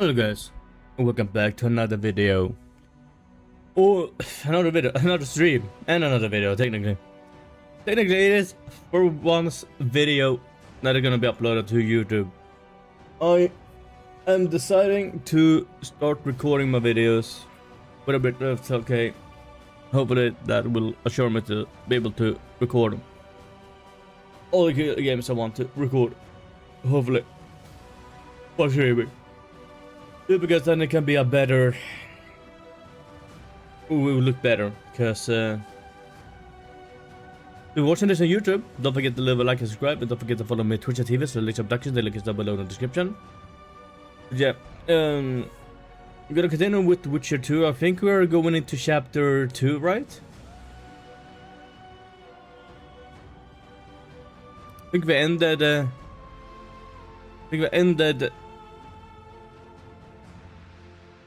Hello guys, welcome back to another video. Or another stream, and another video technically. Technically it is for once video that is gonna be uploaded to YouTube. I am deciding to start recording my videos with a bit of okay. Hopefully that will assure me to be able to record them. All the games I want to record. Hopefully. For streaming. Because then it can be a better... We will look better, because if you're watching this on YouTube, don't forget to leave a like and subscribe, and don't forget to follow me on Twitch and TV, so Lich Abductions, the link is down below in the description. Yeah, I'm gonna continue with Witcher 2. I think we're going into chapter 2, right? I think we ended...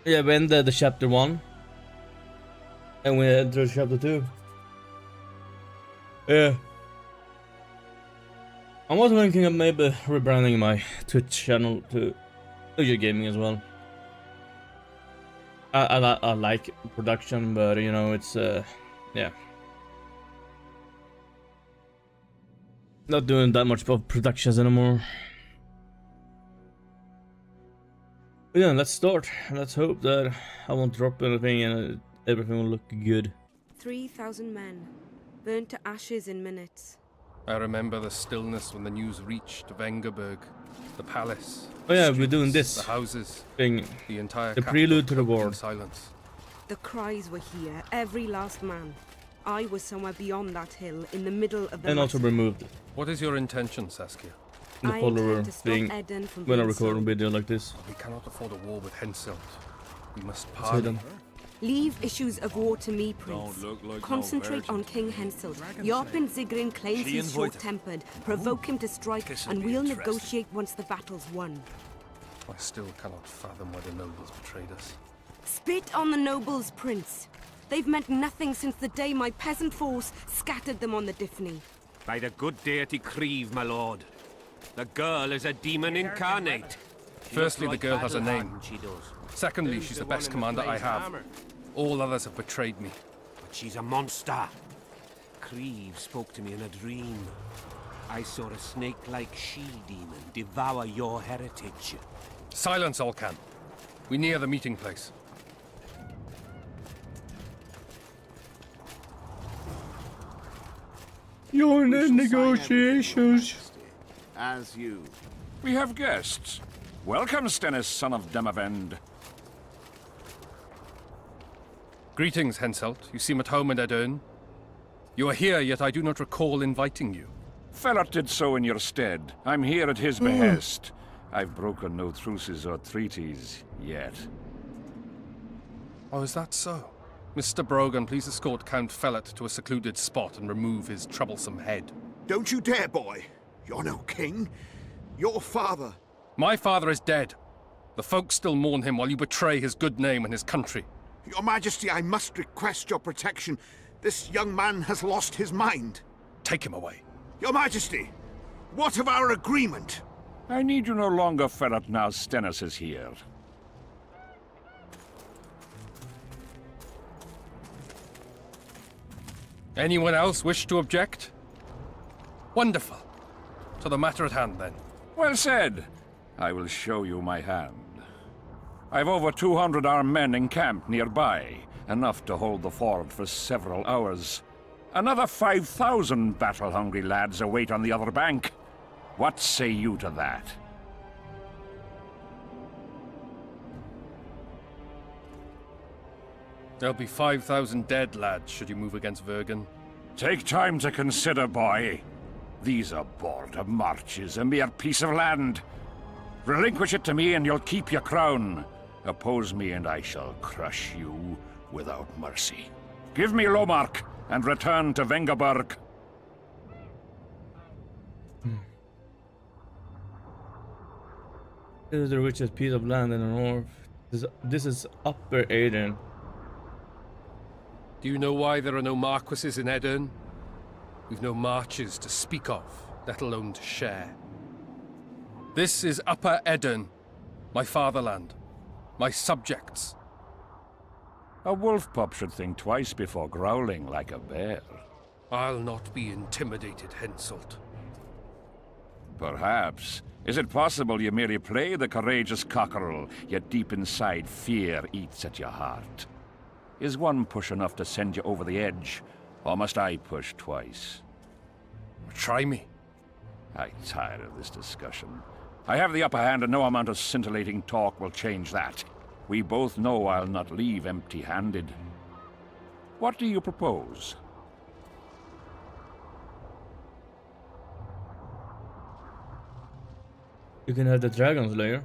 Yeah, we ended the chapter 1. And we entered chapter 2. Yeah. I'm also thinking of maybe rebranding my Twitch channel to Ujo Gaming as well. I like production, but you know, it's yeah. Not doing that much of productions anymore. Yeah, let's start. Let's hope that I won't drop anything and everything will look good. 3,000 men, burnt to ashes in minutes. I remember the stillness when the news reached Vengerberg, the palace. Oh yeah, streets, we're doing this the houses, thing, the entire the prelude to the war. Silence. The cries were here, every last man. I was somewhere beyond that hill, in the middle of the And also removed What is your intention, Saskia? the I follower intend to stop thing Eden from when I being record a sold. video like this. We cannot afford a war with Henselt. We must Say parley. them. Leave issues of war to me, Prince. Concentrate on King Henselt. Yarpen Zigrin claims he's short-tempered. Provoke him to strike, and we'll negotiate once the battle's won. I still cannot fathom why the nobles betrayed us. Spit on the nobles, Prince. They've meant nothing since the day my peasant force scattered them on the Dyffny. By the good deity Creve, my lord. The girl is a demon incarnate. Firstly, the girl has a name. She does. Secondly, she's the best commander I have. All others have betrayed me. But she's a monster. Creve spoke to me in a dream. I saw a snake-like she-demon devour your heritage. Silence, Olcan. We near the meeting place. You're in the negotiations. As you. We have guests. Welcome, Stennis, son of Demavend. Greetings, Henselt. You seem at home in Edern. You are here, yet I do not recall inviting you. Felot did so in your stead. I'm here at his behest. I've broken no truces or treaties yet. Oh, is that so? Mr. Brogan, please escort Count Felot to a secluded spot and remove his troublesome head. Don't you dare, boy. You're no king. Your father. My father is dead. The folk still mourn him while you betray his good name and his country. Your Majesty, I must request your protection. This young man has lost his mind. Take him away. Your Majesty, what of our agreement? I need you no longer, Felot, now Stennis is here. Anyone else wish to object? Wonderful. To the matter at hand, then. Well said. I will show you my hand. I've over 200 armed men encamped nearby, enough to hold the fort for several hours. Another 5,000 battle-hungry lads await on the other bank. What say you to that? There'll be 5,000 dead lads should you move against Vergen. Take time to consider, boy. These are border marches, a mere piece of land. Relinquish it to me and you'll keep your crown. Oppose me and I shall crush you without mercy. Give me Lomark and return to Vengerberg. This is the richest piece of land in the north. This is Upper Aden. Do you know why there are no marquises in Edern? We've no marches to speak of, let alone to share. This is Upper Edern, my fatherland. My subjects. A wolf pup should think twice before growling like a bear. I'll not be intimidated, Henselt. Perhaps. Is it possible you merely play the courageous cockerel, yet deep inside fear eats at your heart? Is one push enough to send you over the edge, or must I push twice? Try me. I'm tired of this discussion. I have the upper hand and no amount of scintillating talk will change that. We both know I'll not leave empty-handed. What do you propose? You can have the Dragon Slayer.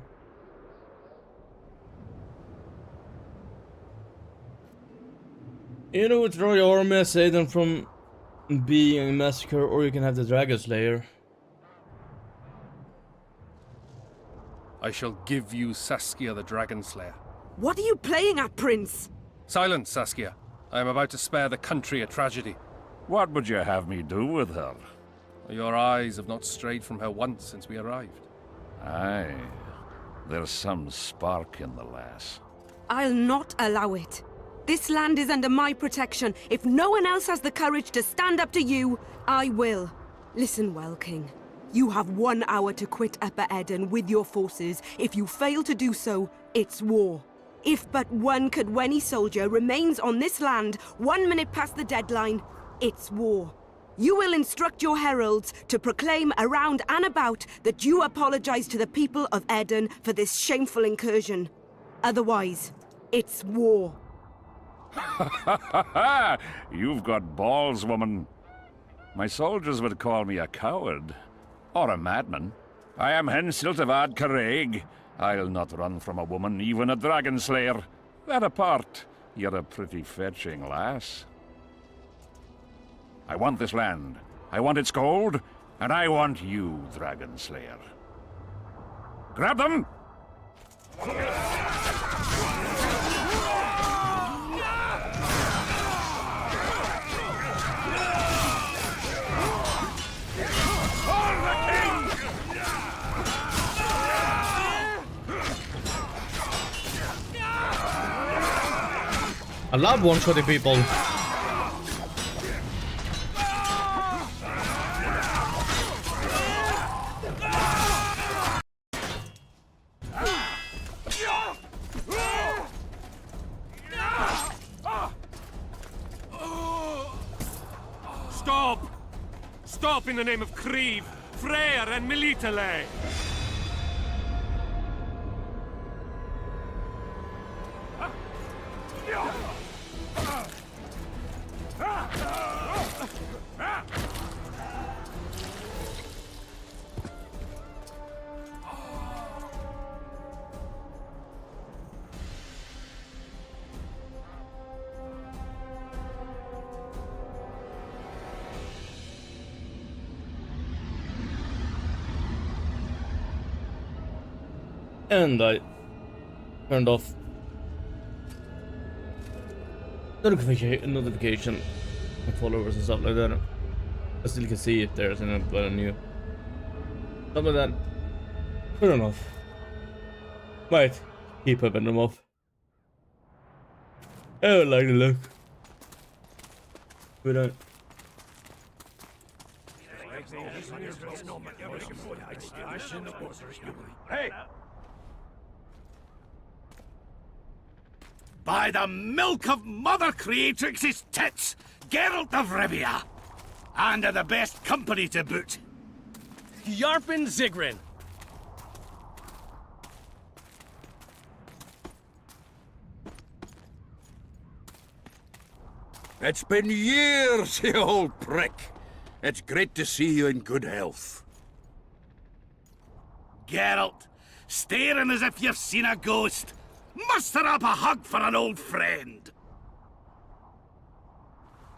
You know, withdraw your army, save them from being massacred, or you can have the Dragon Slayer. I shall give you Saskia the Dragon Slayer. What are you playing at, Prince? Silence, Saskia. I am about to spare the country a tragedy. What would you have me do with her? Your eyes have not strayed from her once since we arrived. Aye, there's some spark in the lass. I'll not allow it. This land is under my protection. If no one else has the courage to stand up to you, I will. Listen well, King. You have 1 hour to quit Upper Eden with your forces. If you fail to do so, it's war. If but one Cadweni soldier remains on this land 1 minute past the deadline, it's war. You will instruct your heralds to proclaim around and about that you apologize to the people of Eden for this shameful incursion. Otherwise, it's war. You've got balls, woman. My soldiers would call me a coward. Or a madman. I am Henselt of Ad Caraig. I'll not run from a woman, even a dragon slayer. That apart, you're a pretty fetching lass. I want this land. I want its gold. And I want you, Dragon Slayer. Grab them! I love one-shotting people. Stop! Stop in the name of Kriv, Freyr and Melitele! And I turned off notification of followers and stuff like that. I still can see if there's anything but I knew. Stuff like that. Fair enough. Might keep having them off. I don't like the look. We don't. Hey! By the milk of Mother Creatrix's tits, Geralt of Rivia! And of the best company to boot. Yarpen Zigrin! It's been years, you old prick. It's great to see you in good health. Geralt, staring as if you've seen a ghost. Muster up a hug for an old friend.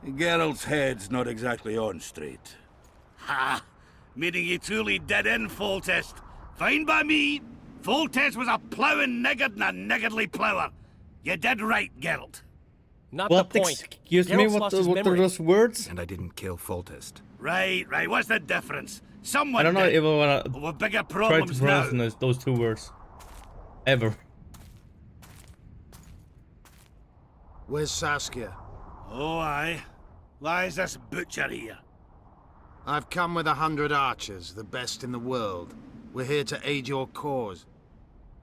Geralt's head's not exactly on straight. Ha! Meaning he truly did in Foltest. Fine by me. Foltest was a ploughing niggard and a niggardly plougher. You did right, Geralt. Not What? the point. Excuse me, Geralt's what, lost his what are memory. those words? And I didn't kill Foltest. Right. What's the difference? Someone I don't know did. if I wanna With bigger try to problems now. pronounce those two words. Ever. Where's Saskia? Oh, aye. Why is this butcher here? I've come with 100 archers, the best in the world. We're here to aid your cause.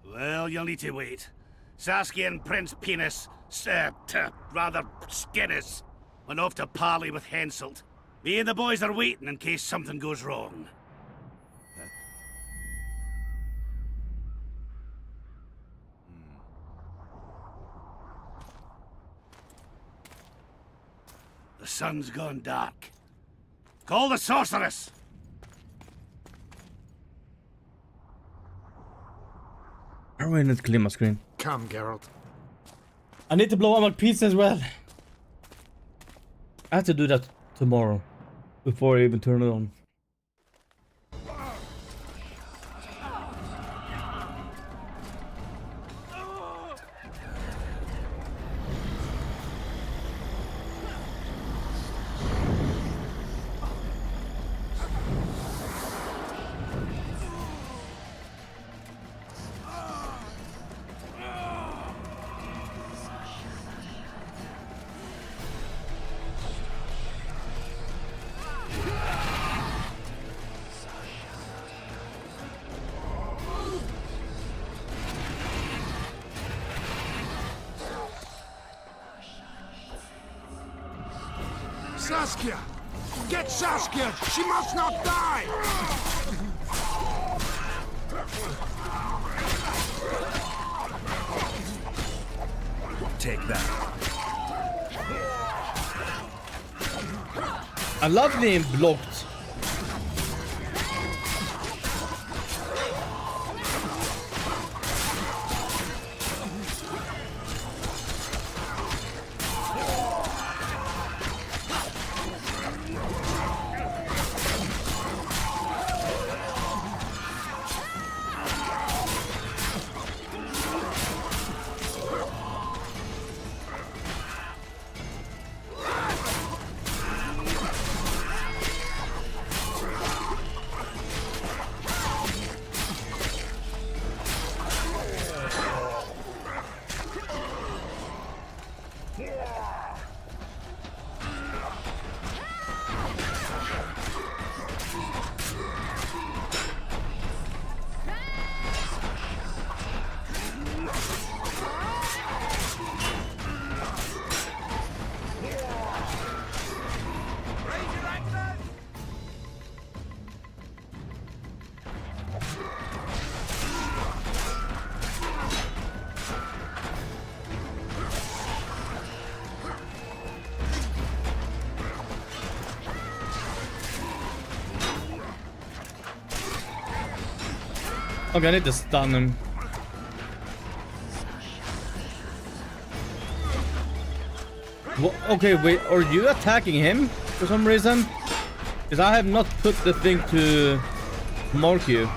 Well, you'll need to wait. Saskia and Prince Penis, rather Skinnis, went off to parley with Henselt. Me and the boys are waiting in case something goes wrong. The sun's gone dark. Call the sorceress! Are we in the clear my screen? Come, Geralt. I need to blow up my pizza as well. I have to do that tomorrow. Before I even turn it on. Saskia! Get Saskia! She must not die! Take that. I love being blocked. Okay, I need to stun him. Okay, wait, are you attacking him for some reason? Because I have not put the thing to mark you.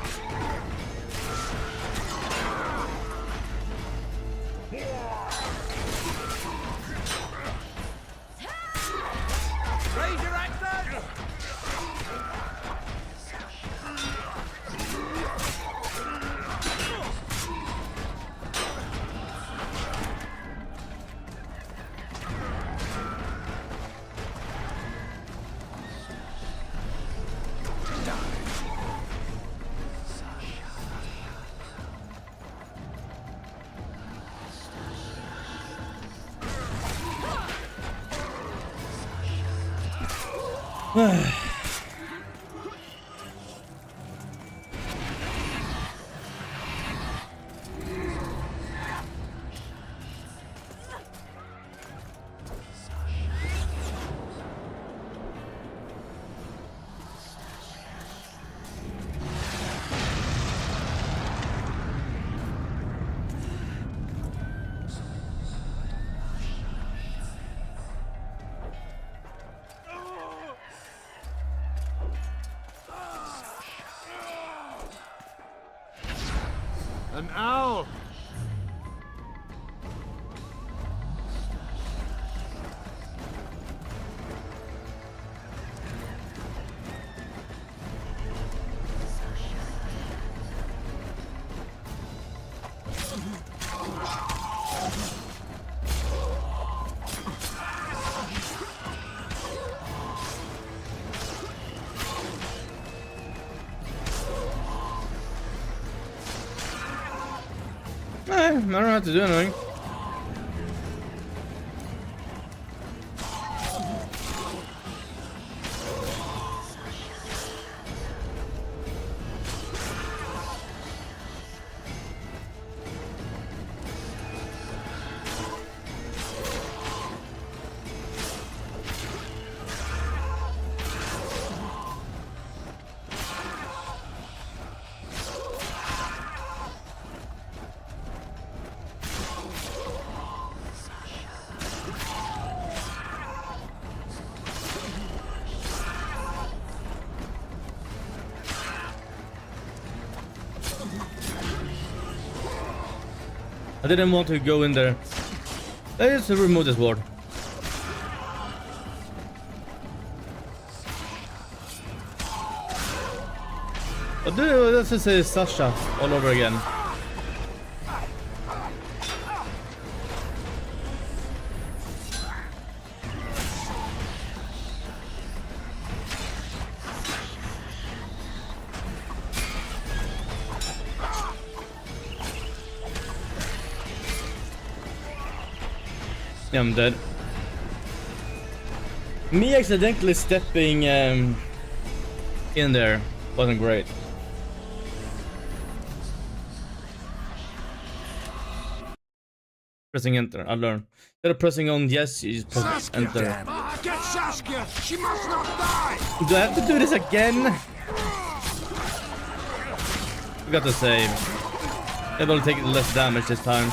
An owl! I don't have to do anything. I didn't want to go in there. Let's remove this ward. But this is a Sasha all over again. Yeah, I'm dead. Me accidentally stepping in there wasn't great. Pressing enter, I learned. Instead of pressing on yes, you just press enter. Get Saskia! She must not die! Do I have to do this again? Forgot to save. Able to take less damage this time.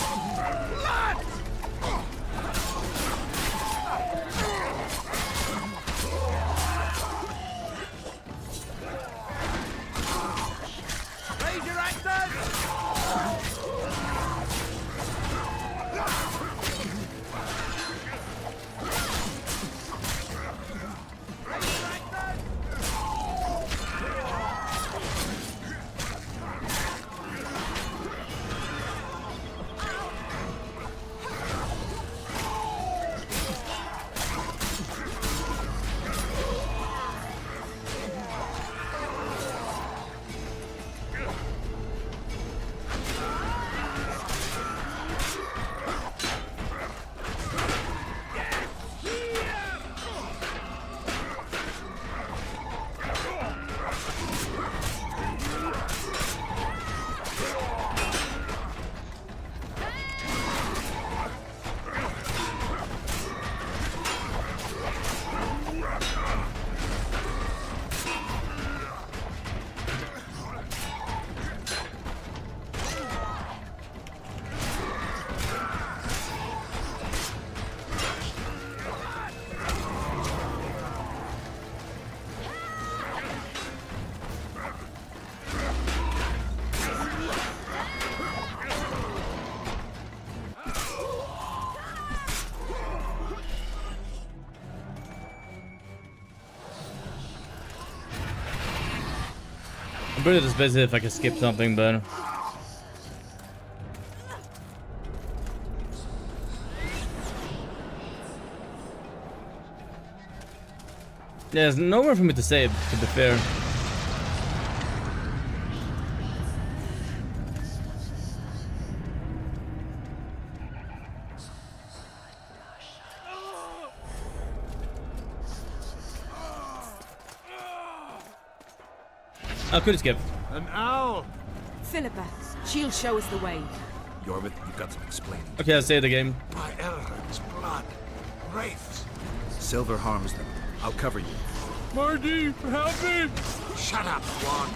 I'm pretty just busy if I can skip something, but yeah, there's nowhere for me to save, to be fair. I could skip. An owl! Philippa, she'll show us the way. Yorvith, you've got some explaining. Okay, I'll save the game. By Elrond's blood. Wraiths. Silver harms them. I'll cover you. Marty, help me! Shut up, one.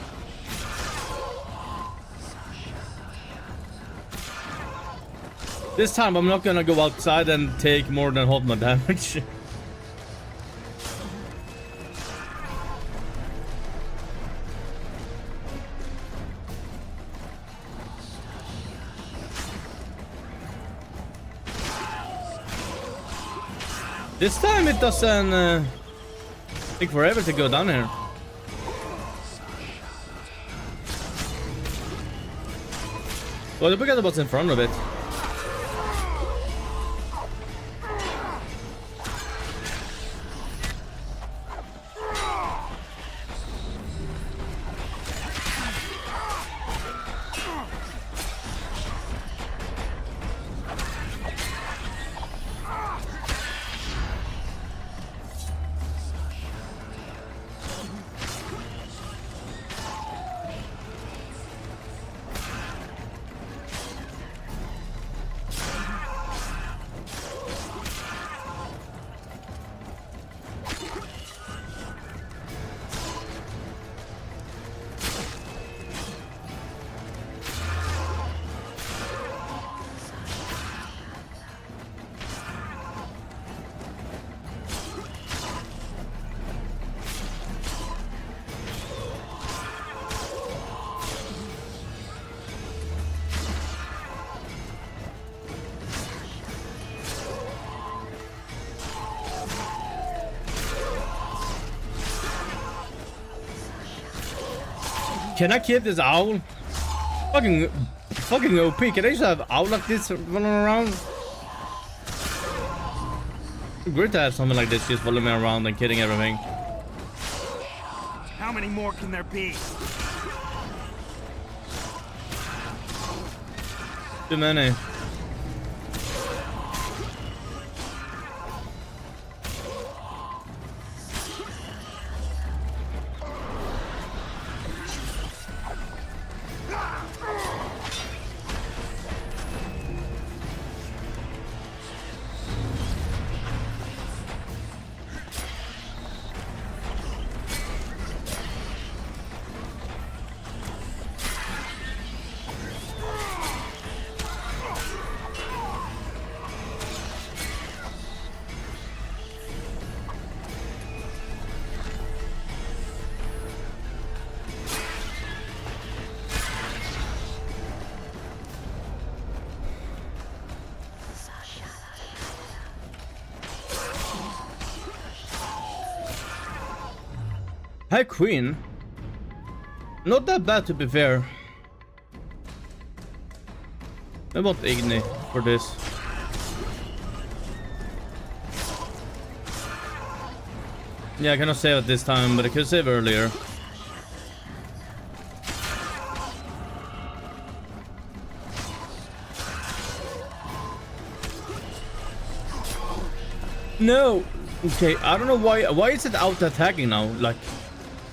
This time I'm not gonna go outside and take more than half my damage. This time it doesn't take forever to go down here. Well, I forgot what's in front of it. Can I keep this owl? Fucking OP. Can I just have owl like this running around? Great to have something like this just following me around and killing everything. How many more can there be? Too many. High Queen? Not that bad, to be fair. I want Igni for this. Yeah, I cannot save at this time, but I could save earlier. No! Okay, I don't know why. Why is it out attacking now? Like,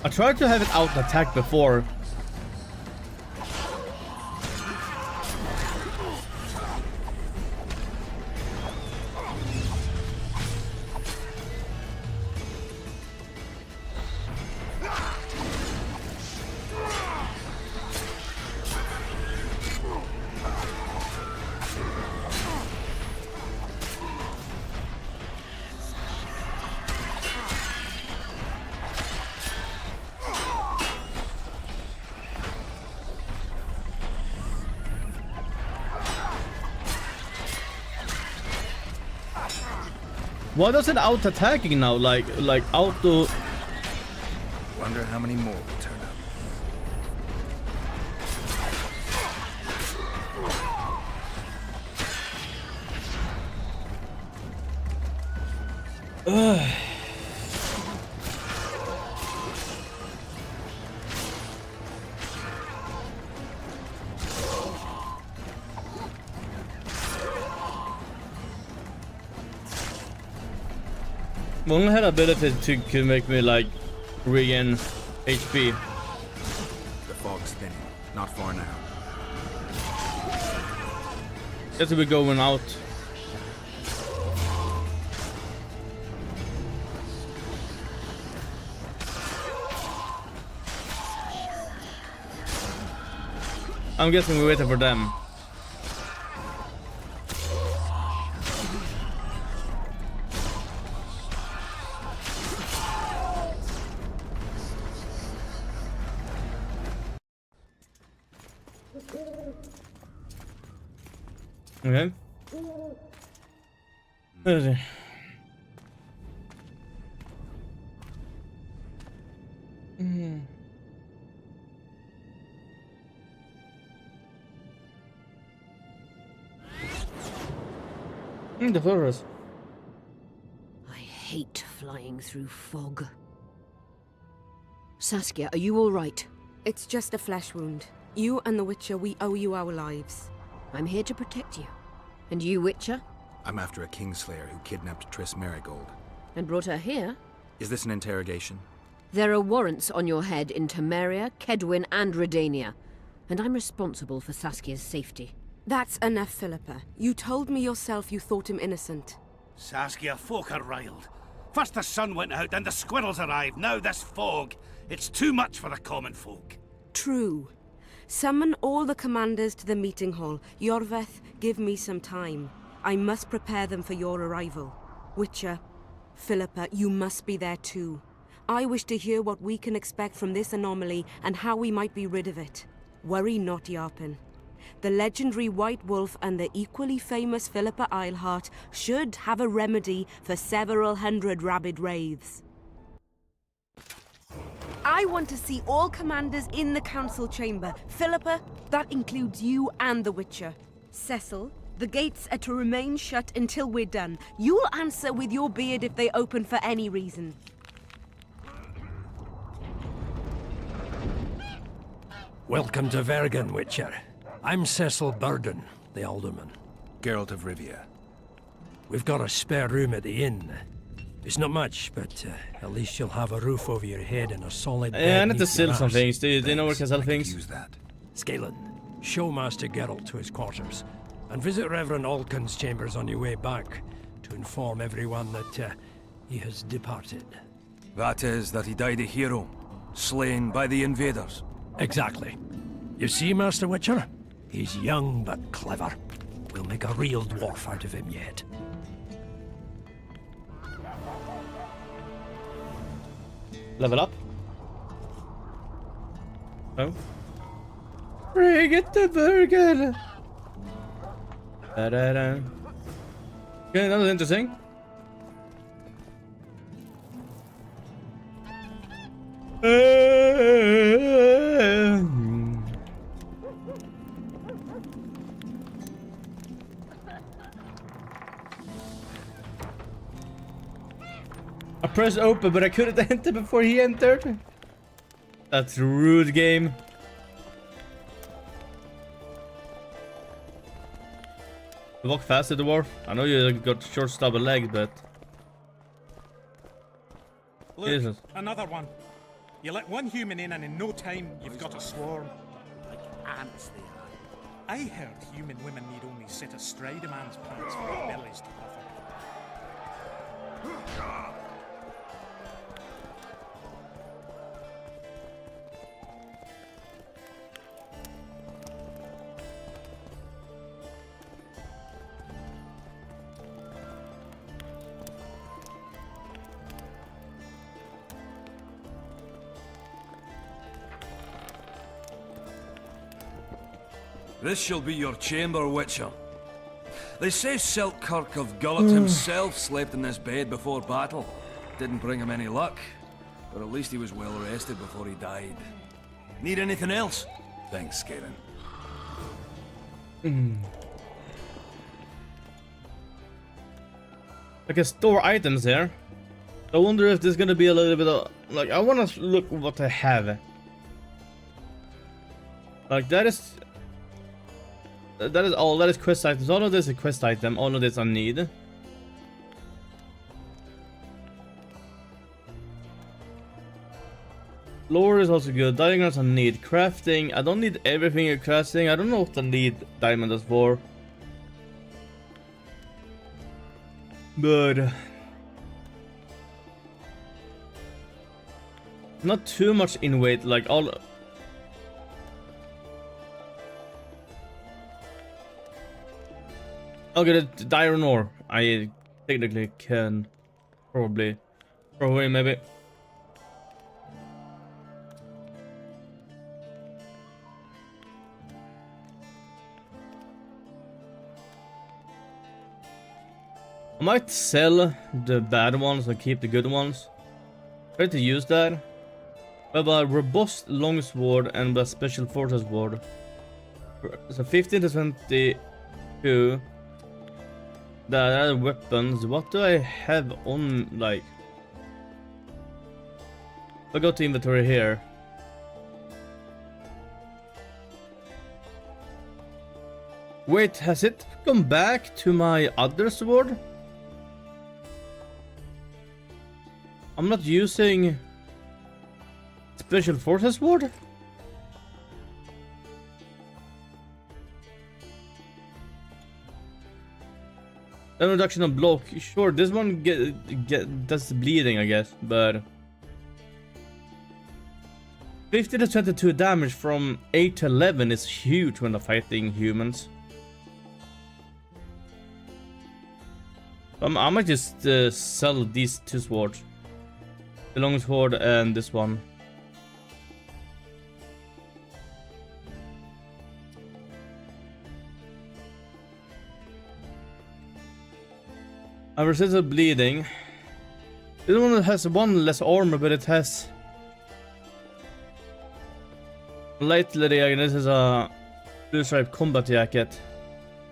I tried to have it out attack before. Why does it out attacking now? Like auto. Wonder how many more will turn up. One had ability to make me like regain HP. The fog's thinning. Not far now. Guess we're going out. I'm guessing we're waiting for them. Okay. Where is he? In the forest. I hate flying through fog. Saskia, are you all right? It's just a flesh wound. You and the Witcher, we owe you our lives. I'm here to protect you. And you, Witcher? I'm after a Kingslayer who kidnapped Triss Merigold. And brought her here? Is this an interrogation? There are warrants on your head in Temeria, Kedwin, and Redania. And I'm responsible for Saskia's safety. That's enough, Philippa. You told me yourself you thought him innocent. Saskia, folk are riled. First the sun went out, then the squirrels arrived, now this fog. It's too much for the common folk. True. Summon all the commanders to the meeting hall. Yorveth, give me some time. I must prepare them for your arrival. Witcher, Philippa, you must be there too. I wish to hear what we can expect from this anomaly and how we might be rid of it. Worry not, Yarpen. The legendary White Wolf and the equally famous Philippa Eilhart should have a remedy for several hundred rabid wraiths. I I want to see all commanders in the council chamber. Philippa, that includes you and the Witcher. Cecil, the gates are to remain shut until we're done. You'll answer with your beard if they open for any reason. Welcome to Vergen, Witcher. I'm Cecil Burden, the Alderman. Geralt of Rivia. We've got a spare room at the inn. It's not much, but at least you'll have a roof over your head and a solid bed. Yeah, I need to neath sell your some arse. things. Do you know where I can sell things? Use that. Scalen, show Master Geralt to his quarters, and visit Reverend Alkin's chambers on your way back to inform everyone that he has departed. That is, that he died a hero, slain by the invaders. Exactly. You see, Master Witcher? He's young but clever. We'll make a real dwarf out of him yet. Level up. Oh. Bring it to Bergen. Da-da-da. Okay, that was interesting. I pressed open, but I couldn't enter before he entered. That's rude, game. You walk faster, dwarf. I know you got short, stubby legs, but Look, Jesus. Another one. You let one human in, and in no time you've got a swarm. Like ants they are. I heard human women need only sit astride a man's pants for their bellies to puff up. This shall be your chamber, Witcher. They say Selkirk of Gullet himself slept in this bed before battle. Didn't bring him any luck, but at least he was well rested before he died. Need anything else? Thanks, Scalen. I can store items here. I wonder if there's gonna be a little bit of like I wanna look what I have. Like that is all. That is quest items. All of this is a quest item. All of this I need. Lore is also good. Diagrams I need. Crafting. I don't need everything you're crafting. I don't know what I need diamond is for. But not too much in weight. Like all. Okay, the iron ore. I technically can probably throw away, maybe. I might sell the bad ones and keep the good ones. Try to use that. I have a robust longsword and a special fortress sword. So 15 to 22. The other weapons, what do I have on, like... I go to inventory here. Wait, has it gone back to my other sword? I'm not using... Special Forces sword? Reduction of block. Sure, this one does bleeding, I guess, but 50 to 22 damage from 8 to 11 is huge when they're fighting humans. I might just sell these two swords, the long sword and this one. I resist the bleeding. This one has one less armor, but it has Light leather jacket. This is a blue stripe combat jacket.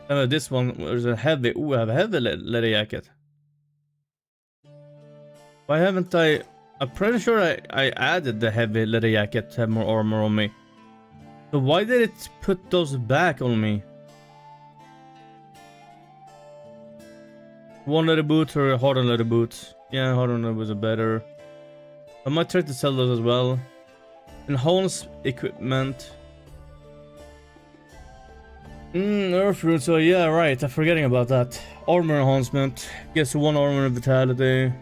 This one is a heavy. Ooh, I have a heavy leather jacket. Why haven't I? I'm pretty sure I added the heavy leather jacket to have more armor on me. So why did it put those back on me? One leather boots or hardened leather boots? Yeah, hardened leather boots are better. I might try to sell those as well. Enhanced equipment. Earth rune, so yeah, right, I'm forgetting about that. Armor enhancement. Gets 1 armor and vitality.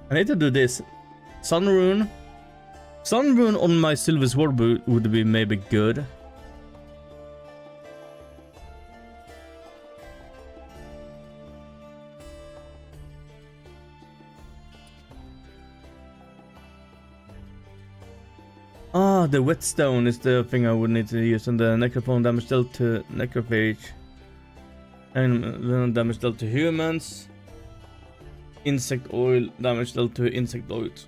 I need to do this. Sun rune. Sun rune on my silver sword would be maybe good. Ah, the whetstone is the thing I would need to use, and the necrophone damage dealt to necrophage. And then damage dealt to humans. Insect oil damage dealt to insectoids.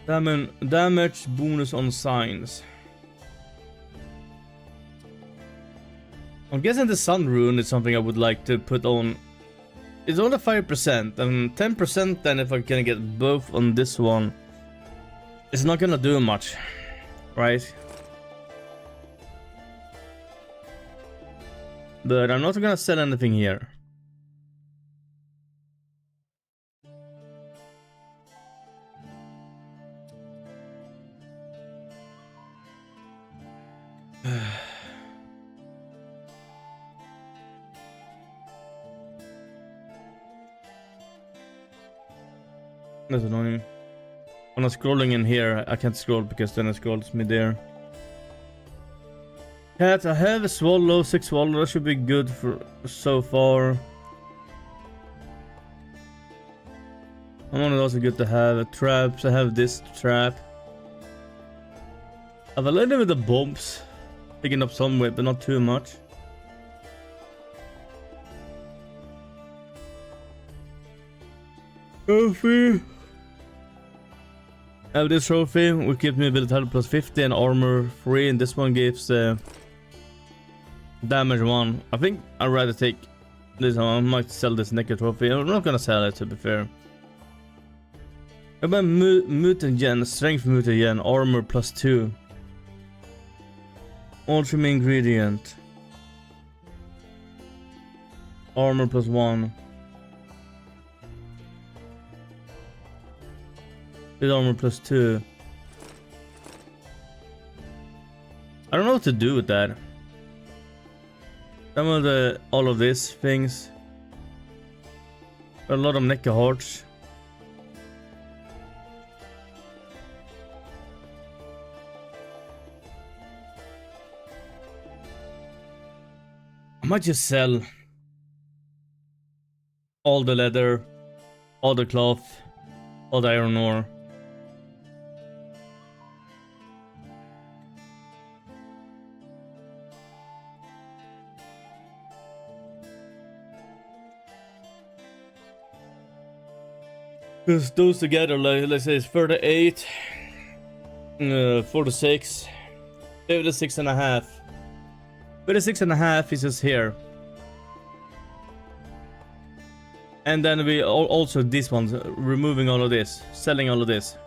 Damage bonus on signs. I'm guessing the sun rune is something I would like to put on. It's only 5% and 10% then if I can get both on this one. It's not gonna do much, right? But I'm not gonna sell anything here. That's annoying. When I'm scrolling in here, I can't scroll because then it scrolls me there. Cat, I have a swallow, 6 swallow, that should be good for so far. One of those are good to have. Traps, I have this trap. I have a little bit of bombs. Picking up some weight, but not too much. Trophy. I have this trophy, which gives me vitality plus 50 and armor 3, and this one gives damage 1. I think I'd rather take this one. I might sell this Necker trophy. I'm not gonna sell it, to be fair. What about mutagen, strength mutagen, armor plus 2. Ultimate ingredient. Armor plus 1. With armor plus 2. I don't know what to do with that. Some of all of these things. A lot of Necker hearts. I might just sell all the leather, all the cloth, all the iron ore. Because those together, like, let's say it's 38, 46, 56 and a half. 36 and a half is just here. And then we also this one, removing all of this, selling all of this.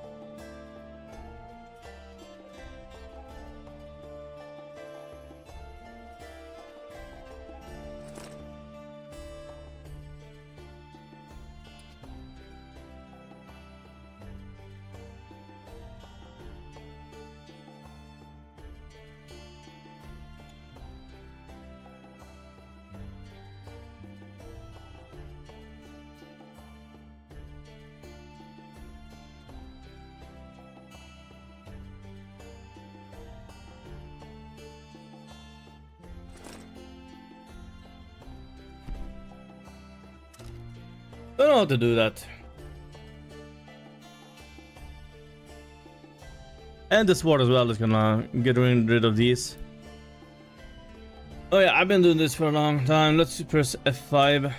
I don't know how to do that. And the sword as well is gonna get rid of these. Oh yeah, I've been doing this for a long time. Let's press F5.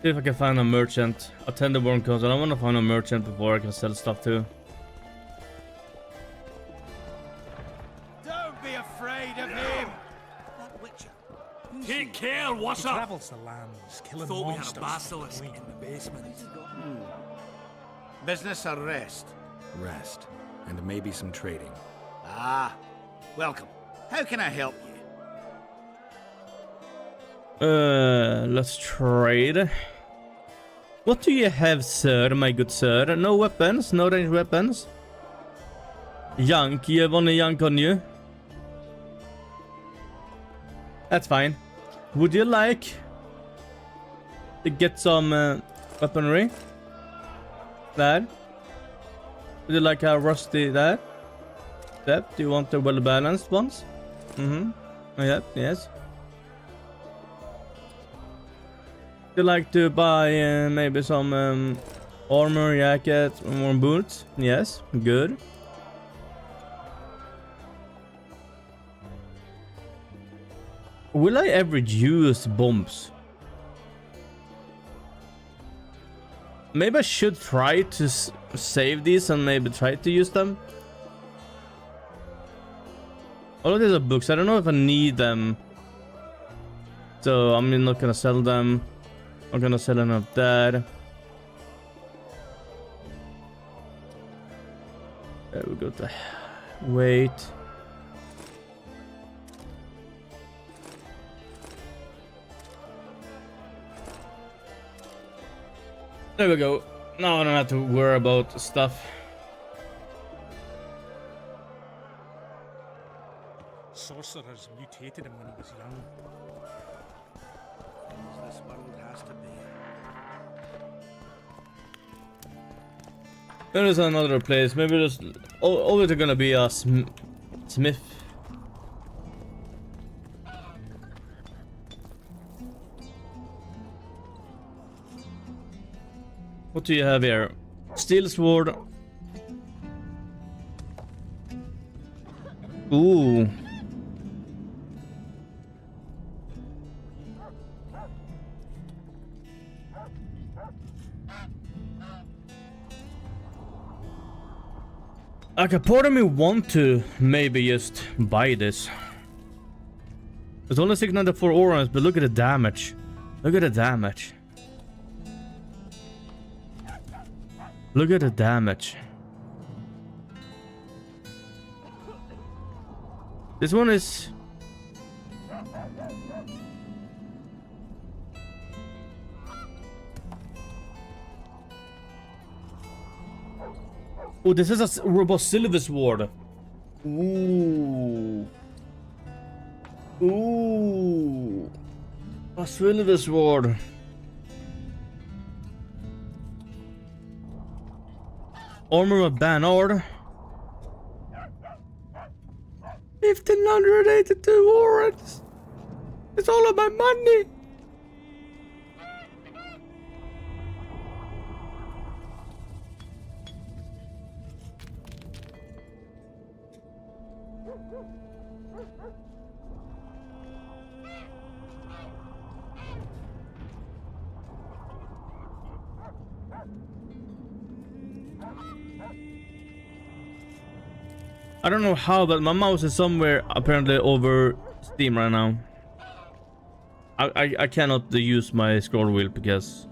See if I can find a merchant. Attend the Worm Council. I want to find a merchant before I can sell stuff to. Don't be afraid of him! That Witcher. Take care, what's He up? travels the lands, killing Thought we had a monsters basilisk in the basement. Business or rest? Rest. And maybe some trading. Ah, welcome. How can I help you? Let's trade. What do you have, sir, my good sir? No weapons? No ranged weapons? Yank, you have only yank on you. That's fine. Would you like to get some weaponry? There. Would you like a rusty there? Yep. Do you want the well balanced ones? Mm-hmm. Oh, yep. Yes. Would you like to buy maybe some armor, jacket, more boots? Yes. Good. Will I ever use bombs? Maybe I should try to save these and maybe try to use them. All of these are books. I don't know if I need them. So I'm not gonna sell them. I'm gonna sell them up there. There we go. Wait. There we go. Now I don't have to worry about stuff. Sorcerers mutated him when he was young. As this world has to be. There is another place. Maybe there's always gonna be a smith. What do you have here? Steel sword. Ooh. Okay, part of me want to maybe just buy this. It's only 694 orange, but look at the damage. Look at the damage. Look at the damage. This one is... Oh, this is a robust silver sword. Ooh. Ooh. A silver sword. Armor of Banard. 1582 warrants. It's all of my money. I don't know how, but my mouse is somewhere apparently over Steam right now. I cannot use my scroll wheel because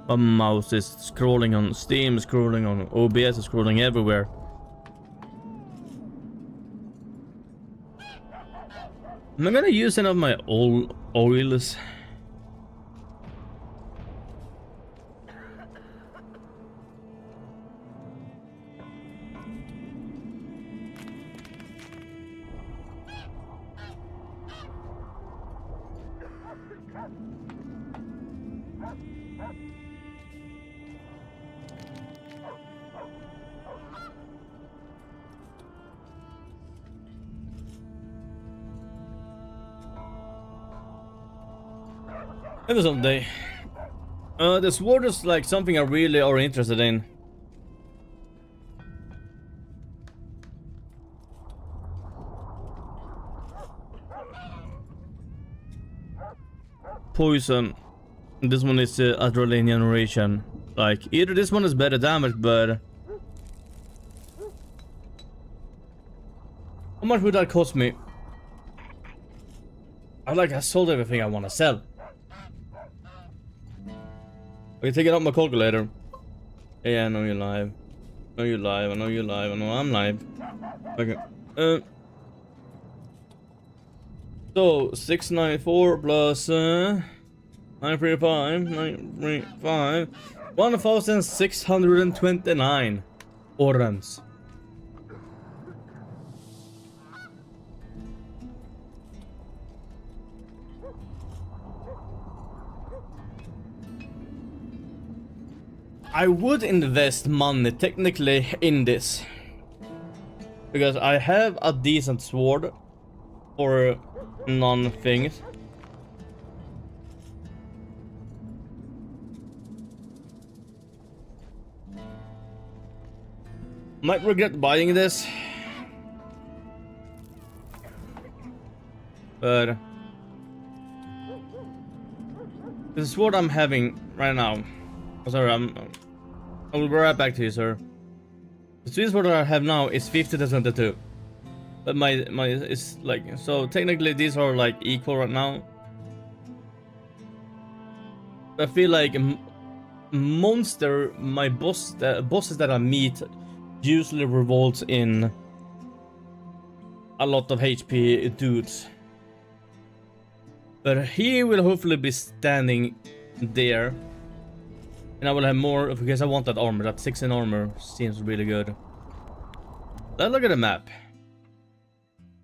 my mouse is scrolling on Steam, scrolling on OBS, scrolling everywhere. Am I gonna use any of my old oils? Maybe someday. The sword is like something I really are interested in. poison. This one is adrenaline generation. Like, either this one is better damage, but how much would that cost me? I sold everything I want to sell. Okay, take it out my calculator. Yeah, I know you're live. I know you're live. I know you're live. I know I'm live. Okay. So 694 plus 935 1,629 orams. I would invest money technically in this because I have a decent sword for non-things. Might regret buying this, but the sword I'm having right now. Oh, sorry, I will be right back to you, sir. The sweet sword I have now is 50 to 22. But my is like, so technically these are like equal right now. I feel like my bosses that I meet usually revolts in a lot of HP dudes. But he will hopefully be standing there. And I will have more because I want that armor. That 6 in armor seems really good. Let's look at the map.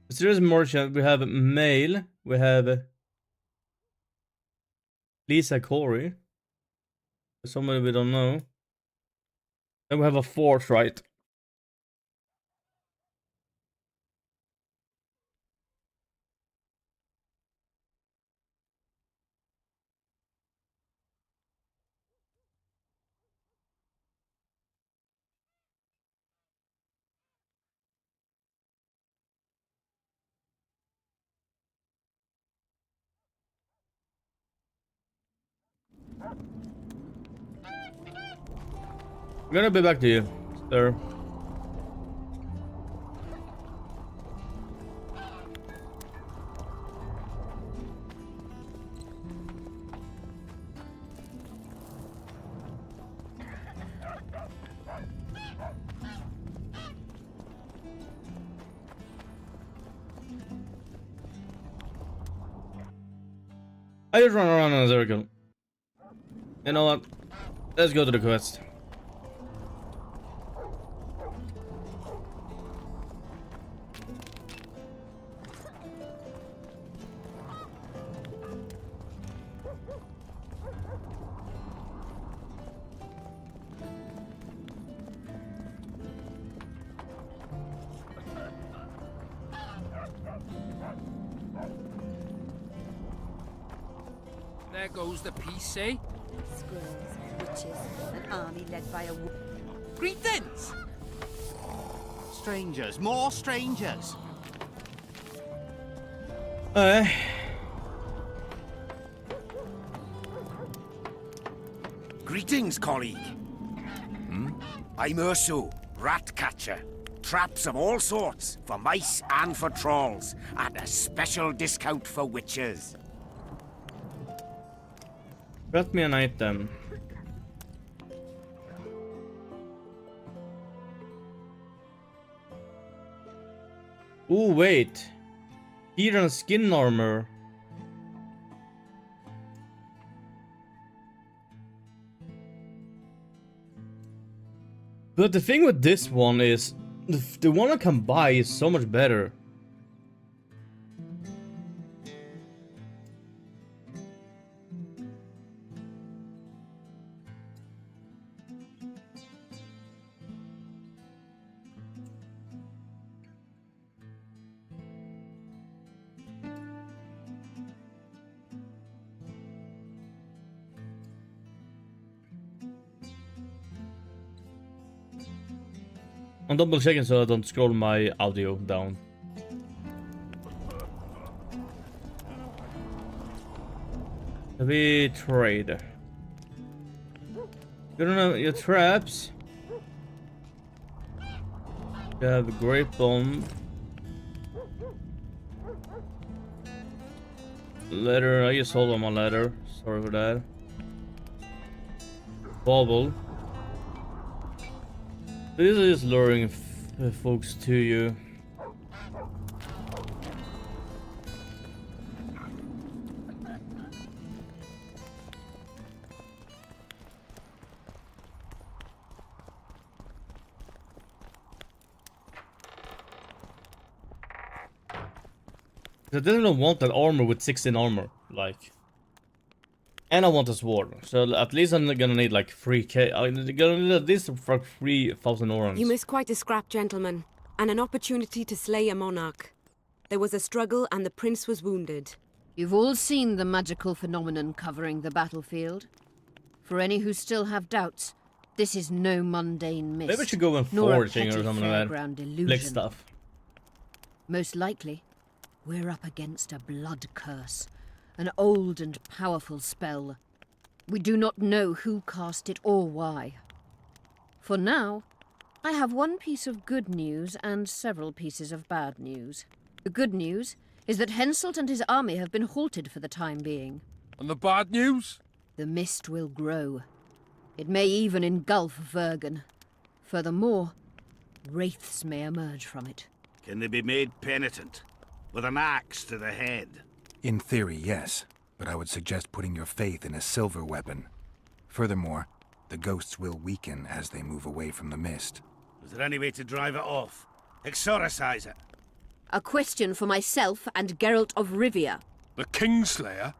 Mysterious merchant. We have male. We have Lisa Corey. Somebody we don't know. Then we have a fort, right? I'm gonna be back to you, sir. I just run around in a circle. You know what? Let's go to the quest. There goes the peace, eh? Squirrels, witches, an army led by a Greetings! Strangers, more strangers. Greetings, colleague. I'm Urso, rat catcher. Traps of all sorts, for mice and for trolls, at a special discount for witches. Got me an item. Ooh, wait. Here on skin armor. But the thing with this one is the one I can buy is so much better. I'm double checking so I don't scroll my audio down. We trade. You don't know your traps. You have a great bomb. Letter, I just hold on my letter. Sorry for that. Bauble. This is luring folks to you. I didn't want that armor with 16 armor, like. And I want a sword, so at least I'm gonna need like 3k. I'm gonna need at least for 3,000 orans. You missed quite a scrap, gentlemen, and an opportunity to slay a monarch. There was a struggle and the prince was wounded. You've all seen the magical phenomenon covering the battlefield. For any who still have doubts, this is no mundane mist. Maybe I should go in nor a foraging petty or something like fairground that. illusion. Like stuff. Most likely, we're up against a blood curse, an old and powerful spell. We do not know who cast it or why. For now, I have one piece of good news and several pieces of bad news. The good news is that Henselt and his army have been halted for the time being. And the bad news? The mist will grow. It may even engulf Vergen. Furthermore, wraiths may emerge from it. Can they be made penitent? With an axe to the head? In theory, yes. But I would suggest putting your faith in a silver weapon. Furthermore, the ghosts will weaken as they move away from the mist. Is there any way to drive it off? Exorcise it? A question for myself and Geralt of Rivia. The Kingslayer?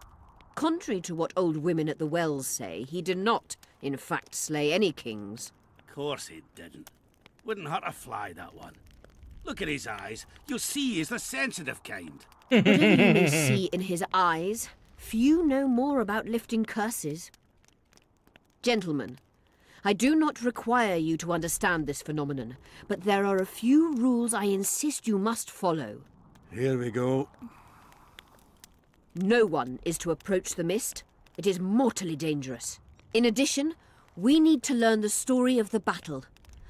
Contrary to what old women at the wells say, he did not, in fact, slay any kings. Of course he didn't. Wouldn't hurt a fly, that one. Look at his eyes. You'll see he's the sensitive kind. Whatever you may see in his eyes, few know more about lifting curses. Gentlemen, I do not require you to understand this phenomenon, but there are a few rules I insist you must follow. Here we go. No one is to approach the mist. It is mortally dangerous. In addition, we need to learn the story of the battle.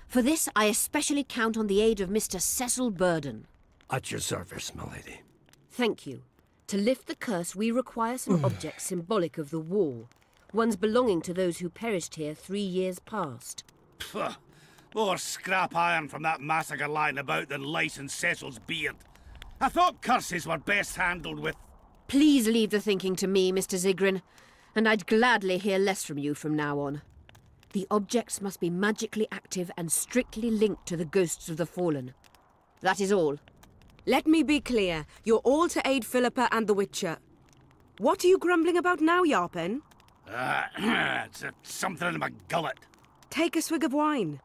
For this, I especially count on the aid of Mr. Cecil Burden. At your service, milady. Thank you. To lift the curse, we require some objects symbolic of the war. Ones belonging to those who perished here 3 years past. Pugh. More scrap iron from that massacre lying about than lice in Cecil's beard. I thought curses were best handled with... Please leave the thinking to me, Mr. Zigrin, and I'd gladly hear less from you from now on. The objects must be magically active and strictly linked to the ghosts of the fallen. That is all. Let me be clear. You're all to aid Philippa and the Witcher. What are you grumbling about now, Yarpen? It's something in my gullet. Take a swig of wine.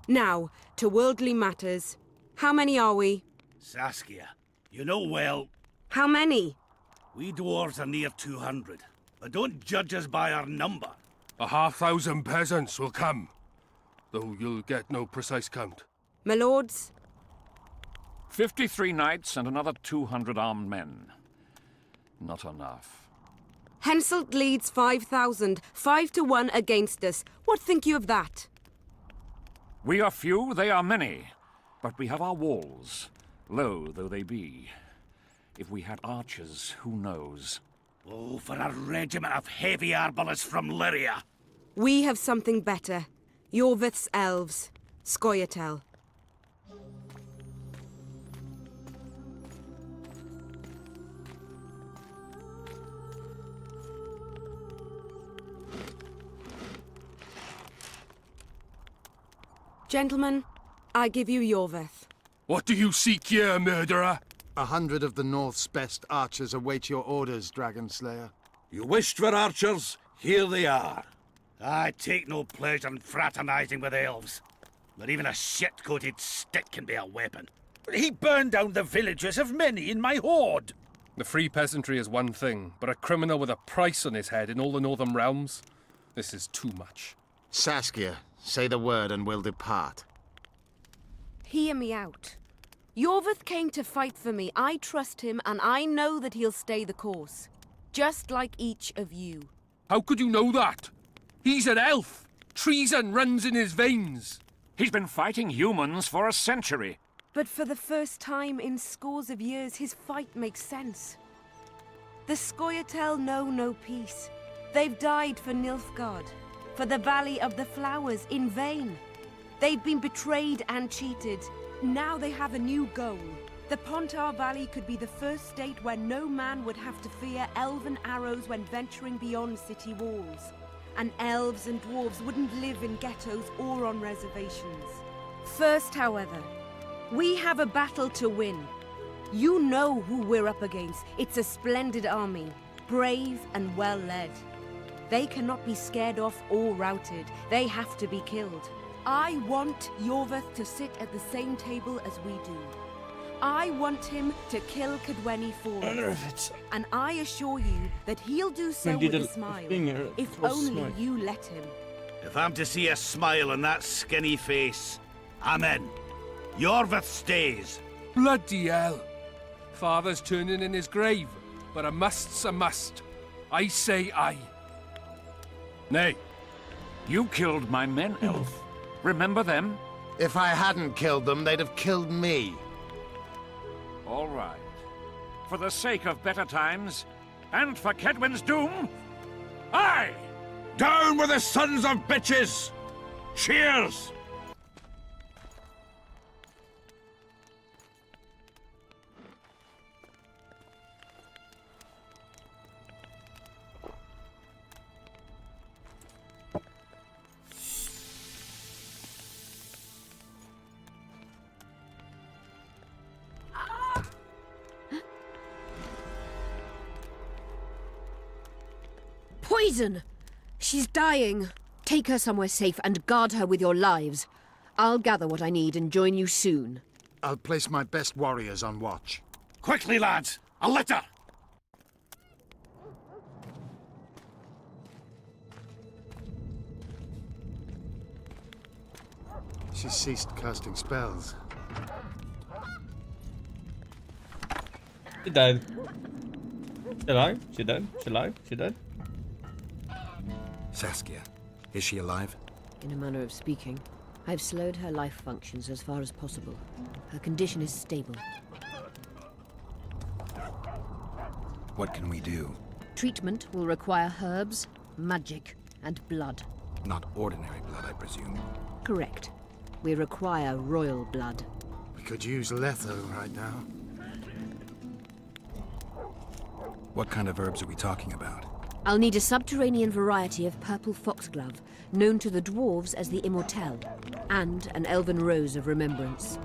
Now, to worldly matters. How many are we? Saskia, you know well... How many? We dwarves are near 200, but don't judge us by our number. 1,000 peasants will come, though you'll get no precise count. My lords? 53 knights and another 200 armed men. Not enough. Henselt leads 5,000, 5 to 1 against us. What think you of that? We are few, they are many, but we have our walls, low though they be. If we had archers, who knows? Oh, for a regiment of heavy arbalists from Lyria. We have something better. Yorvith's elves. Scoia'tael. Gentlemen, I give you Yorvith. What do you seek here, murderer? 100 of the North's best archers await your orders, Dragon Slayer. You wished for archers, here they are. I take no pleasure in fraternizing with elves. But even a shit-coated stick can be a weapon. He burned down the villages of many in my horde. The free peasantry is one thing, but a criminal with a price on his head in all the northern realms? This is too much. Saskia, say the word and we'll depart. Hear me out. Yorvith came to fight for me. I trust him, and I know that he'll stay the course. just like each of you. How could you know that? He's an elf. Treason runs in his veins. He's been fighting humans for a century. But for the first time in scores of years, his fight makes sense. The Scoia'tael know no peace. They've died for Nilfgaard, for the Valley of the Flowers, in vain. They've been betrayed and cheated. Now they have a new goal. The Pontar Valley could be the first state where no man would have to fear elven arrows when venturing beyond city walls. And elves and dwarves wouldn't live in ghettos or on reservations. First, however, we have a battle to win. You know who we're up against. It's a splendid army, brave and well led. They cannot be scared off or routed. They have to be killed. I want Yorveth to sit at the same table as we do. I want him to kill Cadweni for us. And I assure you that he'll do so with a smile, if only you let him. If I'm to see a smile on that skinny face, I'm in. Yorveth stays. Bloody hell. Father's turning in his grave, but a must's a must. I say aye. Nay. You killed my men, Elf. Remember them? If I hadn't killed them, they'd have killed me. All right. For the sake of better times, and for Kedwen's doom, aye! Down with the sons of bitches! Cheers! Poison! She's dying. Take her somewhere safe and guard her with your lives. I'll gather what I need and join you soon. I'll place my best warriors on watch. Quickly, lads! A litter! She's ceased casting spells. She died. She alive? She dead? She alive? She dead? Saskia, is she alive? In a manner of speaking, I've slowed her life functions as far as possible. Her condition is stable. What can we do? Treatment will require herbs, magic, and blood. Not ordinary blood, I presume. Correct. We require royal blood. We could use Letho right now. What kind of herbs are we talking about? I'll need a subterranean variety of purple foxglove, known to the dwarves as the Immortelle, and an elven rose of remembrance.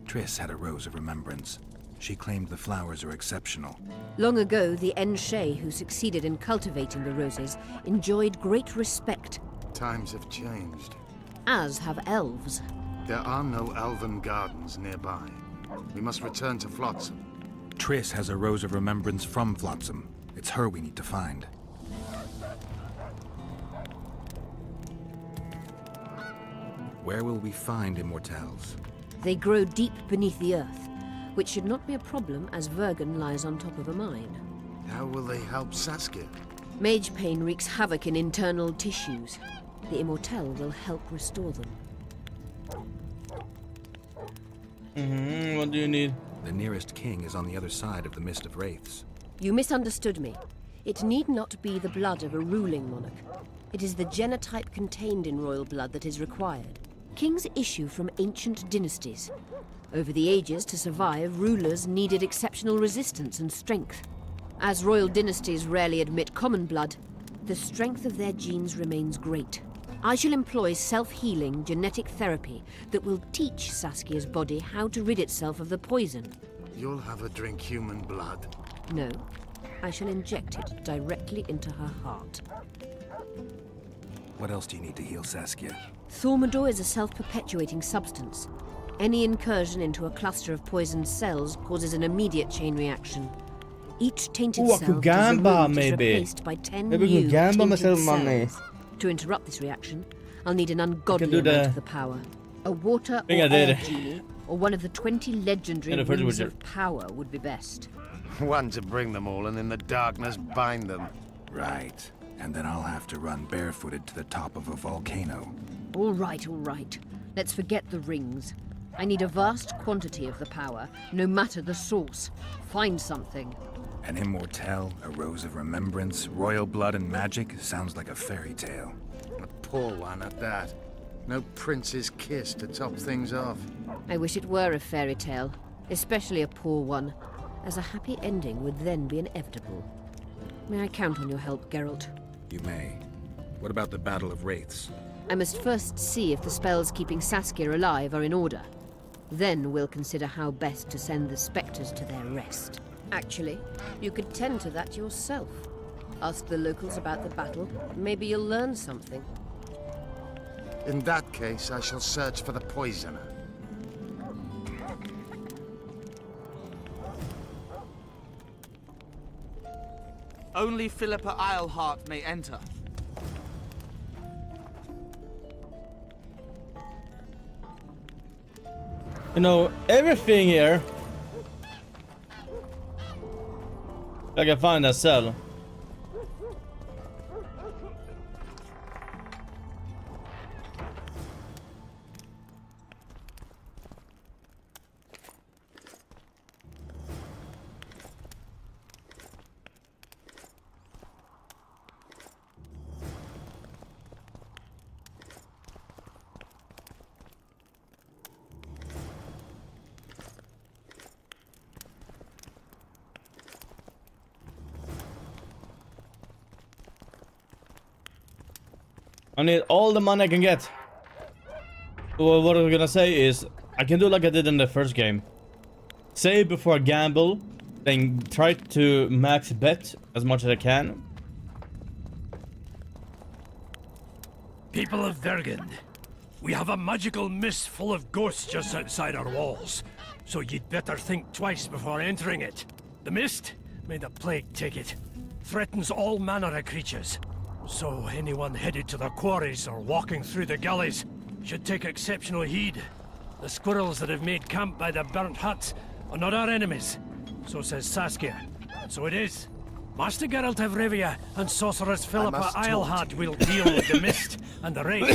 Triss had a rose of remembrance. She claimed the flowers are exceptional. Long ago, the Enshe who succeeded in cultivating the roses enjoyed great respect. Times have changed. As have elves. There are no elven gardens nearby. We must return to Flotsam. Triss has a rose of remembrance from Flotsam. It's her we need to find. Where will we find Immortelles? They grow deep beneath the earth, which should not be a problem as Vergen lies on top of a mine. How will they help Saskia? Mage pain wreaks havoc in internal tissues. The Immortelle will help restore them. What do you need? The nearest king is on the other side of the Mist of Wraiths. You misunderstood me. It need not be the blood of a ruling monarch. It is the genotype contained in royal blood that is required. Kings issue from ancient dynasties. Over the ages, to survive, rulers needed exceptional resistance and strength. As royal dynasties rarely admit common blood, the strength of their genes remains great. I shall employ self-healing genetic therapy that will teach Saskia's body how to rid itself of the poison. You'll have her drink human blood. No, I shall inject it directly into her heart. What else do you need to heal Saskia? Thaumadour is a self-perpetuating substance. Any incursion into a cluster of poisoned cells causes an immediate chain reaction. Each tainted cell that is removed is replaced by 10 new tainted cells. To interrupt this reaction, I'll need an ungodly amount of the power. A water think or I did. air genie, or one of the 20 legendary Yeah, the first rings one of power would be best. One to bring them all and in the darkness bind them. Right. And then I'll have to run barefooted to the top of a volcano. All right, all right. Let's forget the rings. I need a vast quantity of the power, no matter the source. Find something. An immortelle, a rose of remembrance, royal blood and magic sounds like a fairy tale. A poor one at that. No prince's kiss to top things off. I wish it were a fairy tale, especially a poor one, as a happy ending would then be inevitable. May I count on your help, Geralt? You may. What about the Battle of Wraiths? I must first see if the spells keeping Saskia alive are in order. Then we'll consider how best to send the spectres to their rest. Actually, you could tend to that yourself. Ask the locals about the battle. Maybe you'll learn something. In that case, I shall search for the poisoner. Only Philippa Eilhart may enter. You know, everything here I can find a cell. I need all the money I can get. Well, what I'm gonna say is, I can do like I did in the first game. Save before I gamble, then try to max bet as much as I can. People of Vergen, we have a magical mist full of ghosts just outside our walls, so you'd better think twice before entering it. The mist, may the plague take it, threatens all manner of creatures. So anyone headed to the quarries or walking through the gullies should take exceptional heed. The squirrels that have made camp by the burnt huts are not our enemies, so says Saskia. And so it is. Master Geralt of Rivia and Sorceress Philippa Eilhart will deal with the mist and the rain.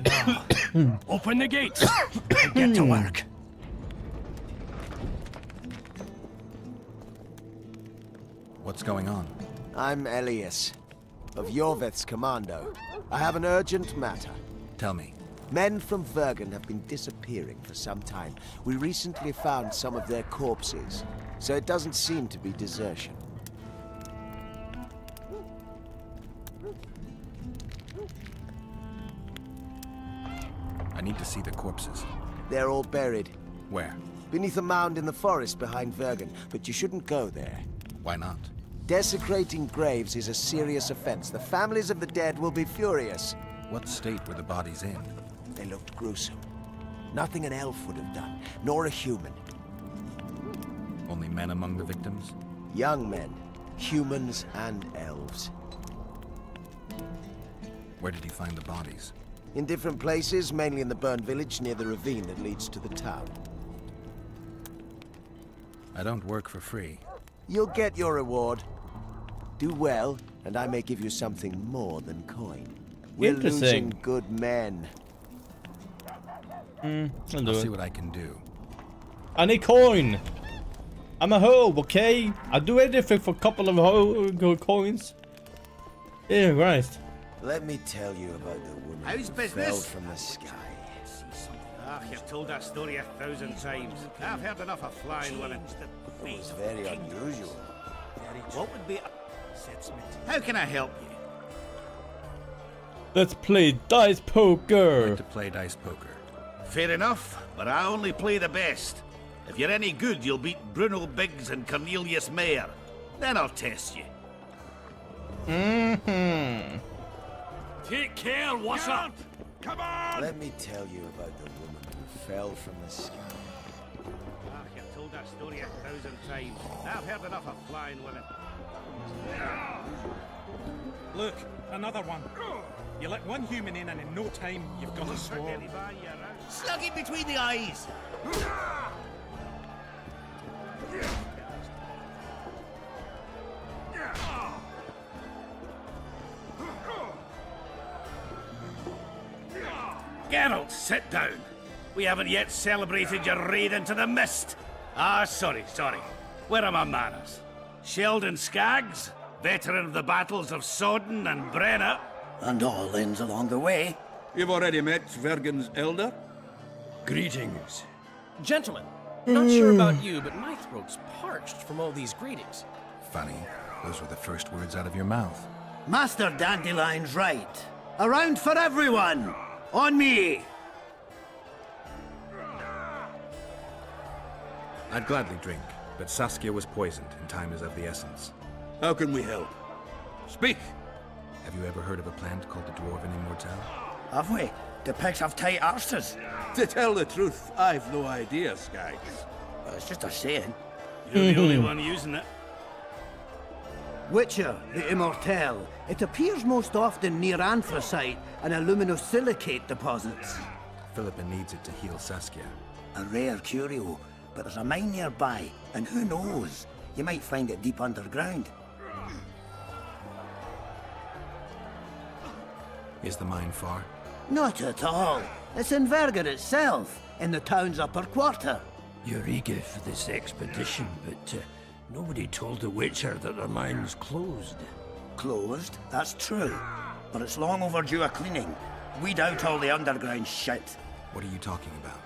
Now, open the gates and get to work. What's going on? I'm Elias, of Yorveth's commando. I have an urgent matter. Tell me. Men from Vergen have been disappearing for some time. We recently found some of their corpses, so it doesn't seem to be desertion. I need to see the corpses. They're all buried. Where? Beneath a mound in the forest behind Vergen, but you shouldn't go there. Why not? Desecrating graves is a serious offense. The families of the dead will be furious. What state were the bodies in? They looked gruesome. Nothing an elf would have done, nor a human. Only men among the victims? Young men, humans and elves. Where did he find the bodies? In different places, mainly in the burned village near the ravine that leads to the town. I don't work for free. You'll get your reward. Do well, and I may give you something more than coin. We're losing good men. I'll see what I can do. I need coin. I'm a hoe, okay? I'll do anything for a couple of coins. Yeah, Christ. Let me tell you about the woman How's who business? fell from the sky. You've told that story 1,000 times. I've heard enough of flying women. It was very unusual. What would be... How can I help you? Let's play dice poker. I'd like to play dice poker. Fair enough, but I only play the best. If you're any good, you'll beat Bruno Biggs and Cornelius Mayer. Then I'll test you. Take care, what's up? Come on! Let me tell you about the woman who fell from the sky. You've told that story 1,000 times. I've heard enough of flying women. Look, another one. You let one human in, and in no time, you've got a swarm. Slug it between the eyes! Geralt, sit down. We haven't yet celebrated your raid into the mist. Ah, sorry. Where are my manners? Sheldon Skaggs, veteran of the battles of Sodden and Brenna. And all inns along the way. You've already met Vergen's elder? Greetings. Gentlemen, not sure about you, but my throat's parched from all these greetings. Funny, those were the first words out of your mouth. Master Dandelion's right. A round for everyone. On me. I'd gladly drink, but Saskia was poisoned and time is of the essence. How can we help? Speak! Have you ever heard of a plant called the Dwarven Immortelle? Have we? The pigs have tight arses. To tell the truth, I've no idea, Skaggs. It's just a saying. You're the only one using it. Witcher, the Immortelle. It appears most often near anthracite and aluminosilicate deposits. Philippa needs it to heal Saskia. A rare curio, but there's a mine nearby, and who knows? You might find it deep underground. Is the mine far? Not at all. It's in Verger itself, in the town's upper quarter. You're eager for this expedition, but nobody told the Witcher that their mine's closed. Closed? That's true. But it's long overdue a cleaning. Weed out all the underground shit. What are you talking about?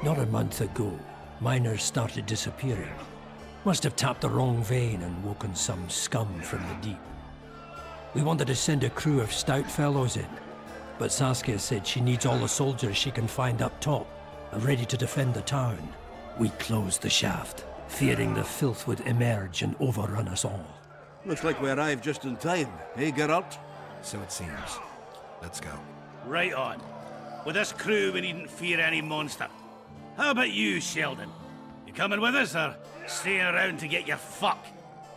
Not a month ago, miners started disappearing. Must have tapped the wrong vein and woken some scum from the deep. We wanted to send a crew of stout fellows in, but Saskia said she needs all the soldiers she can find up top and ready to defend the town. We closed the shaft, fearing the filth would emerge and overrun us all. Looks like we arrived just in time, eh, Geralt? So it seems. Let's go. Right on. With this crew, we needn't fear any monster. How about you, Sheldon? You coming with us, or staying around to get your fuck?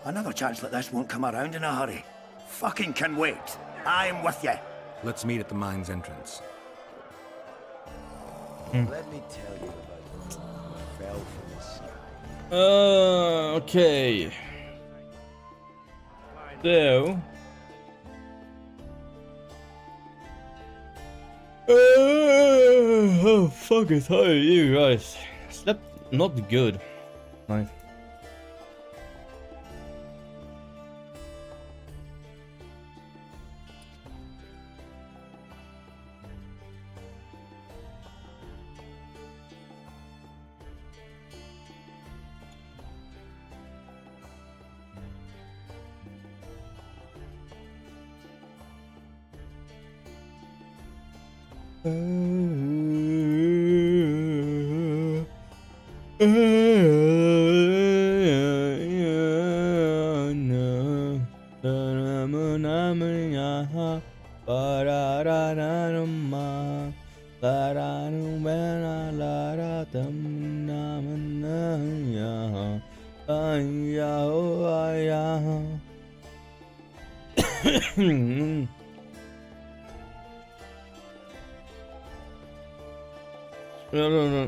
Another chance like this won't come around in a hurry. Fucking can wait. I'm with you. Let's meet at the mine's entrance. Let me tell you about the one who fell from the sky. Okay. So. Oh, fucking tired, you guys. Slept not good. Nice.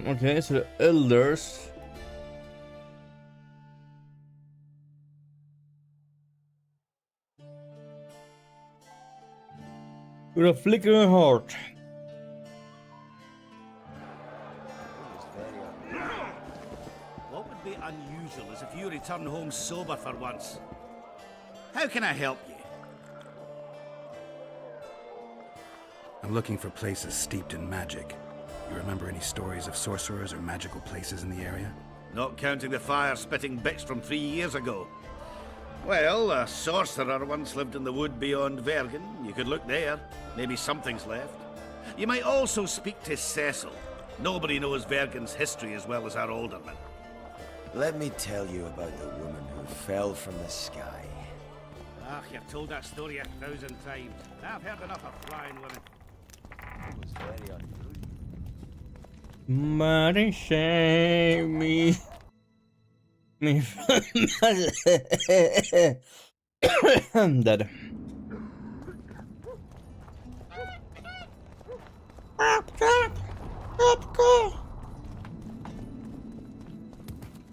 Okay, so the elders. With a flickering heart. What would be unusual is if you return home sober for once. How can I help you? I'm looking for places steeped in magic. You remember any stories of sorcerers or magical places in the area? Not counting the fire-spitting bits from 3 years ago. Well, a sorcerer once lived in the wood beyond Vergen. You could look there. Maybe something's left. You might also speak to Cecil. Nobody knows Vergen's history as well as our alderman. Let me tell you about the woman who fell from the sky. Ah, you've told that story 1,000 times. I've heard enough of flying women. It was very untrue. Mighty shame me. I'm dead.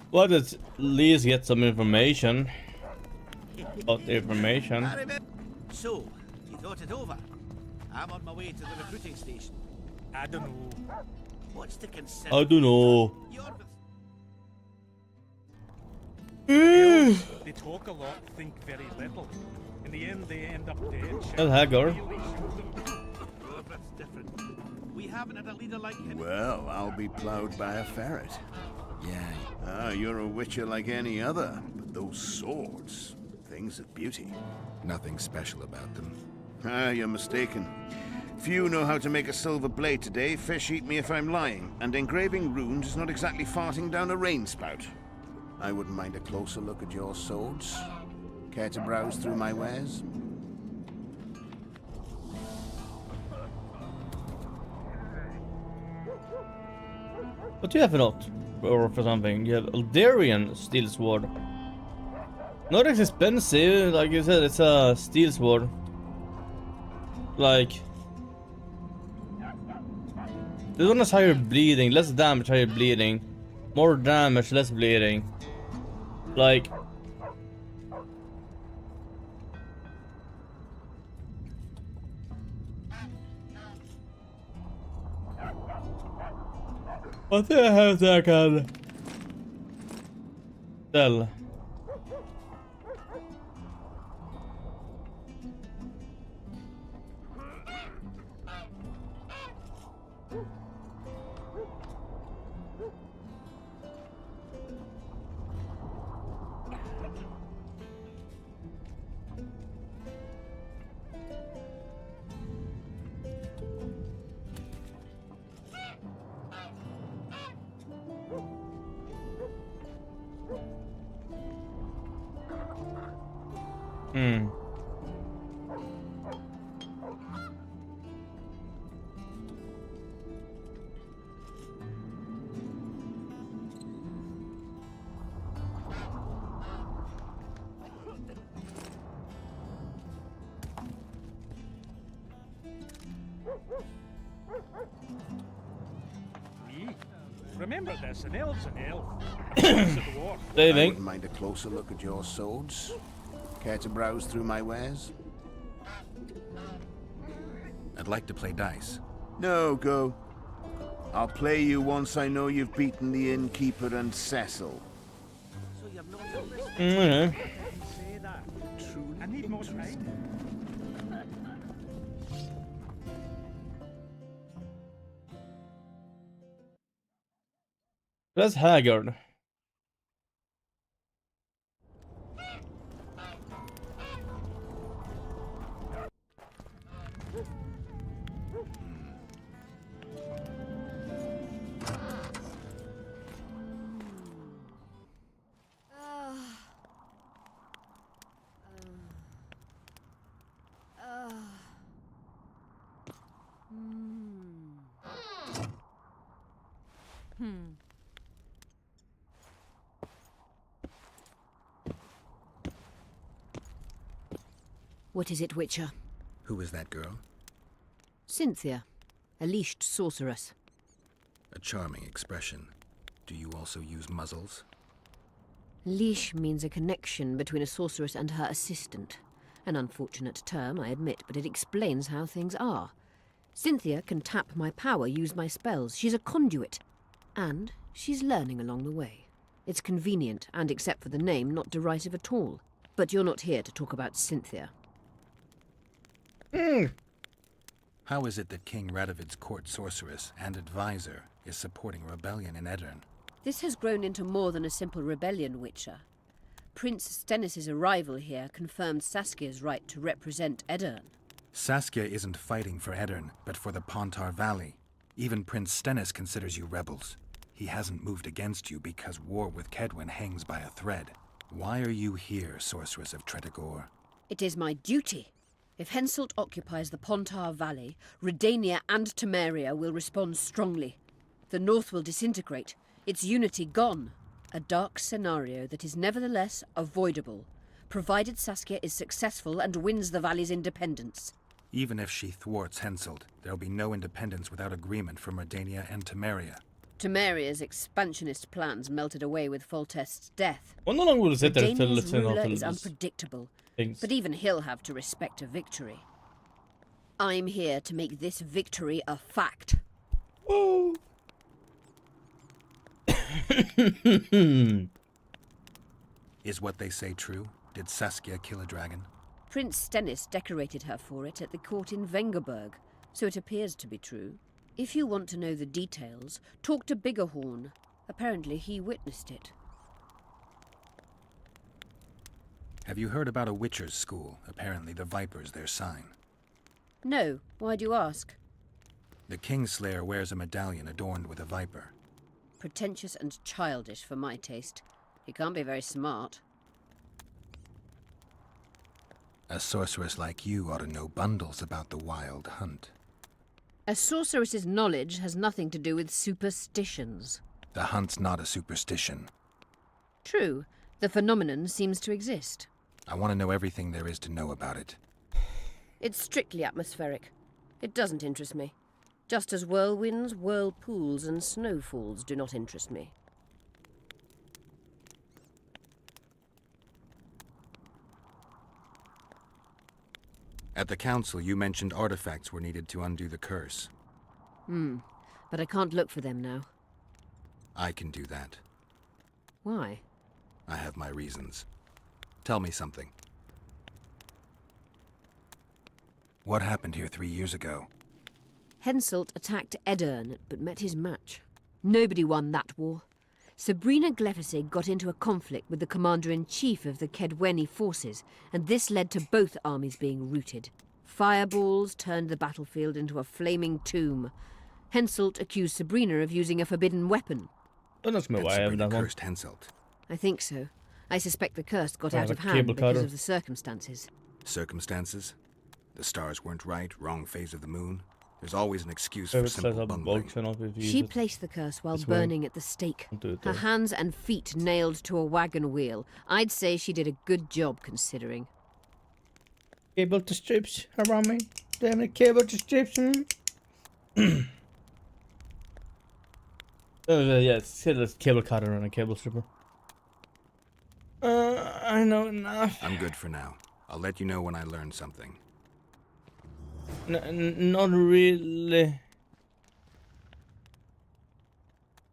Well, let's at least get some information. About the information. So, you thought it over? I'm on my way to the recruiting station. I don't know. What's to consider? I don't know. They talk a lot, think very little. In the end, they end up dead. Well, Hagar. We haven't had a leader like him. Well, I'll be plowed by a ferret. Yeah. You're a witcher like any other, but those swords, things of beauty. Nothing special about them. You're mistaken. Few know how to make a silver blade today. Fish eat me if I'm lying, and engraving runes is not exactly farting down a rain spout. I wouldn't mind a closer look at your swords. Care to browse through my wares? What do you have for not? Or for something? You have Aldarian steel sword. Not as expensive, like you said, it's a steel sword. Like this one has higher bleeding, less damage, higher bleeding. More damage, less bleeding. Like I think I have that kind of tell. Me? Remember this, an elf's an elf. I wouldn't mind a closer look at your swords. Care to browse through my wares? I'd like to play dice. No, go. I'll play you once I know you've beaten the innkeeper and Cecil. So you've not done this? Say that. True. I need more time. That's Haggard. What is it, Witcher? Who is that girl? Cynthia, a leashed sorceress. A charming expression. Do you also use muzzles? Leash means a connection between a sorceress and her assistant. An unfortunate term, I admit, but it explains how things are. Cynthia can tap my power, use my spells. She's a conduit. And she's learning along the way. It's convenient, and except for the name, not derisive at all. But you're not here to talk about Cynthia. How is it that King Radovid's court sorceress and advisor is supporting a rebellion in Aedirn? This has grown into more than a simple rebellion, Witcher. Prince Stennis' arrival here confirmed Saskia's right to represent Aedirn. Saskia isn't fighting for Aedirn, but for the Pontar Valley. Even Prince Stennis considers you rebels. He hasn't moved against you because war with Kedwen hangs by a thread. Why are you here, Sorceress of Tretogor? It is my duty. If Henselt occupies the Pontar Valley, Redania and Temeria will respond strongly. The North will disintegrate, its unity gone. A dark scenario that is nevertheless avoidable, provided Saskia is successful and wins the Valley's independence. Even if she thwarts Henselt, there'll be no independence without agreement from Redania and Temeria. Temeria's expansionist plans melted away with Foltest's death. Well, no longer will sit there to Redania's listen ruler to is this unpredictable, things. but even he'll have to respect a victory. I'm here to make this victory a fact. Oh. Is what they say true? Did Saskia kill a dragon? Prince Stennis decorated her for it at the court in Vengerberg, so it appears to be true. If you want to know the details, talk to Biggerhorn. Apparently he witnessed it. Have you heard about a Witcher's school? Apparently the Viper's their sign. No, why do you ask? The Kingslayer wears a medallion adorned with a viper. Pretentious and childish for my taste. He can't be very smart. A sorceress like you ought to know bundles about the Wild Hunt. A sorceress's knowledge has nothing to do with superstitions. The hunt's not a superstition. True, the phenomenon seems to exist. I want to know everything there is to know about it. It's strictly atmospheric. It doesn't interest me. Just as whirlwinds, whirlpools, and snowfalls do not interest me. At the council, you mentioned artifacts were needed to undo the curse. But I can't look for them now. I can do that. Why? I have my reasons. Tell me something. What happened here 3 years ago? Henselt attacked Edirn, but met his match. Nobody won that war. Sabrina Glefacy got into a conflict with the commander-in-chief of the Kedweni forces, and this led to both armies being routed. Fireballs turned the battlefield into a flaming tomb. Henselt accused Sabrina of using a forbidden weapon. Oh, that's my way I have that one. Cursed Henselt. I think so. I suspect the curse got Oh, out the of hand cable because cutter. of the circumstances. Circumstances? The stars weren't right, wrong phase of the moon. There's always an excuse Favorite for simple setup, bungling. bulk channel if you She use it. placed the curse while This way. burning at the stake. I'll do it Her there. hands and feet nailed to a wagon wheel. I'd say she did a good job considering. Cable to strips around me. Damn it, cable to strips. Yeah, it's a cable cutter and a cable stripper. I know enough. I'm good for now. I'll let you know when I learn something. Not really.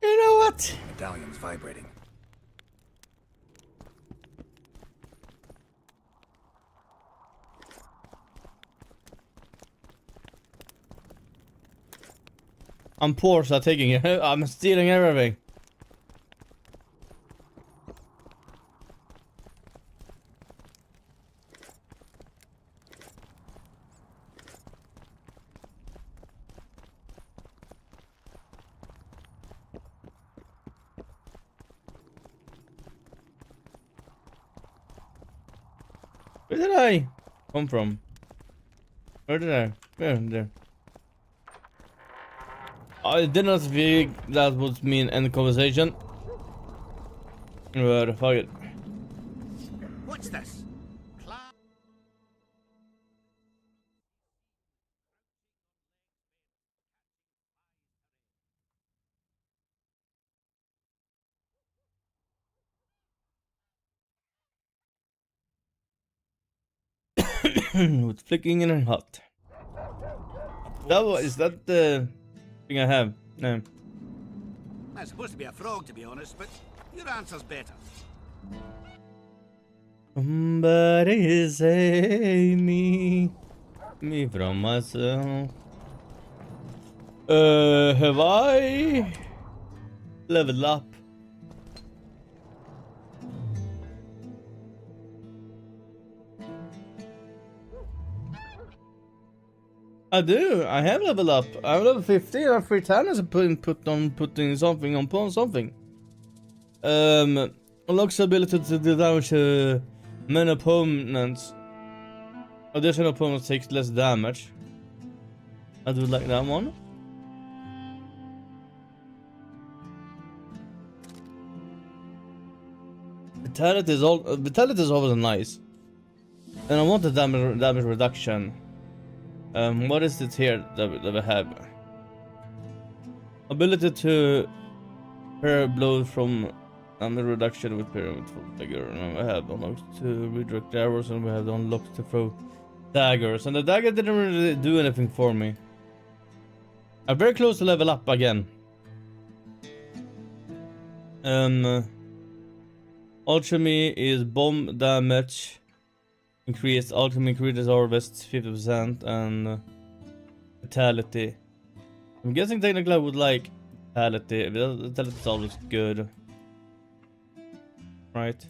You know what? Medallion's vibrating. I'm poor, so I'm taking it. I'm stealing everything. Where did I come from? Where did I? Where? There. I did not think that would mean end conversation. But fuck it. What's this? With flicking in a hut. Is that the thing I have? No. That's supposed to be a frog, to be honest, but your answer's better. Somebody save me from myself. Have I leveled up? I do. I have leveled up. I'm level 15. I'm 3 times putting something upon something. Unlocks the ability to do damage to many opponents. Additional opponents takes less damage. I do like that one. Vitality is always nice. And I want the damage reduction. What is it here that we have? Ability to pair blows from the reduction with pyramid figure. And we have unlocked to redirect arrows, and we have unlocked to throw daggers. And the dagger didn't really do anything for me. I'm very close to level up again. Alchemy is bomb damage. Increased alchemy increases harvest 50% and vitality. I'm guessing technically I would like vitality. Vitality is always good. Right.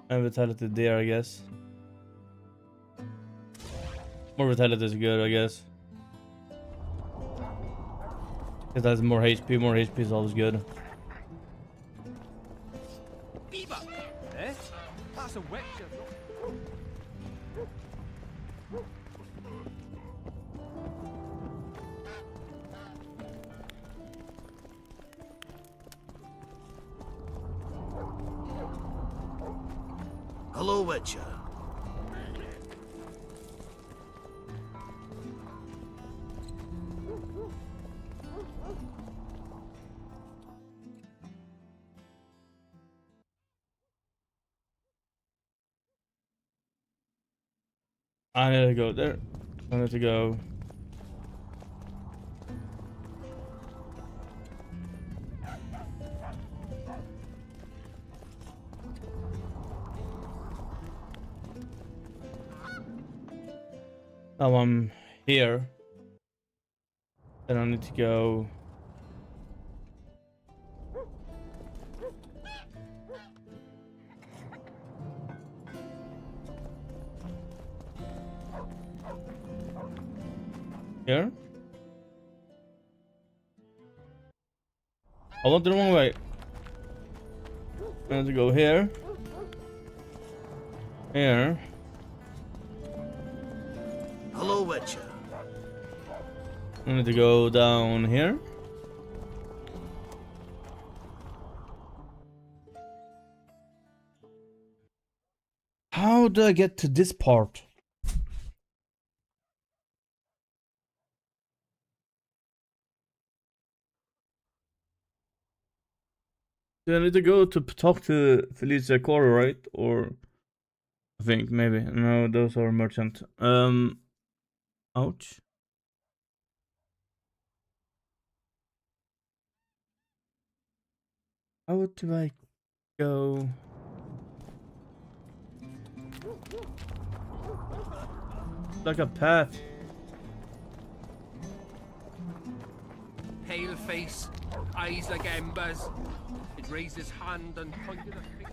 And vitality there, I guess. More vitality is good, I guess. It has more HP. More HP is always good. Beaver! Eh? That's a witcher. Hello, Witcher. I need to go there. I need to go. Now I'm here. Then I need to go. Here? I went the wrong way. I have to go here. Here. Hello, Witcher. I need to go down here. How do I get to this part? Do I need to go to talk to Felicia Cora, right? Or I think maybe. No, those are merchant. Ouch. How do I go? Like a path. Pale face, eyes like embers. It raised his hand and pointed a finger.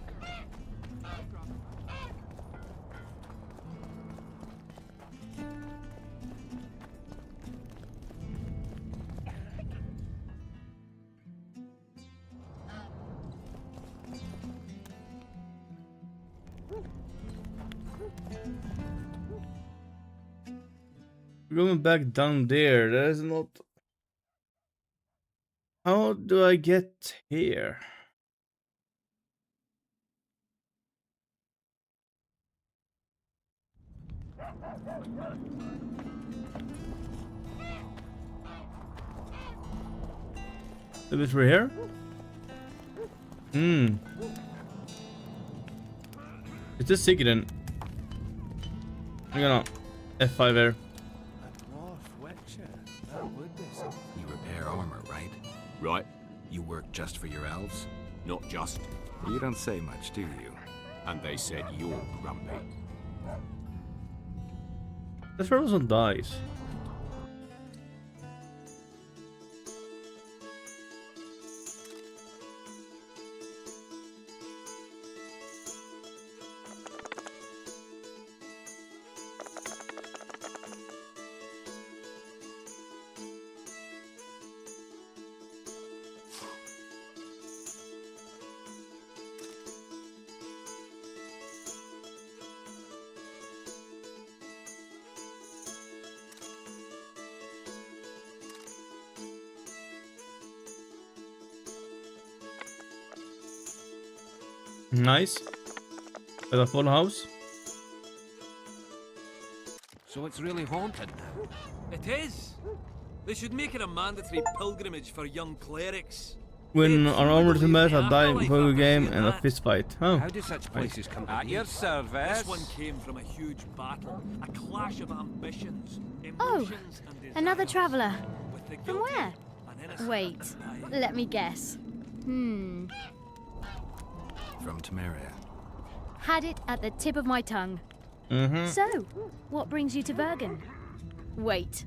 Going back down there, that is not. How do I get here? Is it through here? Is this Sigurd? I'm gonna F5 there. You repair armor, right? Right. You work just for your elves? Not just. You don't say much, do you? And they said you're grumpy. Let's roll some dice. Nice. With a full house. So it's really haunted now. It is. They should make it a mandatory pilgrimage for young clerics. Win an armored match, a dying poker game, and a fist fight. Oh. How do such places come at your service? This one came from a huge battle, a clash of ambitions, Oh, emotions and desires. another traveller. With the From guilty where? and innocent Wait, at let me guess. From Temeria. Had it at the tip of my tongue. So, what brings you to Bergen? Wait,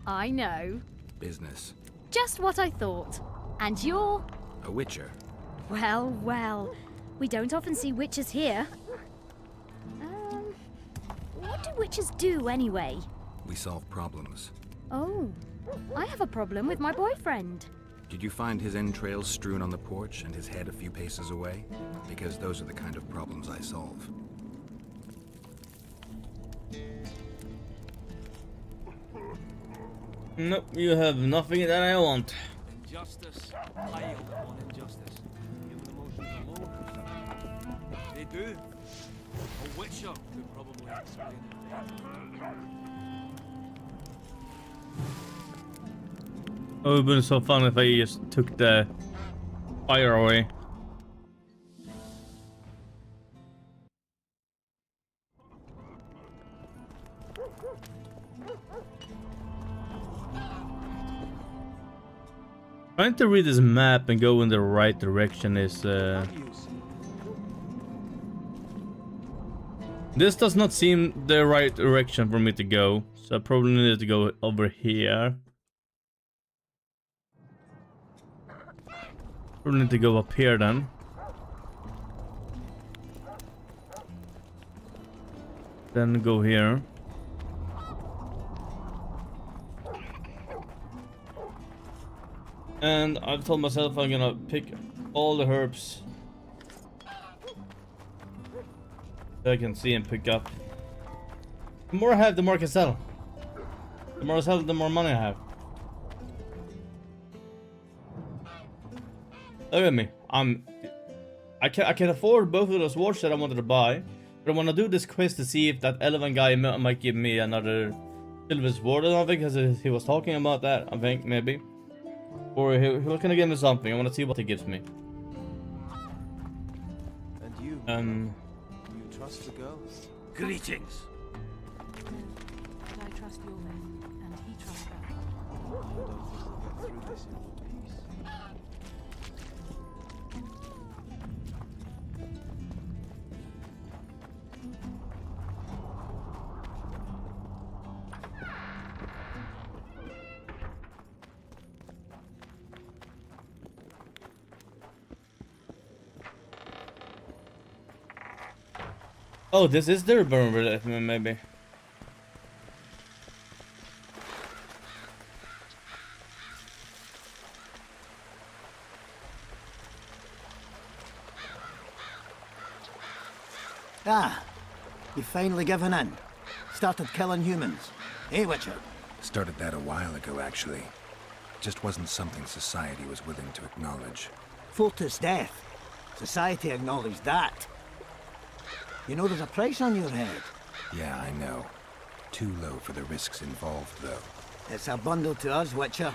I know. Business. Just what I thought. And you're... A witcher. Well, well. We don't often see witches here. What do witches do anyway? We solve problems. Oh, I have a problem with my boyfriend. Did you find his entrails strewn on the porch and his head a few paces away? Because those are the kind of problems I solve. Nope, you have nothing that I want. Injustice piled upon injustice. Human emotions alone. They do. A witcher could probably explain it. It would have been so fun if I just took the fire away. Trying to read this map and go in the right direction is this does not seem the right direction for me to go, so I probably need to go over here. Probably need to go up here then. Then go here. And I've told myself I'm gonna pick all the herbs that I can see and pick up. The more I have, the more I can sell. The more I sell, the more money I have. Look at me. I can afford both of those watches that I wanted to buy, but I want to do this quest to see if that elephant guy might give me another silver sword or something, because he was talking about that. I think maybe. Or he'll gonna give me something. I want to see what he gives me. And you? You trust the girl? Greetings. But I trust your men, and he trusts them. I don't think we'll get through this in one piece. Oh, this is their burn maybe. Ah, you've finally given in. Started killing humans. Eh, Witcher? Started that a while ago, actually. Just wasn't something society was willing to acknowledge. Foltest's death. Society acknowledged that. You know there's a price on your head. Yeah, I know. Too low for the risks involved, though. It's a bundle to us, Witcher.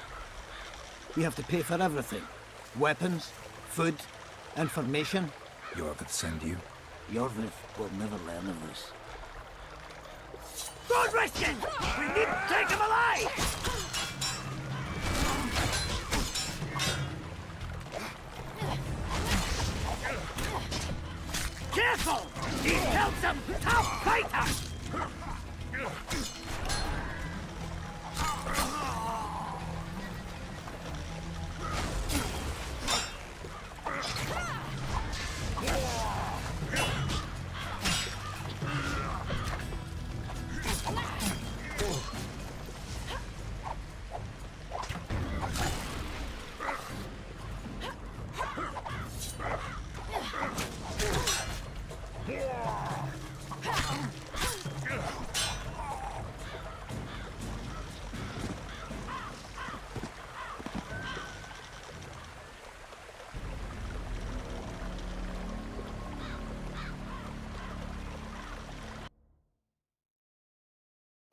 We have to pay for everything. Weapons, food, information. Jorvith send you? Jorvith will never learn of this. Don't risk it! We need to take him alive! Careful! He killed some tough fighters!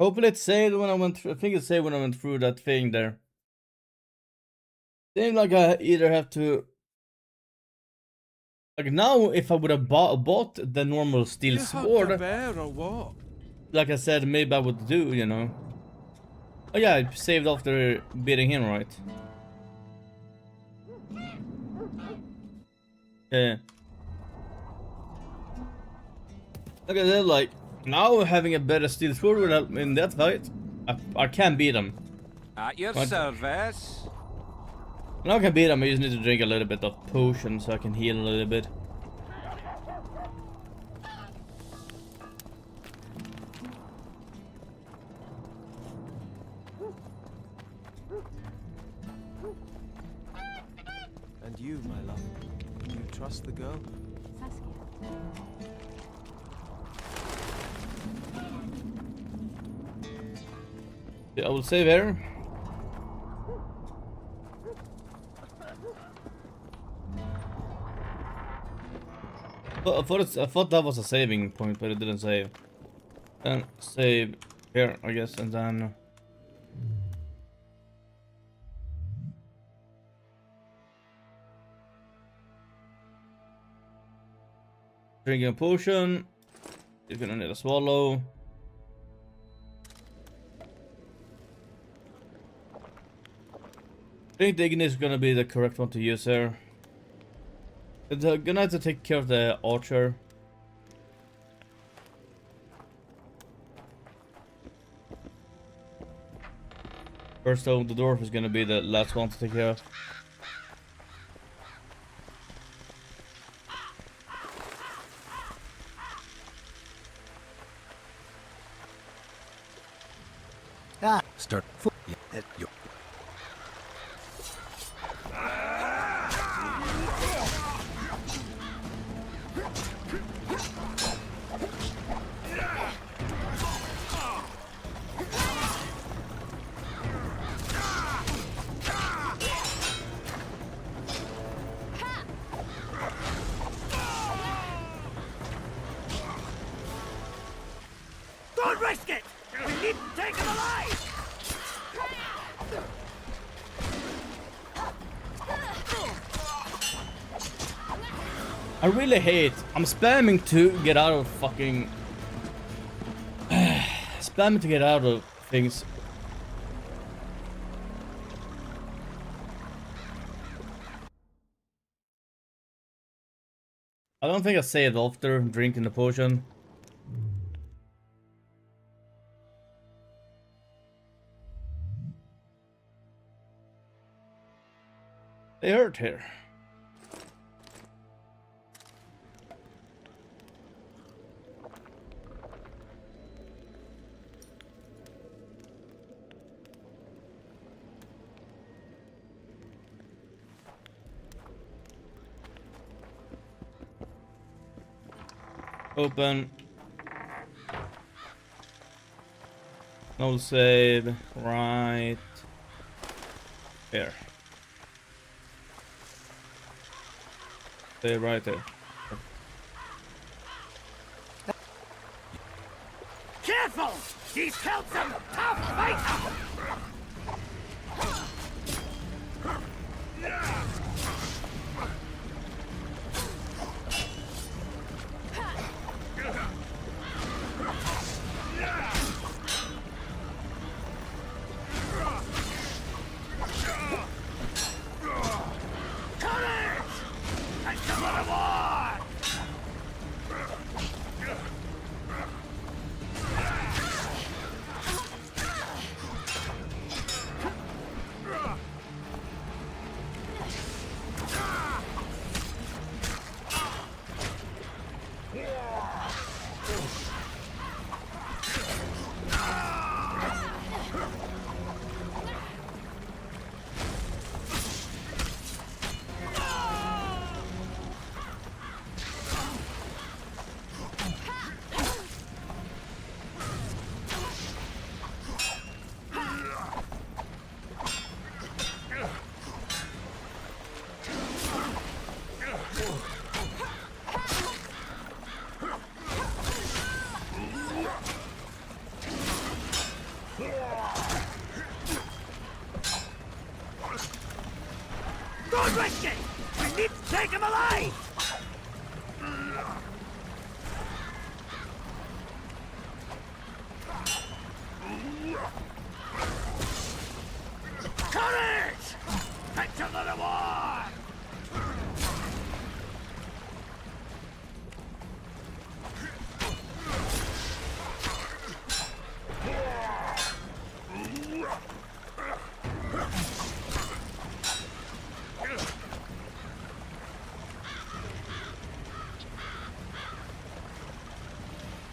Hopefully it saved when I went through. I think it saved when I went through that thing there. Seems like I either have to. Like now, if I would have bought the normal steel sword, bear or what? like I said, maybe I would do, you know. Oh yeah, I saved after beating him, right? Yeah. Like I said, like now having a better steel sword in that fight, I can beat him. At your What? service. Now I can beat him. I just need to drink a little bit of potion so I can heal a little bit. And you, my love, do you trust the girl? Yeah, I will save here. I thought that was a saving point, but it didn't save. Then save here, I guess, and then drinking a potion. You're gonna need a swallow. I think the Ignis is gonna be the correct one to use here. They're gonna have to take care of the archer. First though, the dwarf is gonna be the last one to take care of. Start. Don't risk it! We need to take him alive! I really hate. I'm spamming to get out of fucking. Spamming to get out of things. I don't think I saved after drinking the potion. They hurt here. Open. No save. Right here. Stay right there. Careful! He's killed some tough fighter! Don't risk it! We need to take him alive! Courage! Picture the reward!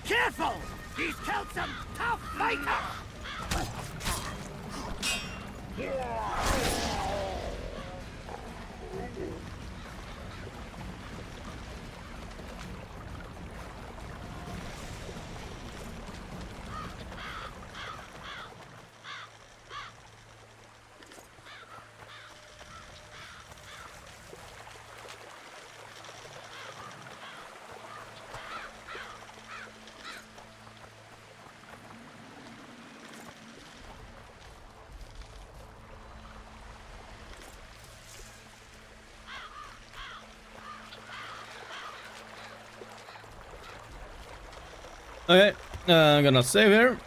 Careful! He's killed some tough fighters! Okay, I'm gonna save here.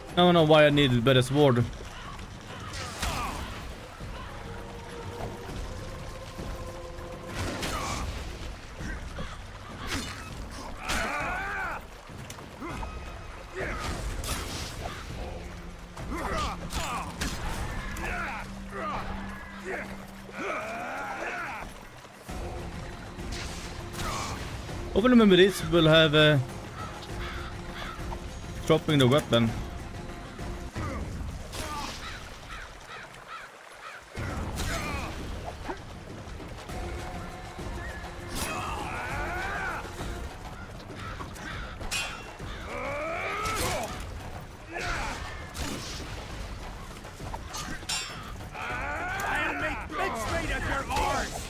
I don't know why I needed better sword. Hopefully memories will have dropping the weapon. I'll make mincemeat of your arse!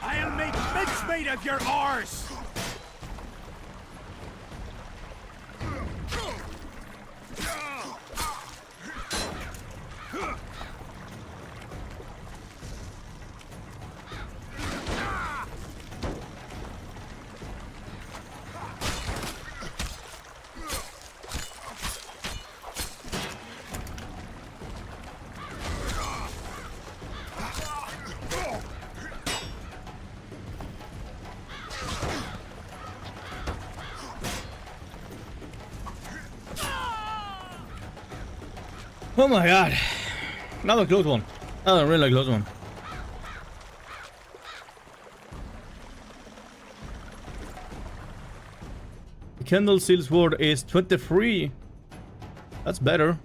I'll make mincemeat of your arse! Oh my god. Another close one. Another really close one. The Kendall Seal Sword is 23. That's better.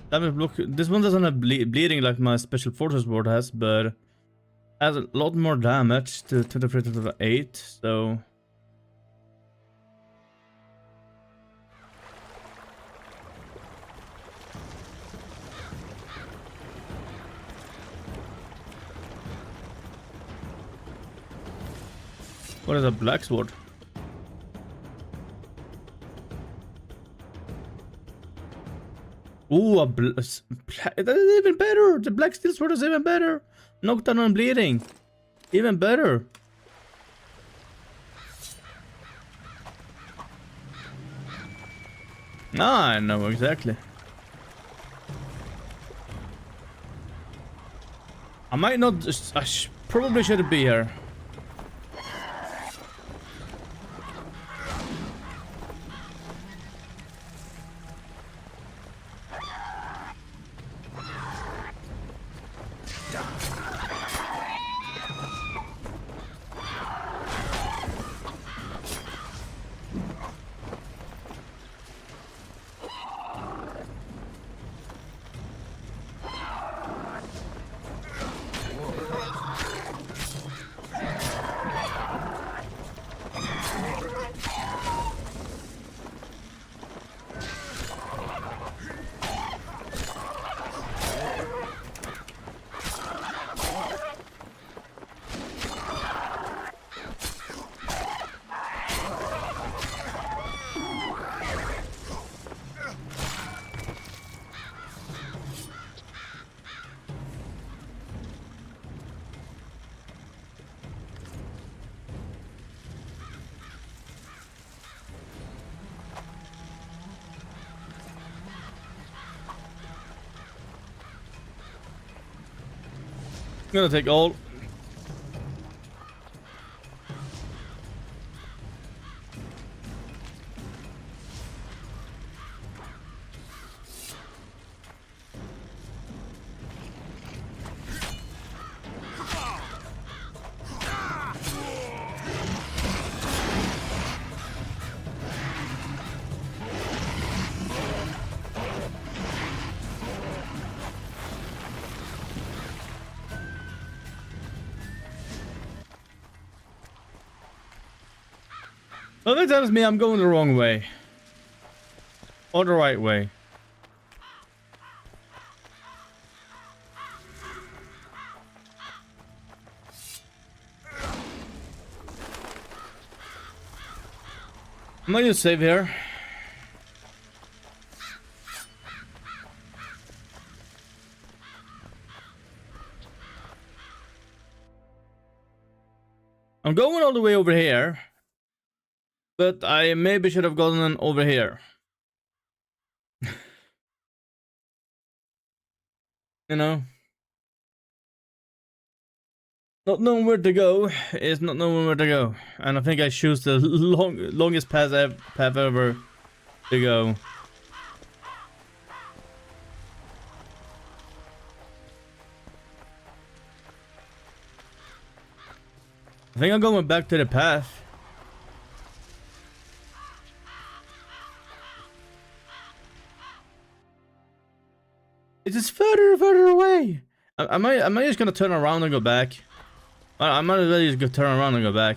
That will look. This one doesn't have bleeding like my Special Forces sword has, but has a lot more damage to 23 to 8, so. What is a black sword? Ooh, that's even better. The black steel sword is even better. Knockdown and bleeding. Even better. Ah, I know exactly. I might not. Probably shouldn't be here. I'm gonna take all. Something tells me I'm going the wrong way. Or the right way. I'm not gonna save here. I'm going all the way over here. But I maybe should have gotten over here. You know? Not knowing where to go is not knowing where to go. And I think I choose the longest path ever to go. I think I'm going back to the path. It is further and further away. Am I just gonna turn around and go back? I might as well just go turn around and go back.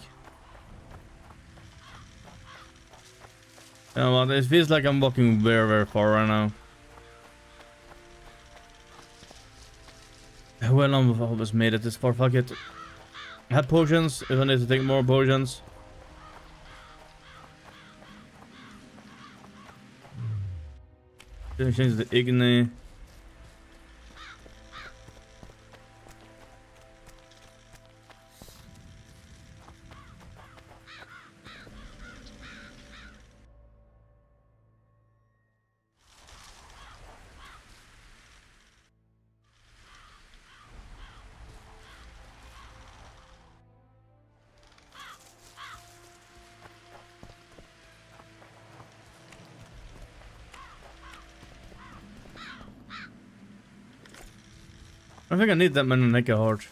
You know what? It feels like I'm walking very, very far right now. Well, I've almost made it this far. Fuck it. I have potions. If I need to take more potions. Gonna change the Igni. I think I need that many Nika heart.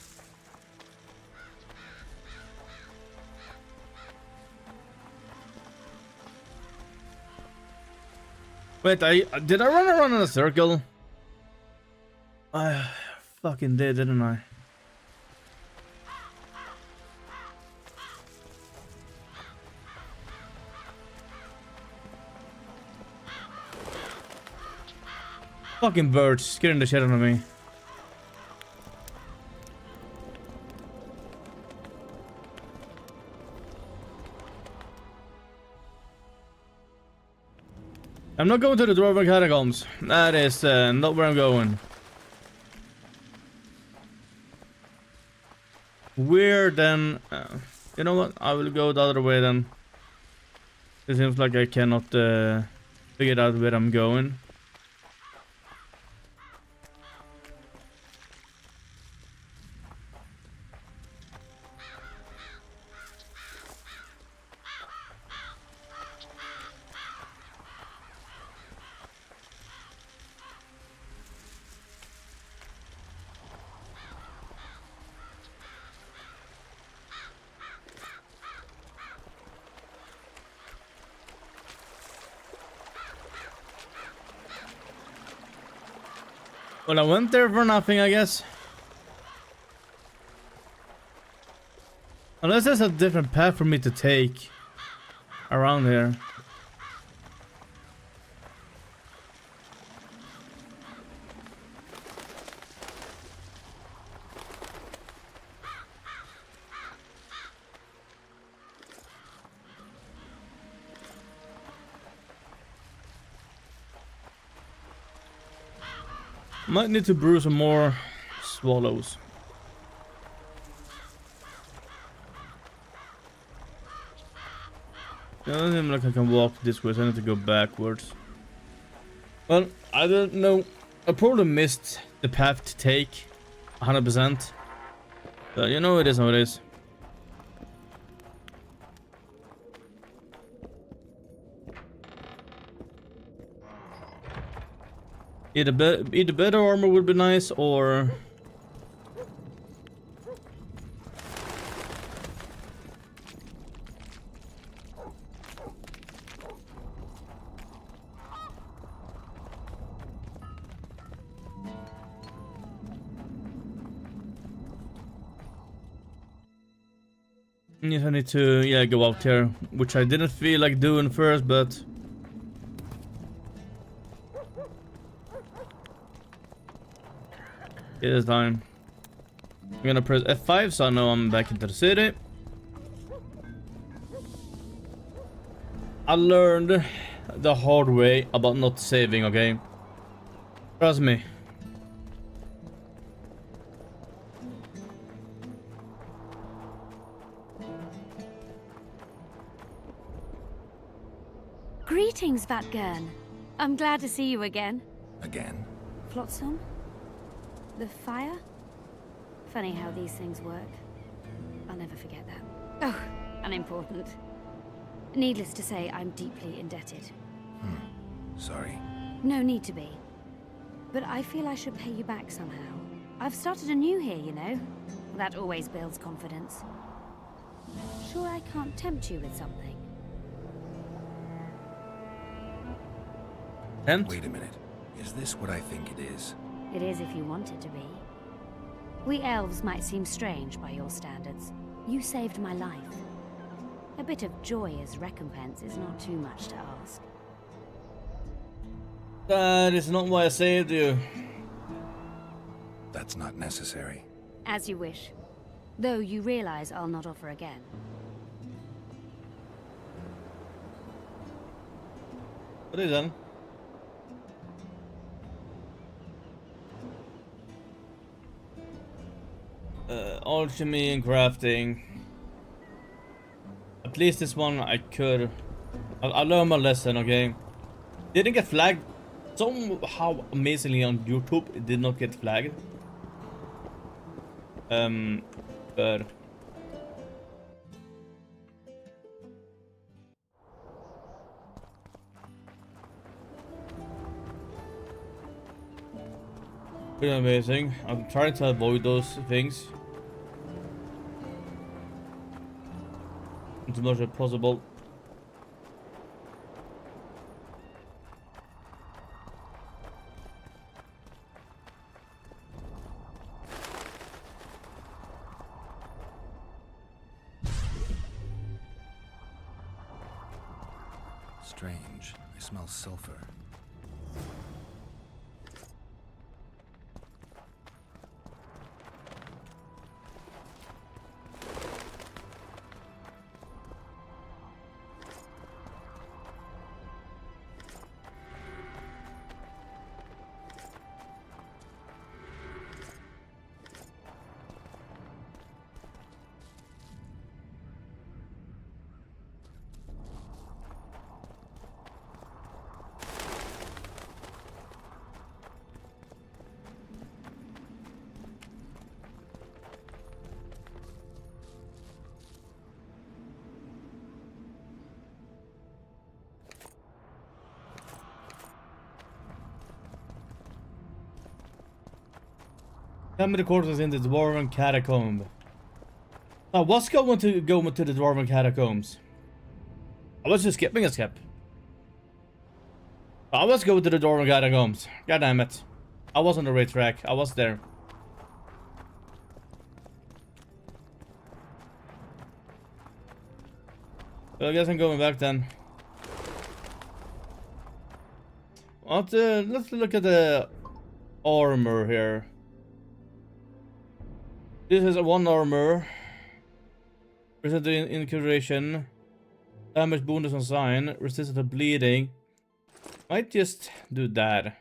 Wait, did I run around in a circle? I fucking did, didn't I? Fucking birds scaring the shit out of me. I'm not going to the Dwarven Catacombs. That is not where I'm going. Weird then. You know what? I will go the other way then. It seems like I cannot figure out where I'm going. Well, I went there for nothing, I guess. Unless there's a different path for me to take around here. Might need to brew some more swallows. It doesn't seem like I can walk this way, so I need to go backwards. Well, I don't know. I probably missed the path to take 100%. But you know, it is how it is. Either better armor would be nice, or yes, I need to go out here, which I didn't feel like doing first, but it is time. I'm gonna press F5 so I know I'm back into the city. I learned the hard way about not saving, okay? Trust me. Greetings, Vatgern. I'm glad to see you again. Again? Flotsam? The fire? Funny how these things work. I'll never forget that. Oh, unimportant. Needless to say, I'm deeply indebted. Sorry. No need to be. But I feel I should pay you back somehow. I've started anew here, you know. That always builds confidence. Sure I can't tempt you with something? Wait a minute. Is this what I think it is? It is if you want it to be. We elves might seem strange by your standards. You saved my life. A bit of joy as recompense is not too much to ask. That is not why I saved you. That's not necessary. As you wish. Though you realize I'll not offer again. What is that? Alchemy and crafting. At least this one I could. I learned my lesson, okay? Didn't get flagged. Somehow amazingly on YouTube it did not get flagged. But pretty amazing. I'm trying to avoid those things as much as possible. Strange. I smell sulfur. How many corpses in the Dwarven Catacomb? I was going to go to the Dwarven Catacombs. I was just skipping a skip. I was going to the Dwarven Catacombs. God damn it. I was on the right track. I was there. Well, I guess I'm going back then. Let's look at the armor here. This is a 1 armor. Resistant to incursion. Damage bonus on sign. Resistant to bleeding. Might just do that.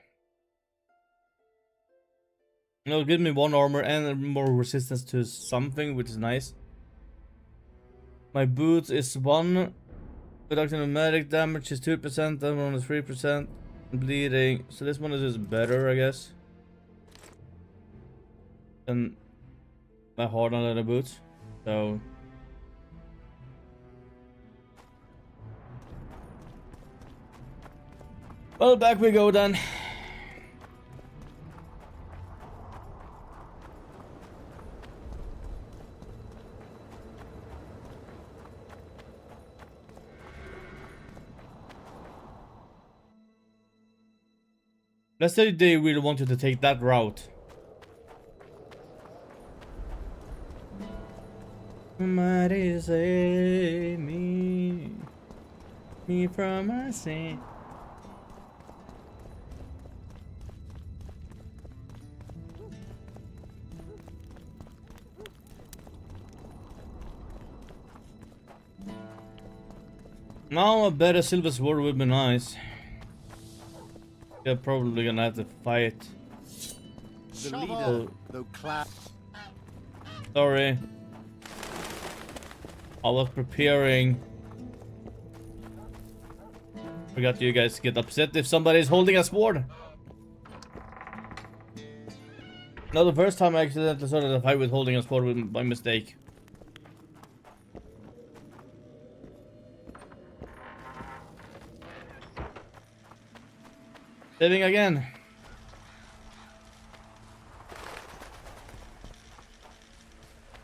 It'll give me 1 armor and more resistance to something, which is nice. My boots is 1. Reduction of magic damage is 2%. That one is 3%. Bleeding. So this one is just better, I guess. And my hard on leather boots. So. Well, back we go then. Let's say they really want you to take that route. Somebody save me from my sin. Now a better silver sword would be nice. You're probably gonna have to fight the leader, though sorry. I was preparing. Forgot you guys get upset if somebody's holding a sword. No, the first time I accidentally started a fight with holding a sword by mistake. Saving again.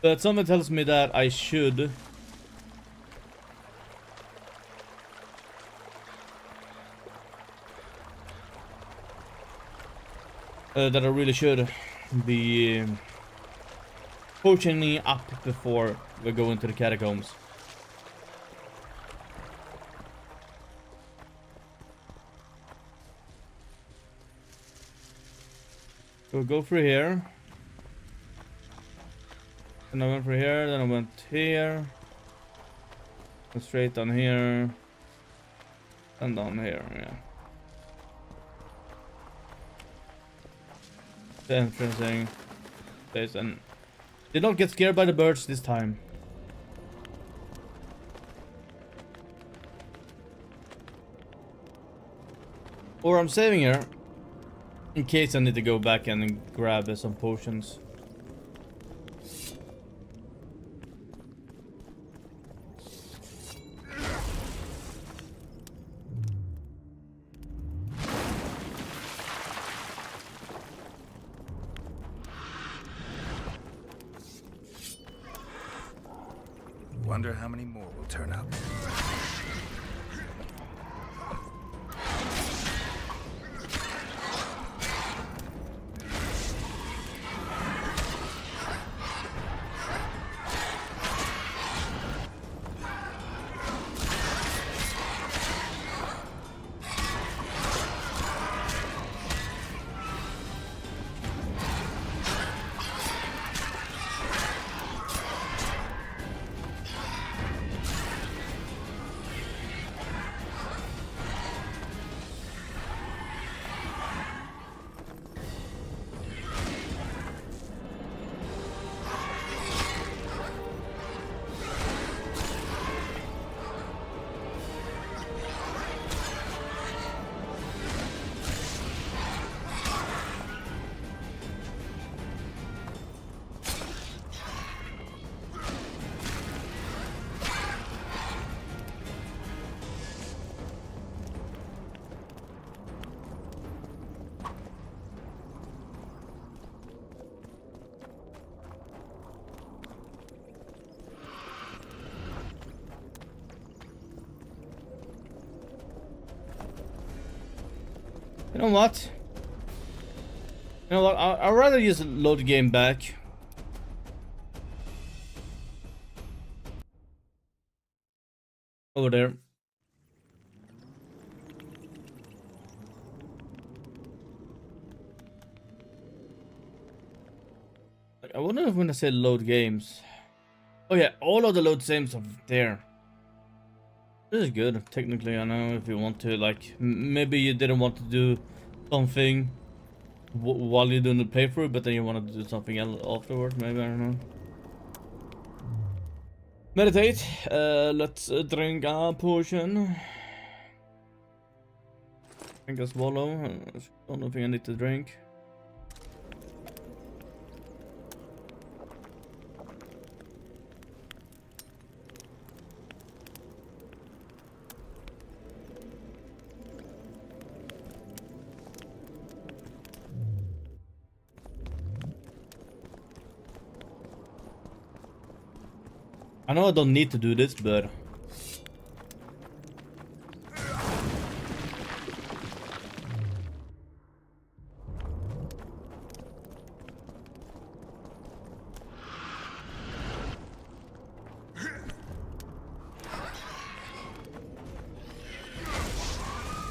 But someone tells me that I should. That I really should be potioning up before we go into the catacombs. So go through here. And I went through here, then I went here. And straight down here. And down here, yeah. The entrancing place, and did not get scared by the birds this time. Or I'm saving her in case I need to go back and grab some potions. Wonder how many more will turn up. You know what? You know what? I'd rather just load the game back. Over there. I wonder if when I say load games. Oh yeah, all of the load games are there. This is good, technically. I know if you want to, like, maybe you didn't want to do something while you're doing the playthrough, but then you wanted to do something else afterwards. Maybe, I don't know. Meditate. Let's drink a potion. Drink a swallow. Don't know if I need to drink. I know I don't need to do this, but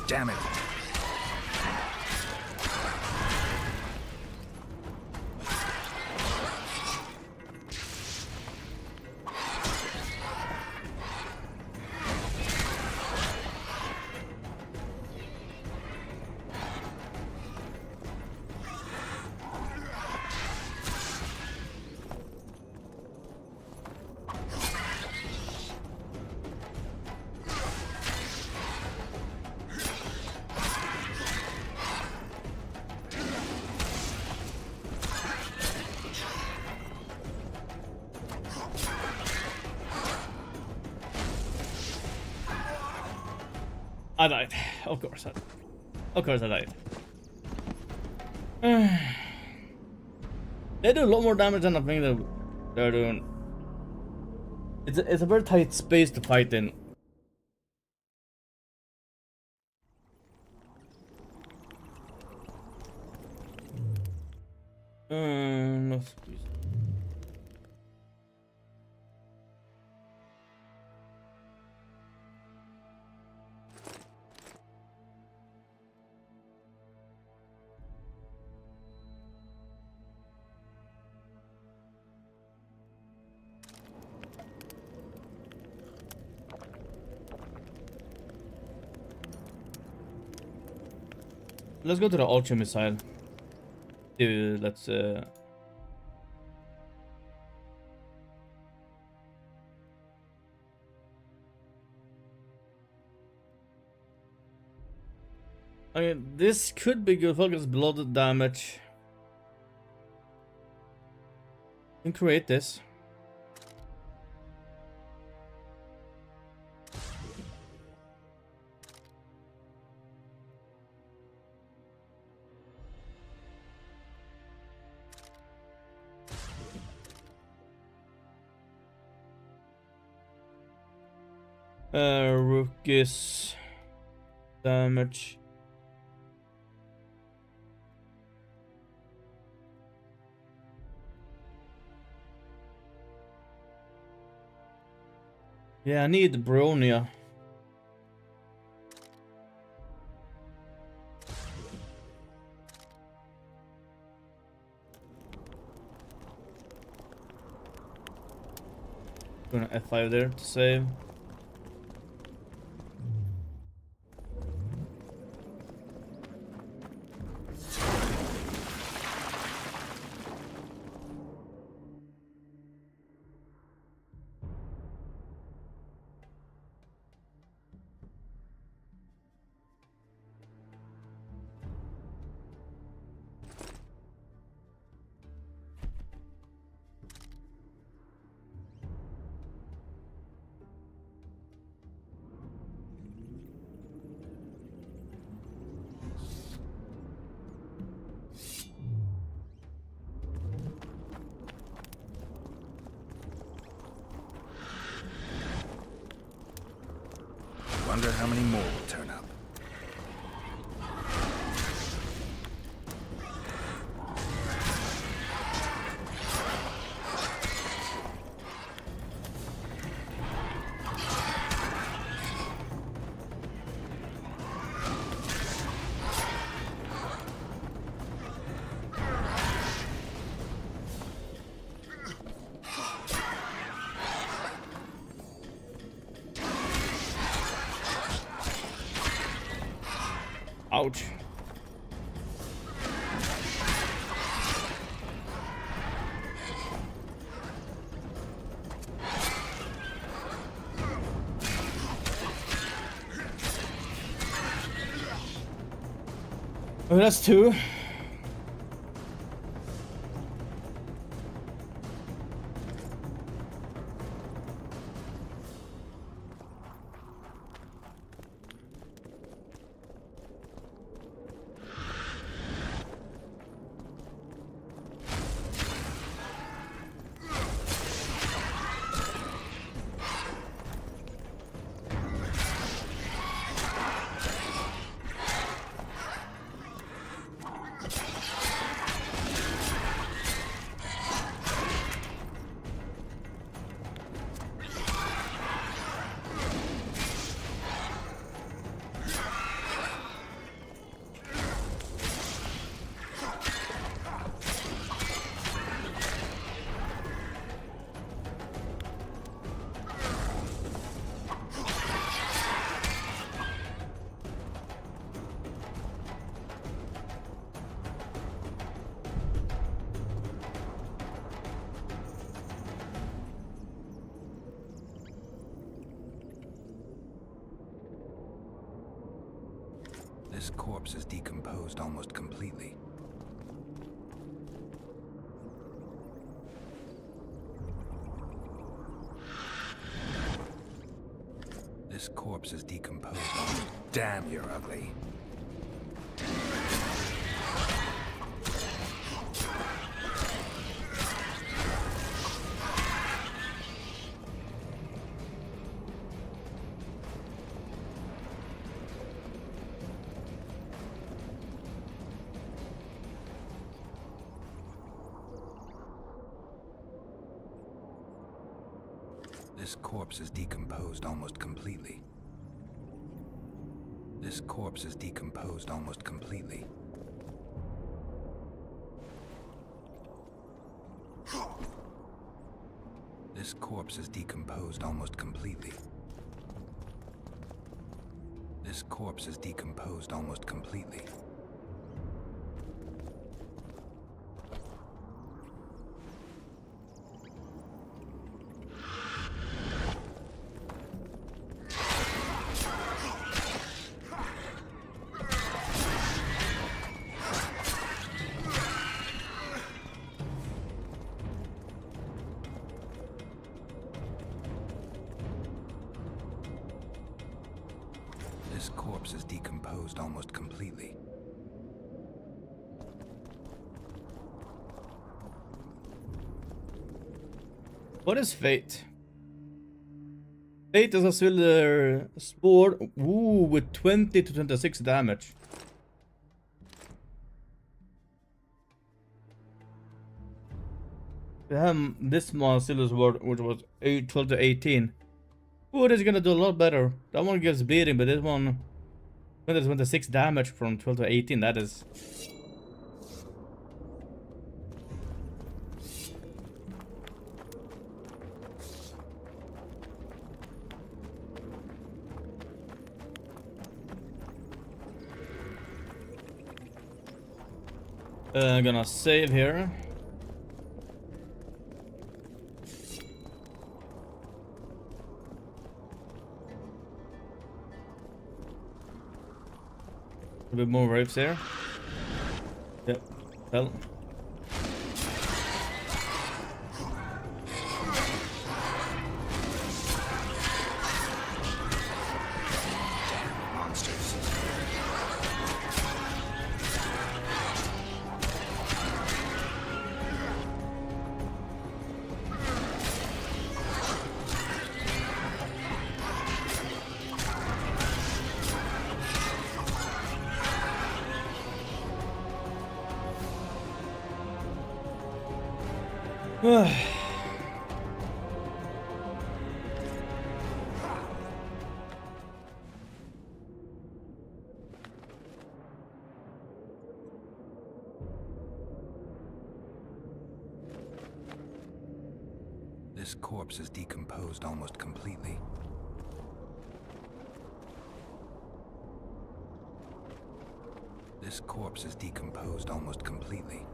damn it. I died. Of course I died. They do a lot more damage than I think they're doing. It's a very tight space to fight in. No space. Let's go to the Ultra Missile. Dude, let's I mean, this could be good. Focus blood damage. You can create this. Rookies damage. Yeah, I need Bronia. Gonna F5 there to save. Wonder how many more will turn up. Ouch. Oh, that's two. This corpse is decomposed almost completely. This corpse is decomposed. Damn, you're ugly. This corpse is decomposed almost completely. This corpse is decomposed almost completely. This corpse is decomposed almost completely. This corpse is decomposed almost completely. This corpse is decomposed almost completely. What is Fate? Fate is a silver sword, with 20 to 26 damage. We have this small silver sword, which was 12 to 18. Ooh, this is gonna do a lot better. That one gives beating, but this one 20 to 26 damage from 12 to 18. That is. I'm gonna save here. A bit more waves here. Yep. Well. This corpse is decomposed almost completely. This corpse is decomposed almost completely.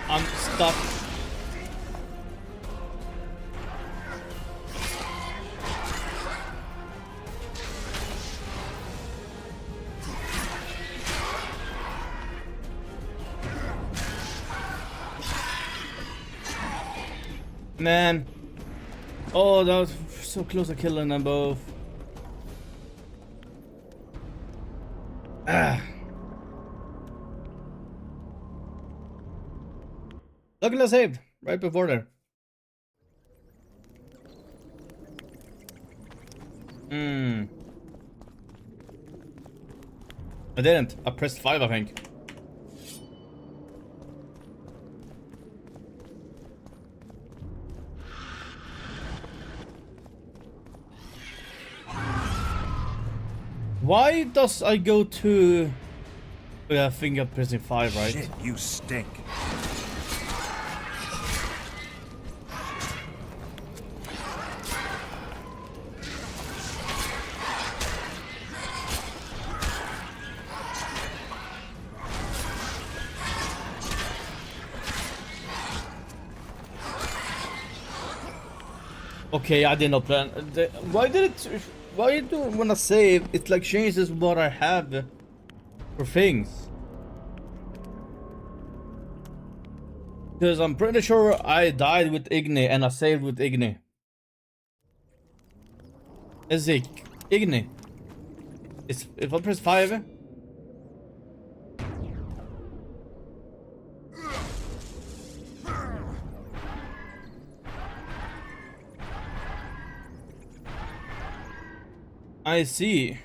I'm stuck. Man. Oh, that was so close to killing them both. Ah. Luckily I saved right before there. I didn't. I pressed 5, I think. Why does I go to... I think I'm pressing 5, right? Shit, you stink. Okay, I did not plan. Why did it? Why do when I save, it like changes what I have for things? Because I'm pretty sure I died with Igni and I saved with Igni. Is it Igni? If I press 5. I see.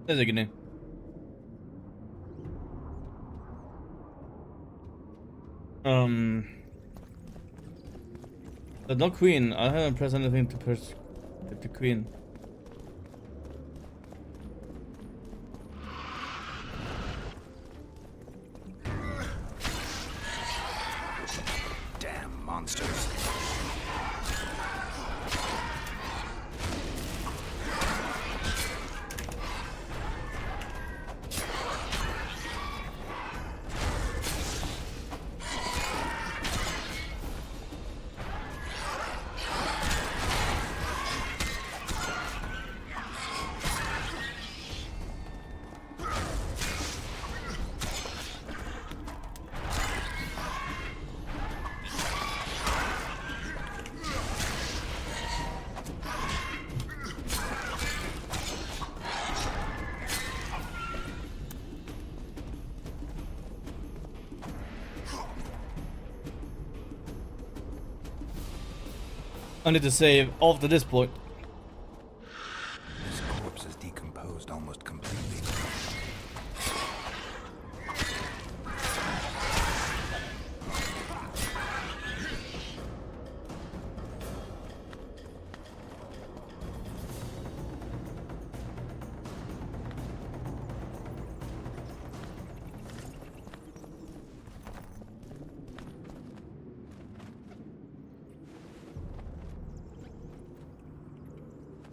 There's a good name. But not queen. I haven't pressed anything to press the queen. Damn monsters. I need to save after this point. This corpse is decomposed almost completely.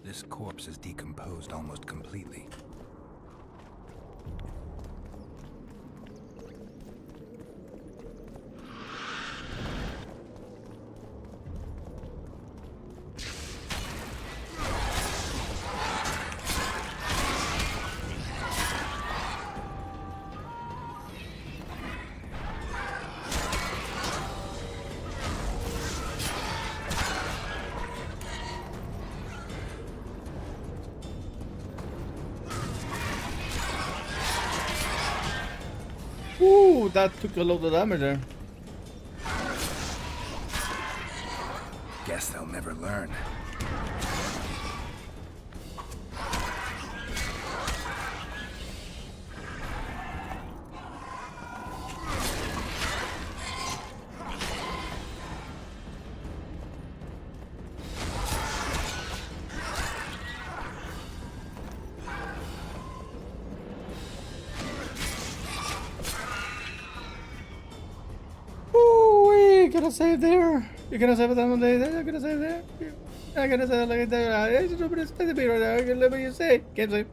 This corpse is decomposed almost completely. Ooh, that took a lot of damage there. Guess they'll never learn. Ooh, gonna save there. You're gonna save them there. You're gonna save there. I'm gonna say like that. I just open this to me right now. I can let me say. Can't save.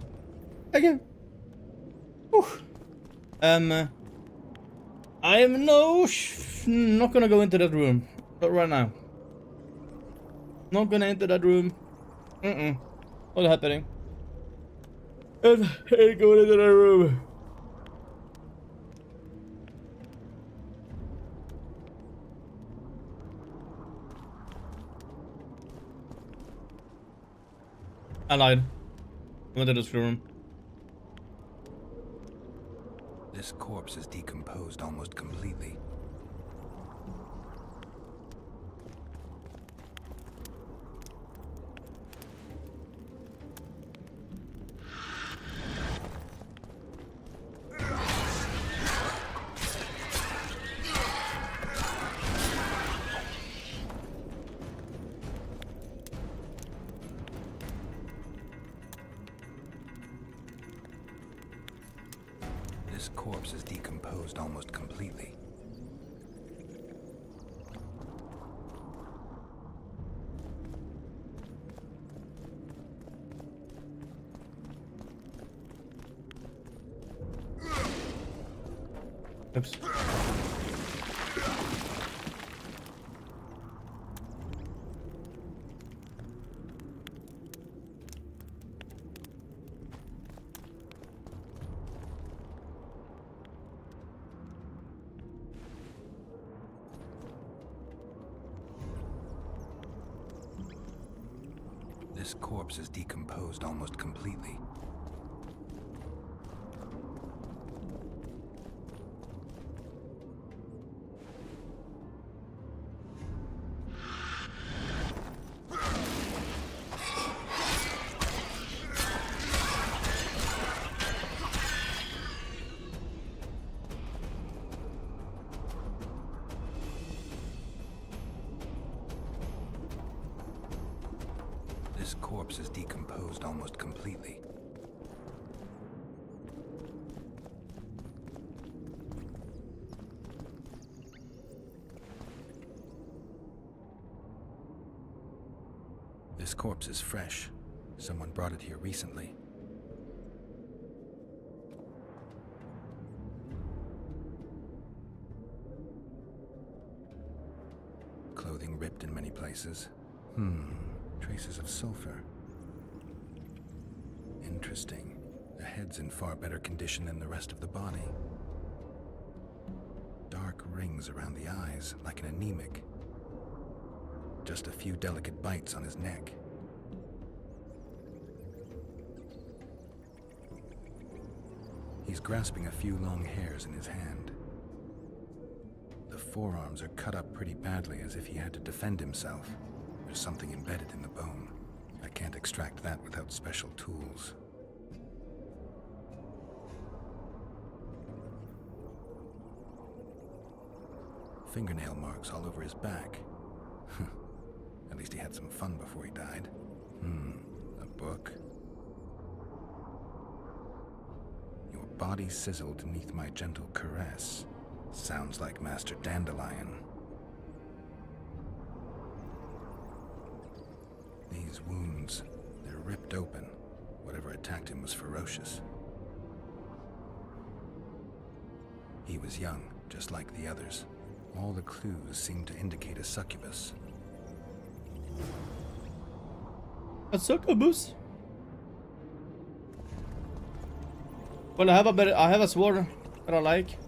Again. I am not gonna go into that room. Not right now. Not gonna enter that room. What's happening? I ain't going into that room. I lied. I went to this room. This corpse is decomposed almost completely. This corpse is decomposed almost completely. Oops. This corpse is decomposed almost completely. This corpse is decomposed almost completely. This corpse is fresh. Someone brought it here recently. Clothing ripped in many places. Traces of sulfur. Interesting. The head's in far better condition than the rest of the body. Dark rings around the eyes, like an anemic. Just a few delicate bites on his neck. He's grasping a few long hairs in his hand. The forearms are cut up pretty badly, as if he had to defend himself. There's something embedded in the bone. I can't extract that without special tools. Fingernail marks all over his back. At least he had some fun before he died. A book. Your body sizzled beneath my gentle caress. Sounds like Master Dandelion. These wounds, they're ripped open. Whatever attacked him was ferocious. He was young, just like the others. All the clues seemed to indicate a succubus. A succubus? Well, I have a sword that I like.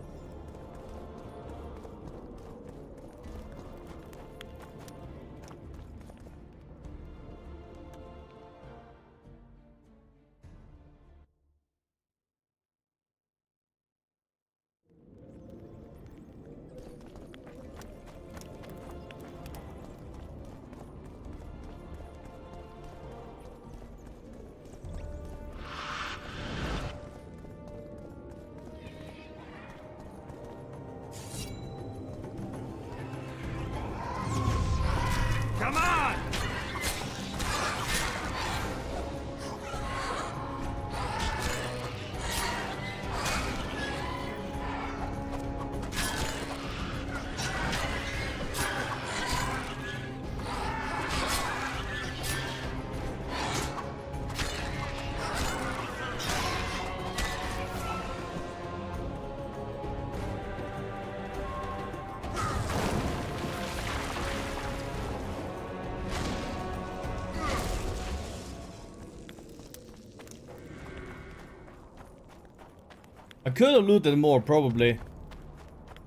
could have looted more, probably.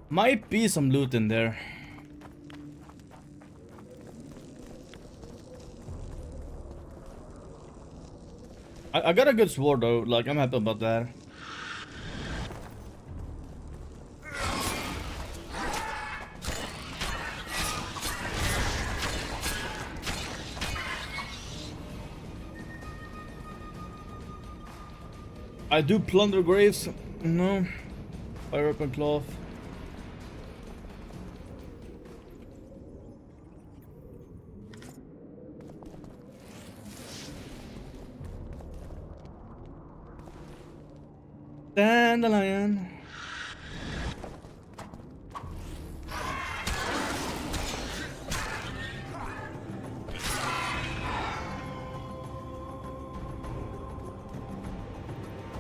Might be some loot in there. I got a good sword though, like I'm happy about that. I do plunder graves. No. Fire up and cloth. Dandelion.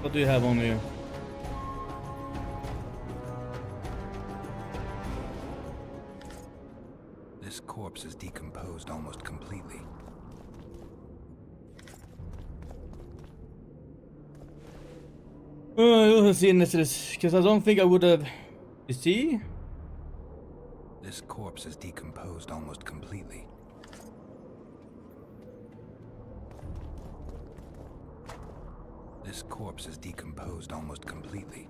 What do you have on you? This corpse is decomposed almost completely. Let's see this, because I don't think I would have. You see? This corpse is decomposed almost completely. This corpse is decomposed almost completely.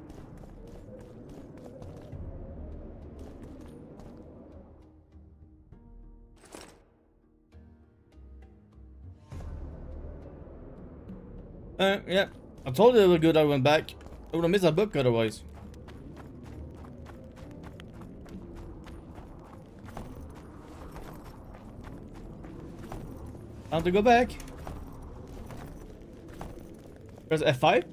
Yeah. I told you it was good I went back. I would have missed a book otherwise. Time to go back. Press F5.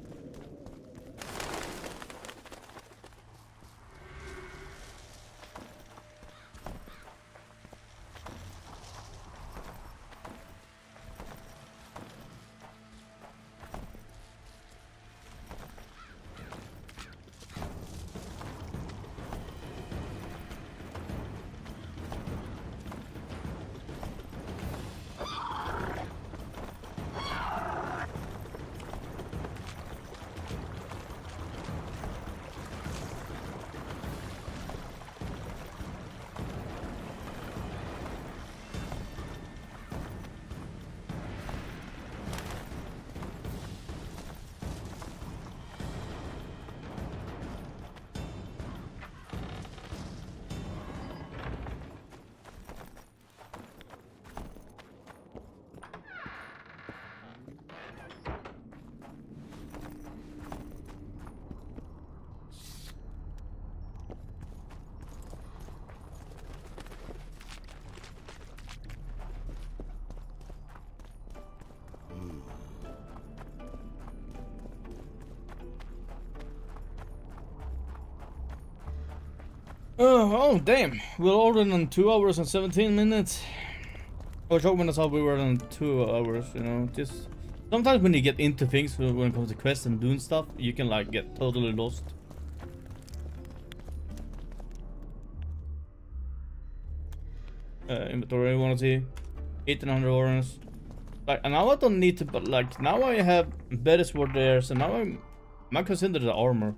Oh damn, we're already in 2 hours and 17 minutes. I was hoping that's how we were in 2 hours, you know. Just sometimes when you get into things when it comes to quests and doing stuff, you can like get totally lost. Inventory, I wanna see 1800 orange. Like, and now I don't need to, but like now I have better sword there, so now I might consider the armor.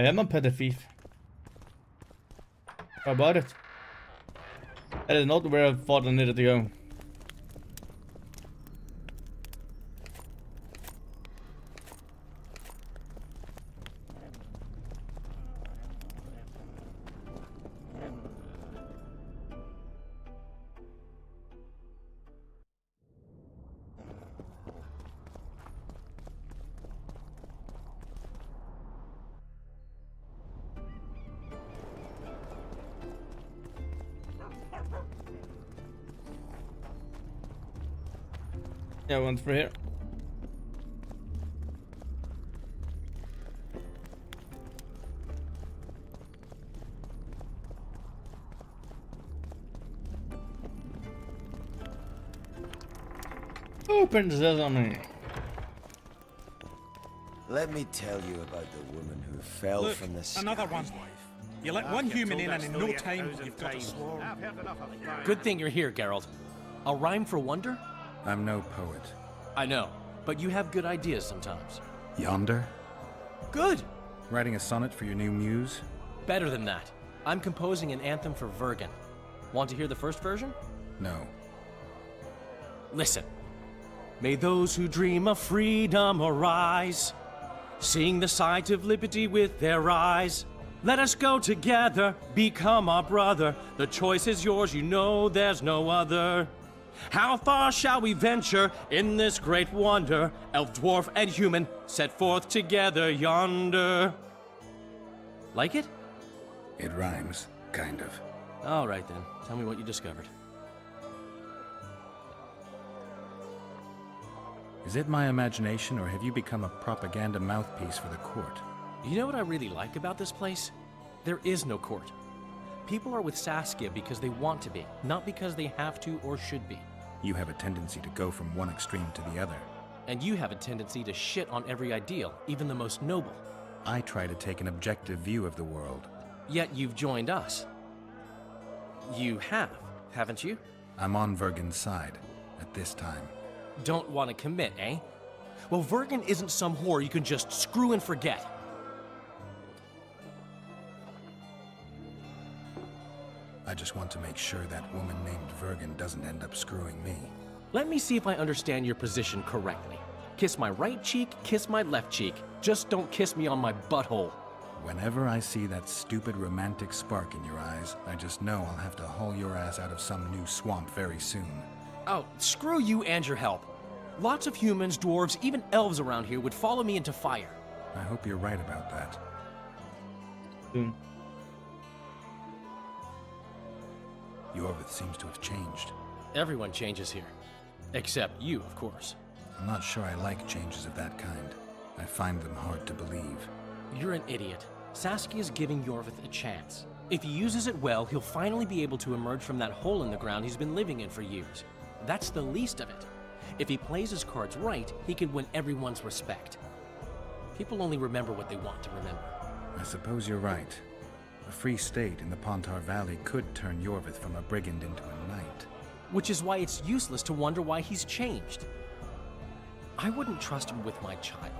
I am a petty thief. How about it? That is not where I thought I needed to go. Yeah, one for here. Oh, princess on me. Let me tell you about the woman who fell Look, from the sky. another one. You let one human in and in no time you've got a swarm. Good thing you're here, Geralt. A rhyme for wonder? I'm no poet. I know, but you have good ideas sometimes. Yonder? Good! Writing a sonnet for your new muse? Better than that. I'm composing an anthem for Vergen. Want to hear the first version? No. Listen. May those who dream of freedom arise, seeing the sight of liberty with their eyes. Let us go together, become our brother. The choice is yours, you know there's no other. How far shall we venture in this great wonder? Elf, dwarf, and human set forth together yonder. Like it? It rhymes, kind of. All right then, tell me what you discovered. Is it my imagination, or have you become a propaganda mouthpiece for the court? You know what I really like about this place? There is no court. People are with Saskia because they want to be, not because they have to or should be. You have a tendency to go from one extreme to the other. And you have a tendency to shit on every ideal, even the most noble. I try to take an objective view of the world. Yet you've joined us. You have, haven't you? I'm on Vergen's side, at this time. Don't want to commit, eh? Well, Vergen isn't some whore you can just screw and forget. I just want to make sure that woman named Vergen doesn't end up screwing me. Let me see if I understand your position correctly. Kiss my right cheek, kiss my left cheek. Just don't kiss me on my butthole. Whenever I see that stupid romantic spark in your eyes, I just know I'll have to haul your ass out of some new swamp very soon. Oh, screw you and your help. Lots of humans, dwarves, even elves around here would follow me into fire. I hope you're right about that. Yorvith seems to have changed. Everyone changes here. Except you, of course. I'm not sure I like changes of that kind. I find them hard to believe. You're an idiot. Saskia's giving Yorvith a chance. If he uses it well, he'll finally be able to emerge from that hole in the ground he's been living in for years. That's the least of it. If he plays his cards right, he can win everyone's respect. People only remember what they want to remember. I suppose you're right. A free state in the Pontar Valley could turn Yorvith from a brigand into a knight. Which is why it's useless to wonder why he's changed. I wouldn't trust him with my child.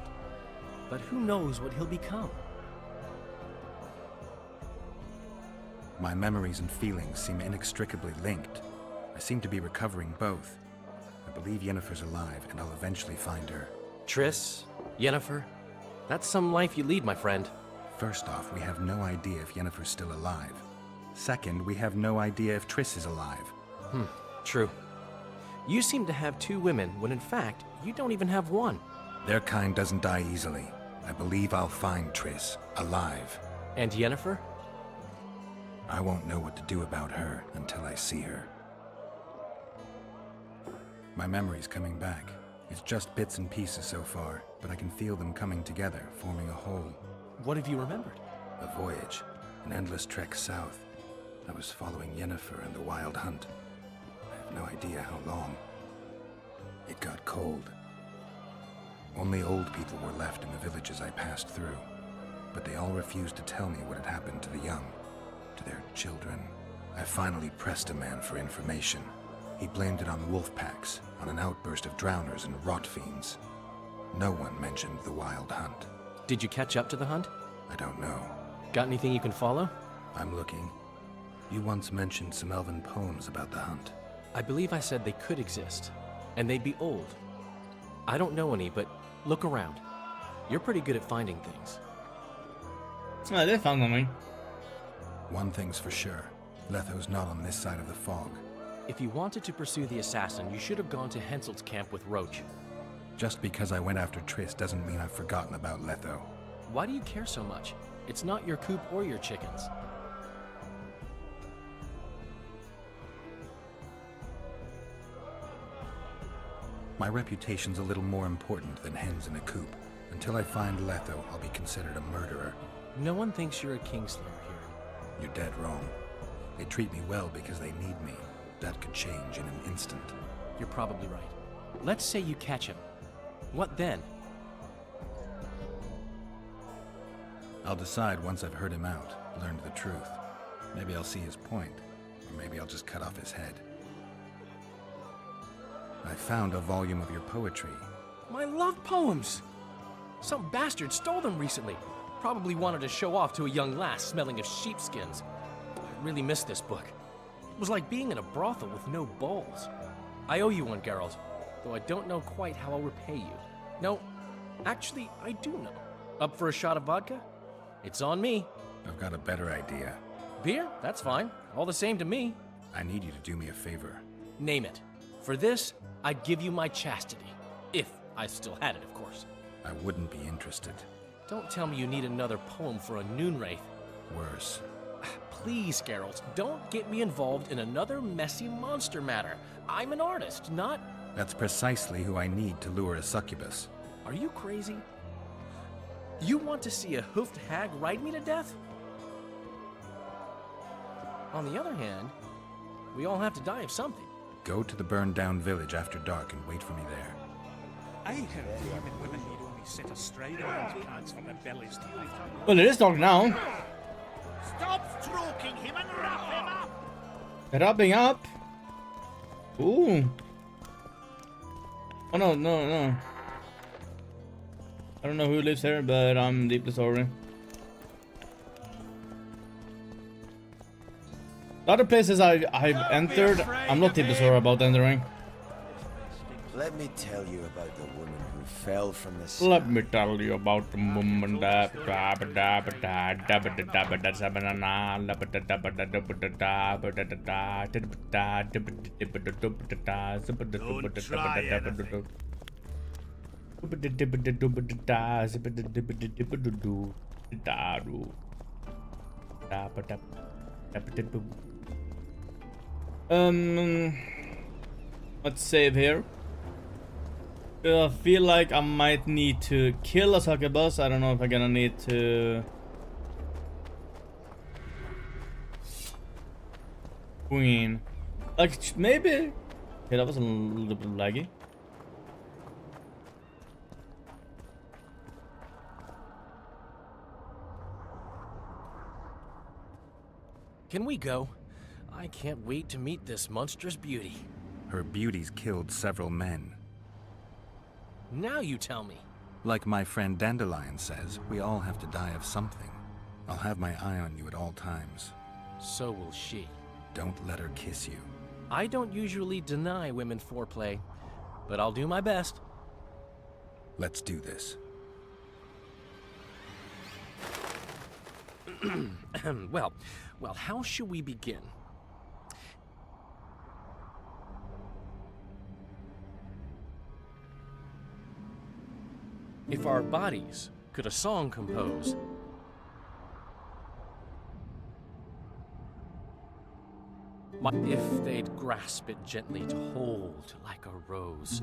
But who knows what he'll become? My memories and feelings seem inextricably linked. I seem to be recovering both. I believe Yennefer's alive, and I'll eventually find her. Triss, Yennefer, that's some life you lead, my friend. First off, we have no idea if Yennefer's still alive. Second, we have no idea if Triss is alive. True. You seem to have two women, when in fact, you don't even have one. Their kind doesn't die easily. I believe I'll find Triss, alive. And Yennefer? I won't know what to do about her until I see her. My memory's coming back. It's just bits and pieces so far, but I can feel them coming together, forming a whole. What have you remembered? A voyage, an endless trek south. I was following Yennefer and the Wild Hunt. I have no idea how long. It got cold. Only old people were left in the villages I passed through, but they all refused to tell me what had happened to the young, to their children. I finally pressed a man for information. He blamed it on wolf packs, on an outburst of drowners and rot fiends. No one mentioned the Wild Hunt. Did you catch up to the hunt? I don't know. Got anything you can follow? I'm looking. You once mentioned some elven poems about the hunt. I believe I said they could exist, and they'd be old. I don't know any, but look around. You're pretty good at finding things. Oh, they found something. One thing's for sure. Letho's not on this side of the fog. If you wanted to pursue the assassin, you should have gone to Henselt's camp with Roach. Just because I went after Triss doesn't mean I've forgotten about Letho. Why do you care so much? It's not your coop or your chickens. My reputation's a little more important than hens in a coop. Until I find Letho, I'll be considered a murderer. No one thinks you're a Kingslayer here. You're dead wrong. They treat me well because they need me. That could change in an instant. You're probably right. Let's say you catch him. What then? I'll decide once I've heard him out, learned the truth. Maybe I'll see his point, or maybe I'll just cut off his head. I found a volume of your poetry. My love poems! Some bastard stole them recently. Probably wanted to show off to a young lass smelling of sheepskins. I really missed this book. It was like being in a brothel with no balls. I owe you one, Geralt, though I don't know quite how I'll repay you. No, actually, I do know. Up for a shot of vodka? It's on me. I've got a better idea. Beer? That's fine. All the same to me. I need you to do me a favor. Name it. For this, I'd give you my chastity. If I still had it, of course. I wouldn't be interested. Don't tell me you need another poem for a Noonwraith. Worse. Please, Geralt, don't get me involved in another messy monster matter. I'm an artist, not... That's precisely who I need to lure a succubus. Are you crazy? You want to see a hoofed hag ride me to death? On the other hand, we all have to die of something. Go to the burned-down village after dark and wait for me there. I heard demon women need only sit astride on those plants for their bellies to lift. Well, it is dark now. Stop stroking him and wrap him up! Wrapping up. Ooh. Oh no, no, no. I don't know who lives here, but I'm deeply sorry. The other places I've entered, I'm not deeply sorry about entering. Let me tell you about the woman who fell from the sky. Let me tell you about the woman that let's save here. I feel like I might need to kill a succubus. I don't know if I'm gonna need to queen. Like maybe. Okay, that was a little bit laggy. Can we go? I can't wait to meet this monstrous beauty. Her beauty's killed several men. Now you tell me. Like my friend Dandelion says, we all have to die of something. I'll have my eye on you at all times. So will she. Don't let her kiss you. I don't usually deny women foreplay, but I'll do my best. Let's do this. Well, how should we begin? If our bodies could a song compose, if they'd grasp it gently to hold like a rose,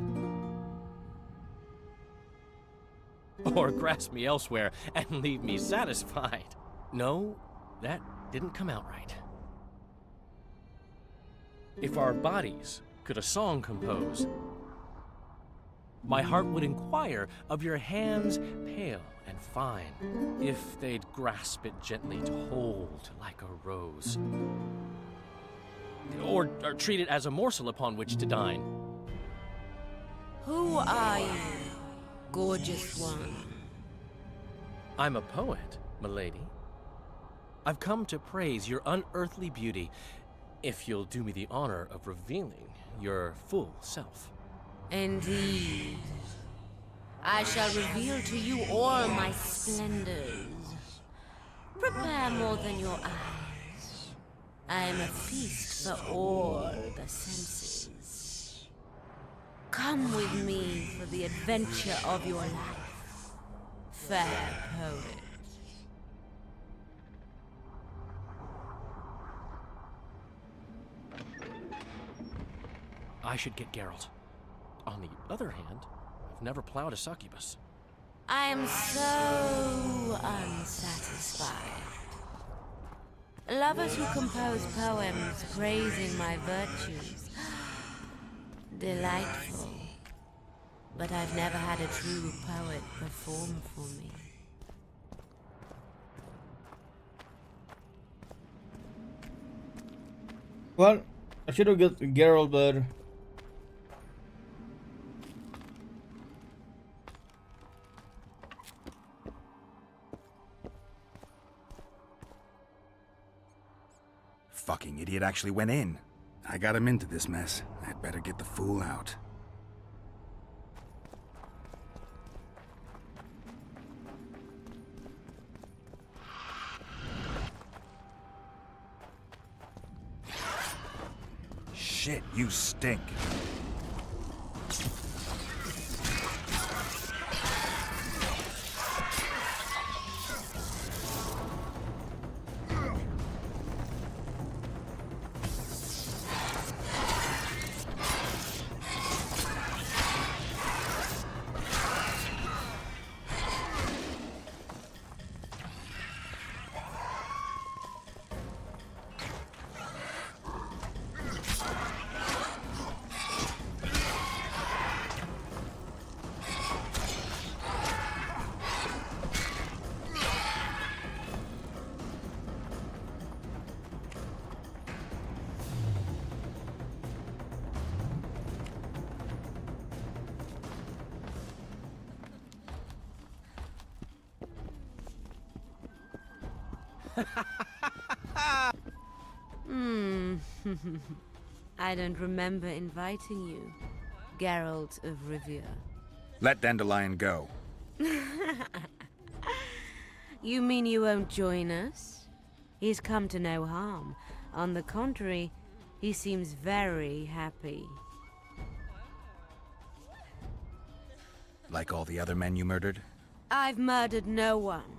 or grasp me elsewhere and leave me satisfied. No, that didn't come out right. If our bodies could a song compose, my heart would inquire of your hands pale and fine, if they'd grasp it gently to hold like a rose, or treat it as a morsel upon which to dine. Who are you, gorgeous one? I'm a poet, milady. I've come to praise your unearthly beauty, if you'll do me the honor of revealing your full self. Indeed. I shall reveal to you all my splendors. Prepare more than your eyes. I am a feast for all the senses. Come with me for the adventure of your life, fair poet. I should get Geralt. On the other hand, I've never plowed a succubus. I am so unsatisfied. Lovers who compose poems praising my virtues. Delightful. But I've never had a true poet perform for me. Well, I should have got Geralt, but fucking idiot actually went in. I got him into this mess. I'd better get the fool out. Shit, you stink. I don't remember inviting you, Geralt of Rivia. Let Dandelion go. You mean you won't join us? He's come to no harm. On the contrary, he seems very happy. Like all the other men you murdered? I've murdered no one.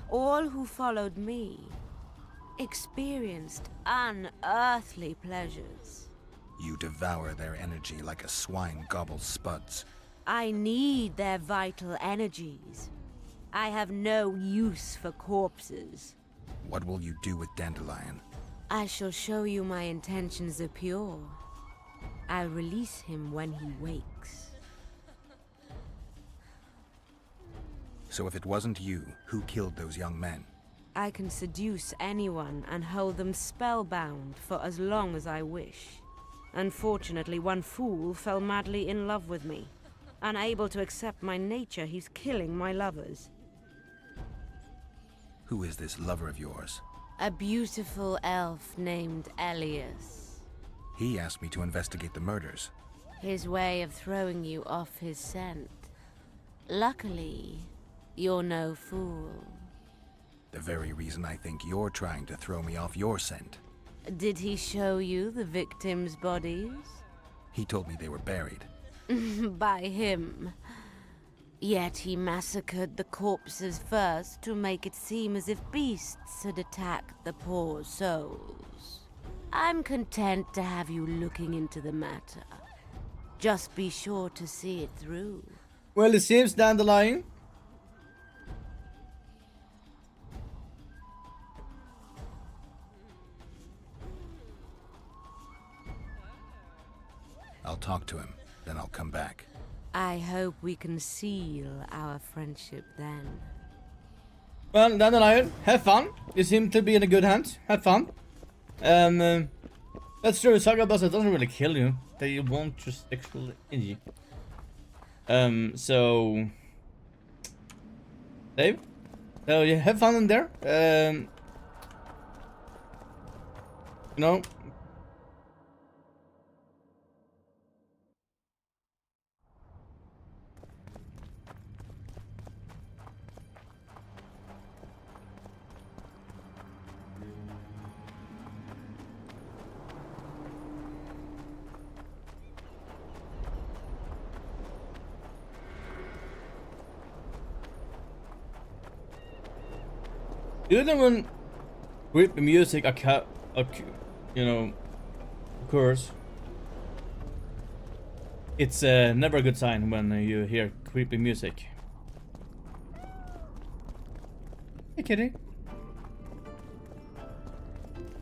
All who followed me experienced unearthly pleasures. You devour their energy like a swine gobbles spuds. I need their vital energies. I have no use for corpses. What will you do with Dandelion? I shall show you my intentions are pure. I'll release him when he wakes. So if it wasn't you, who killed those young men? I can seduce anyone and hold them spellbound for as long as I wish. Unfortunately, one fool fell madly in love with me. Unable to accept my nature, he's killing my lovers. Who is this lover of yours? A beautiful elf named Elias. He asked me to investigate the murders. His way of throwing you off his scent. Luckily, you're no fool. The very reason I think you're trying to throw me off your scent. Did he show you the victims' bodies? He told me they were buried. By him. Yet he massacred the corpses first to make it seem as if beasts had attacked the poor souls. I'm content to have you looking into the matter. Just be sure to see it through. Well, it seems Dandelion. I'll talk to him, then I'll come back. I hope we can seal our friendship then. Well, Dandelion, have fun. You seem to be in a good hands. Have fun. That's true. Succubus doesn't really kill you. They want your sexual energy. So Dave, so you have fun in there. You know. Even when creepy music occurs, it's never a good sign when you hear creepy music. Hey, kitty.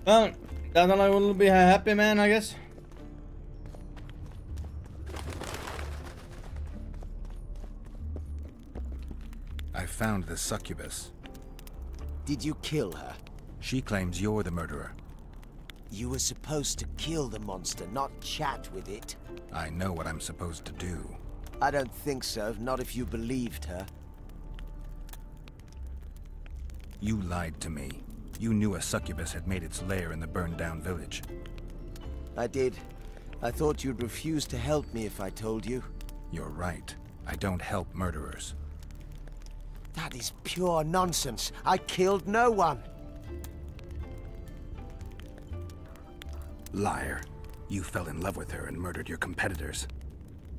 Well, Dandelion will be a happy man, I guess. I found the succubus. Did you kill her? She claims you're the murderer. You were supposed to kill the monster, not chat with it. I know what I'm supposed to do. I don't think so, not if you believed her. You lied to me. You knew a succubus had made its lair in the burned-down village. I did. I thought you'd refuse to help me if I told you. You're right. I don't help murderers. That is pure nonsense. I killed no one. Liar. You fell in love with her and murdered your competitors.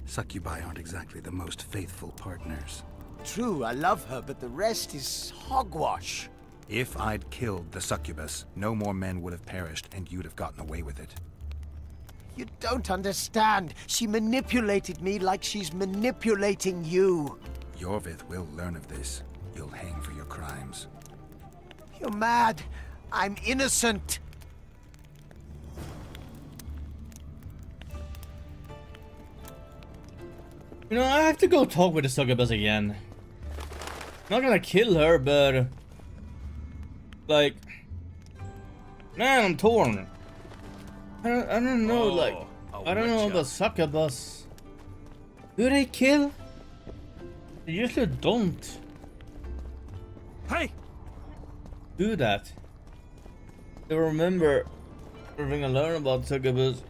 Succubi aren't exactly the most faithful partners. True, I love her, but the rest is hogwash. If I'd killed the succubus, no more men would have perished and you'd have gotten away with it. You don't understand. She manipulated me like she's manipulating you. Yorvith will learn of this. You'll hang for your crimes. You're mad. I'm innocent. You know, I have to go talk with the succubus again. I'm not gonna kill her, but... like... man, I'm torn. I don't know, like... I don't know about succubus. Do they kill? They usually don't. Hey! Do that. I remember everything I learned about succubus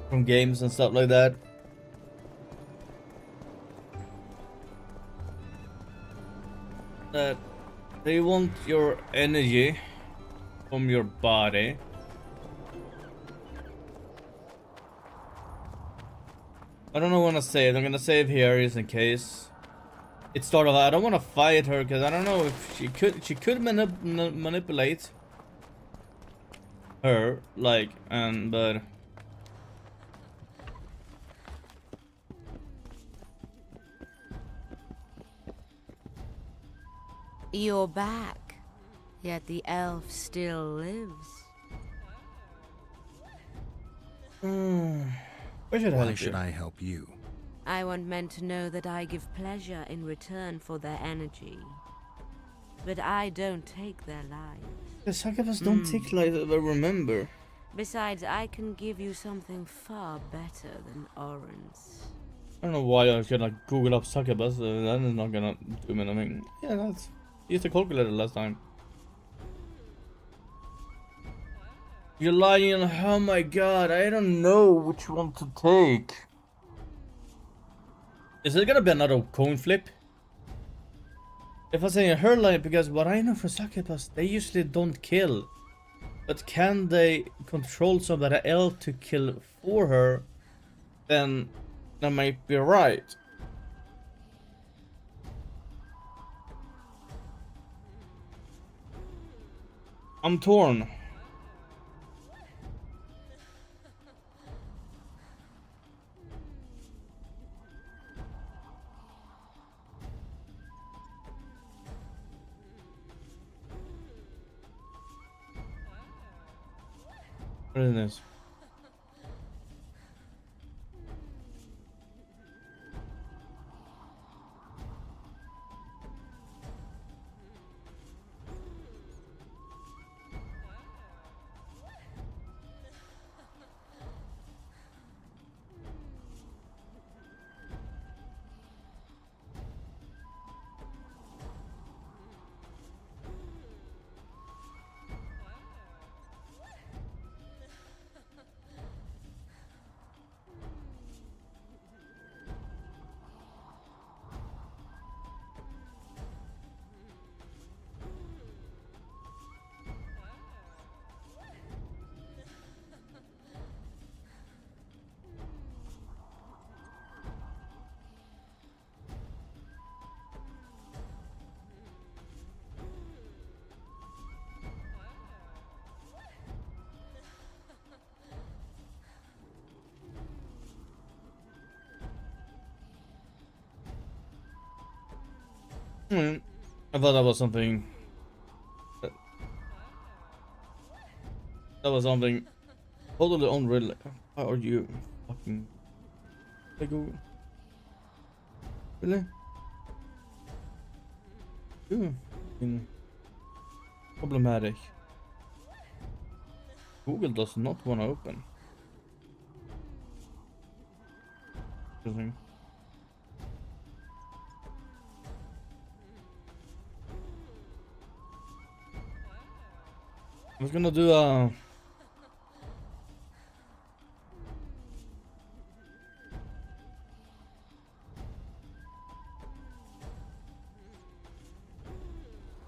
from games and stuff like that. That they want your energy from your body. I don't know what to save. I'm gonna save here just in case. It's sort of, I don't want to fight her because I don't know if she could manipulate her, like, but you're back, yet the elf still lives. Why should I help you? I want men to know that I give pleasure in return for their energy. But I don't take their lives. The succubus don't take lives, I remember. Besides, I can give you something far better than Orin's. I don't know why I was gonna Google up succubus, that is not gonna do me anything. Yeah, that's... used the calculator last time. You're lying, oh my god, I don't know which one to take. Is it gonna be another coin flip? If I say her line, because what I know for succubus, they usually don't kill. But can they control somebody else to kill for her? Then that might be right. I'm torn. What is this? I thought that was something. That was something totally unreal. How are you fucking? Go. Really? Problematic. Google does not want to open. Interesting. I was gonna do a...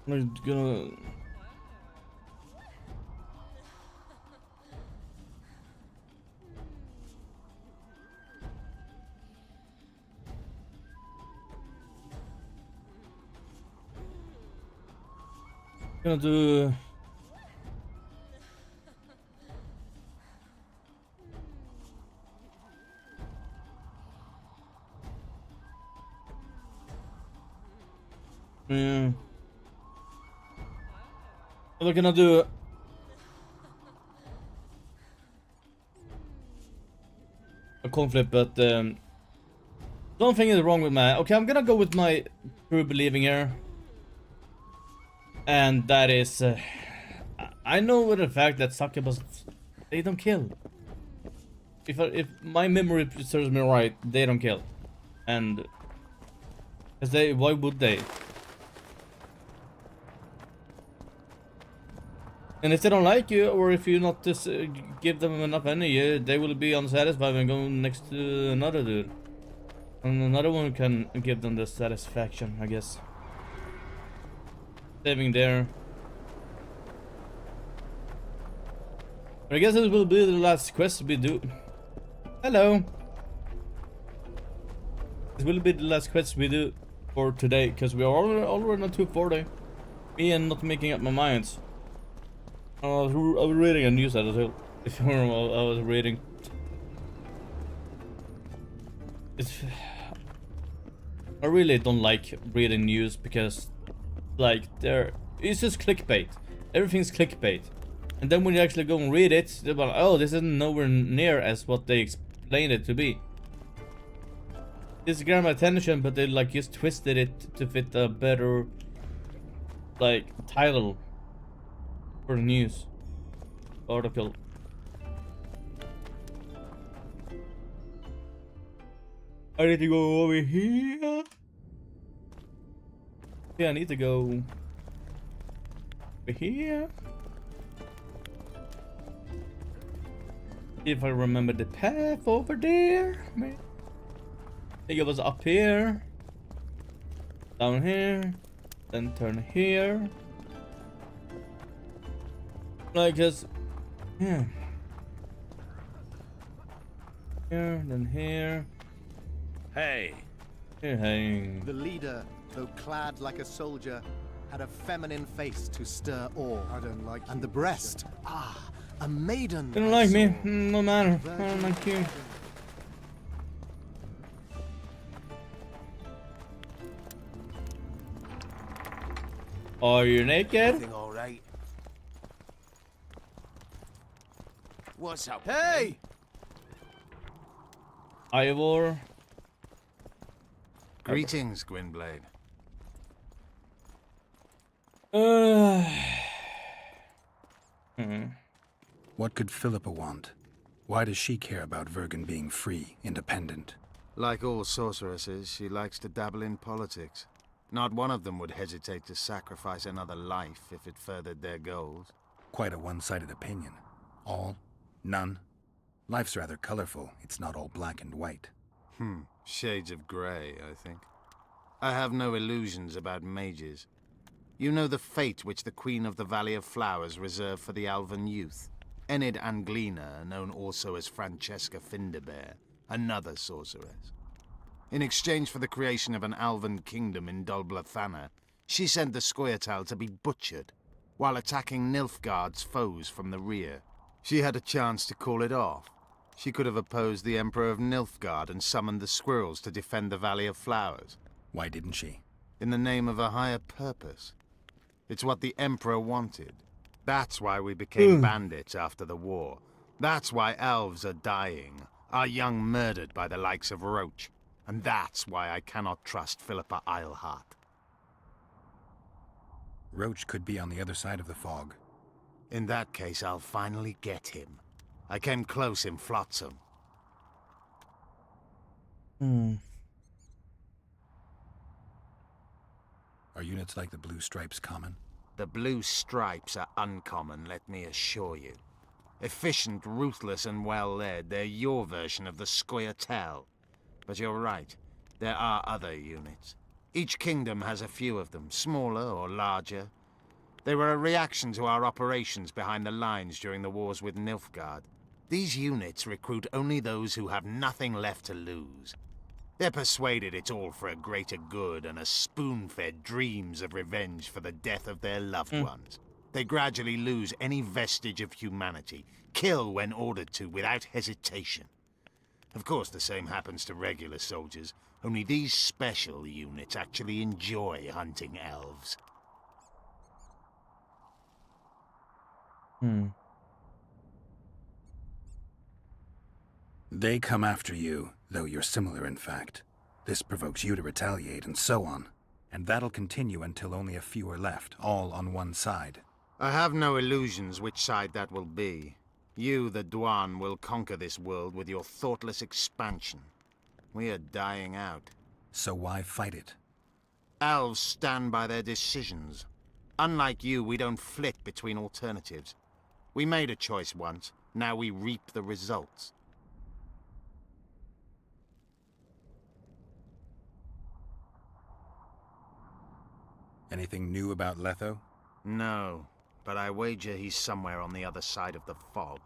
I'm gonna... Gonna do... Yeah. We're gonna do... a coin flip, but something is wrong with my... Okay, I'm gonna go with my true believing here. And that is... I know with the fact that succubus, they don't kill. If my memory serves me right, they don't kill. And... Cause they... Why would they? And if they don't like you, or if you not just give them enough energy, they will be unsatisfied and go next to another dude. And another one can give them the satisfaction, I guess. Saving there. But I guess this will be the last quest we do. Hello! This will be the last quest we do for today, because we are already on 240. Me and not making up my minds. I was reading a news article. If you remember, I was reading. I really don't like reading news because, like, it's just clickbait. Everything's clickbait. And then when you actually go and read it, they're like, oh, this isn't nowhere near as what they explained it to be. This grabbed my attention, but they like just twisted it to fit a better, like, title. For the news article. I need to go over here. Yeah, I need to go over here. If I remember the path over there. I think it was up here. Down here. Then turn here. Like, cause, yeah. Here, then here. Hey. Here, hey. The leader, though clad like a soldier, had a feminine face to stir awe. I don't like you. And the breast, a maiden. You don't like me? No matter. I don't like you. Are you naked? Everything all right? What's up? Hey! Ivor. Greetings, Gwynblade. What could Philippa want? Why does she care about Vergen being free, independent? Like all sorceresses, she likes to dabble in politics. Not one of them would hesitate to sacrifice another life if it furthered their goals. Quite a one-sided opinion. All? None? Life's rather colorful. It's not all black and white. Shades of grey, I think. I have no illusions about mages. You know the fate which the Queen of the Valley of Flowers reserved for the Alvan youth. Enid Anglina, known also as Francesca Findabair, another sorceress. In exchange for the creation of an Alvan kingdom in Dol Blathanna, she sent the Scoia'tael to be butchered, while attacking Nilfgaard's foes from the rear. She had a chance to call it off. She could have opposed the Emperor of Nilfgaard and summoned the squirrels to defend the Valley of Flowers. Why didn't she? In the name of a higher purpose. It's what the Emperor wanted. That's why we became bandits after the war. That's why elves are dying, our young murdered by the likes of Roach. And that's why I cannot trust Philippa Eilhart. Roach could be on the other side of the fog. In that case, I'll finally get him. I came close in Flotsam. Are units like the Blue Stripes common? The blue stripes are uncommon, let me assure you. Efficient, ruthless, and well-led, they're your version of the Scoia'tael. But you're right, there are other units. Each kingdom has a few of them, smaller or larger. They were a reaction to our operations behind the lines during the wars with Nilfgaard. These units recruit only those who have nothing left to lose. They're persuaded it's all for a greater good and a spoon-fed dreams of revenge for the death of their loved ones. They gradually lose any vestige of humanity, kill when ordered to without hesitation. Of course, the same happens to regular soldiers, only these special units actually enjoy hunting elves. They come after you, though you're similar in fact. This provokes you to retaliate, and so on. And that'll continue until only a few are left, all on one side. I have no illusions which side that will be. You, the Dwan, will conquer this world with your thoughtless expansion. We are dying out. So why fight it? Elves stand by their decisions. Unlike you, we don't flit between alternatives. We made a choice once, now we reap the results. Anything new about Letho? No, but I wager he's somewhere on the other side of the fog.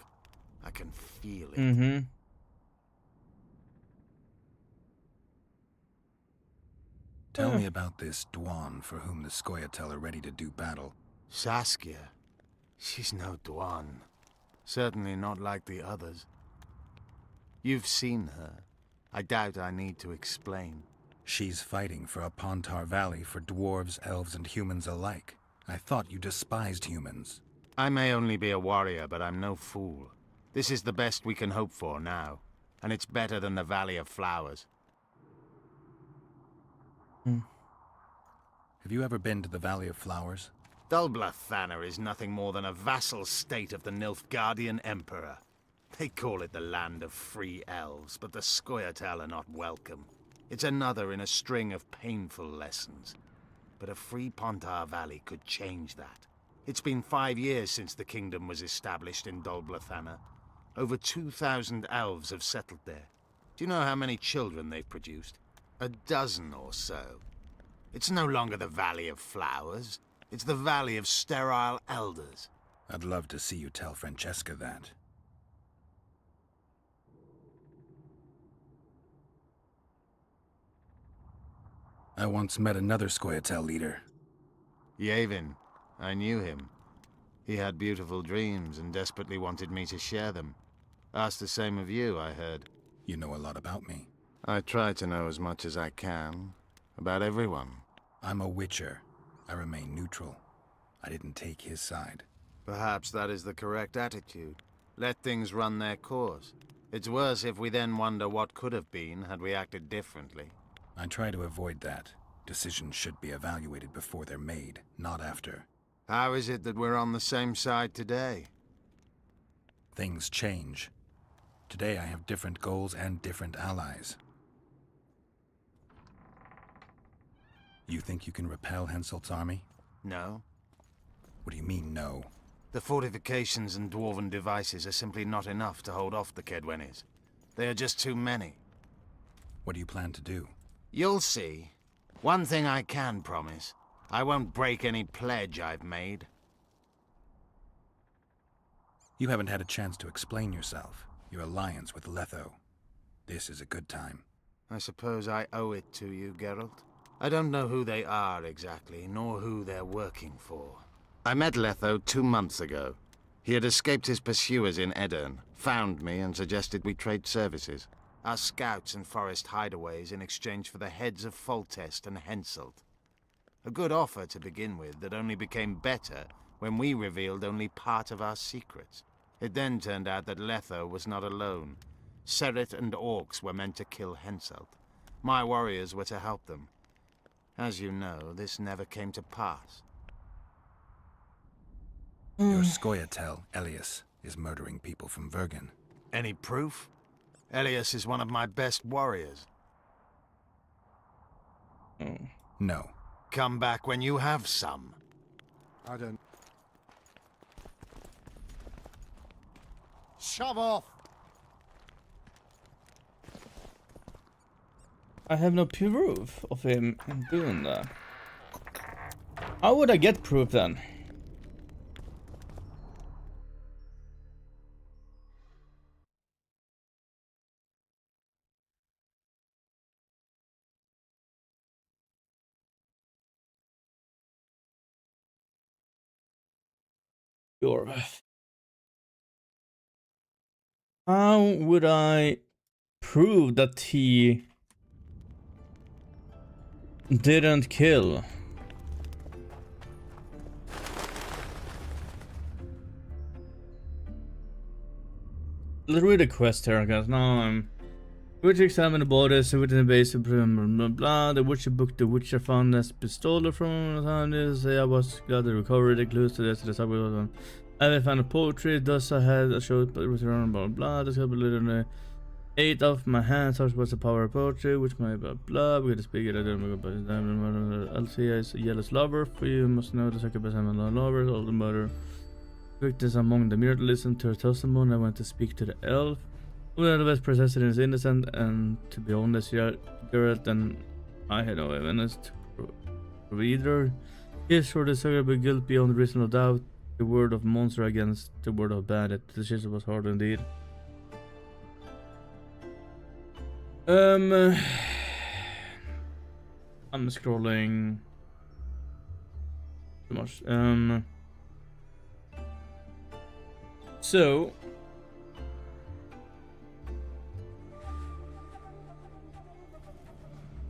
I can feel it. Tell me about this Dwan for whom the Scoia'tael are ready to do battle. Saskia. She's no Dwan. Certainly not like the others. You've seen her. I doubt I need to explain. She's fighting for a Pontar Valley for dwarves, elves, and humans alike. I thought you despised humans. I may only be a warrior, but I'm no fool. This is the best we can hope for now, and it's better than the Valley of Flowers. Have you ever been to the Valley of Flowers? Dol Blathanna is nothing more than a vassal state of the Nilfgaardian Emperor. They call it the land of free elves, but the Scoia'tael are not welcome. It's another in a string of painful lessons. But a free Pontar Valley could change that. It's been 5 years since the kingdom was established in Dol Blathanna. Over 2,000 elves have settled there. Do you know how many children they've produced? 12 or so. It's no longer the Valley of Flowers. It's the Valley of Sterile Elders. I'd love to see you tell Francesca that. I once met another Scoia'tael leader. Yavin. I knew him. He had beautiful dreams and desperately wanted me to share them. Asked the same of you, I heard. You know a lot about me. I try to know as much as I can. About everyone. I'm a witcher. I remain neutral. I didn't take his side. Perhaps that is the correct attitude. Let things run their course. It's worse if we then wonder what could have been had we acted differently. I try to avoid that. Decisions should be evaluated before they're made, not after. How is it that we're on the same side today? Things change. Today I have different goals and different allies. You think you can repel Henselt's army? No. What do you mean, no? The fortifications and dwarven devices are simply not enough to hold off the Kaedwennis. They are just too many. What do you plan to do? You'll see. One thing I can promise. I won't break any pledge I've made. You haven't had a chance to explain yourself. Your alliance with Letho. This is a good time. I suppose I owe it to you, Geralt. I don't know who they are exactly, nor who they're working for. I met Letho 2 months ago. He had escaped his pursuers in Aedirn, found me and suggested we trade services. Our scouts and forest hideaways in exchange for the heads of Foltest and Henselt. A good offer to begin with that only became better when we revealed only part of our secrets. It then turned out that Letho was not alone. Seret and orcs were meant to kill Henselt. My warriors were to help them. As you know, this never came to pass. Your Scoia'tael, Elias, is murdering people from Vergen. Any proof? Elias is one of my best warriors. No. Come back when you have some. I don't... Shove off! I have no proof of him doing that. How would I get proof then? Sure. How would I prove that he didn't kill? Let's read the quest here, guys. Now I'm Witcher examined the bodies within the base of blah blah blah. The Witcher book the Witcher found this pistol from the time this. I was glad to recover the clues to this. The subway. I found a poetry. Thus I had a show, but it was around blah blah. This got a little 8 of my hands. Such was the power of poetry, which my blah blah. We got to speak it. I don't know about his name. Althea is a jealous lover. For you must know the second best I'm a lover. All the mother. Victims among the mirror listened to her testimony. I went to speak to the elf. One of the best processor is innocent, and to be honest, Geralt and I had no evidence to prove either. He is sure the sugar be guilt beyond reasonable doubt. The word of monster against the word of bandit. The decision was hard indeed. I'm scrolling too much. So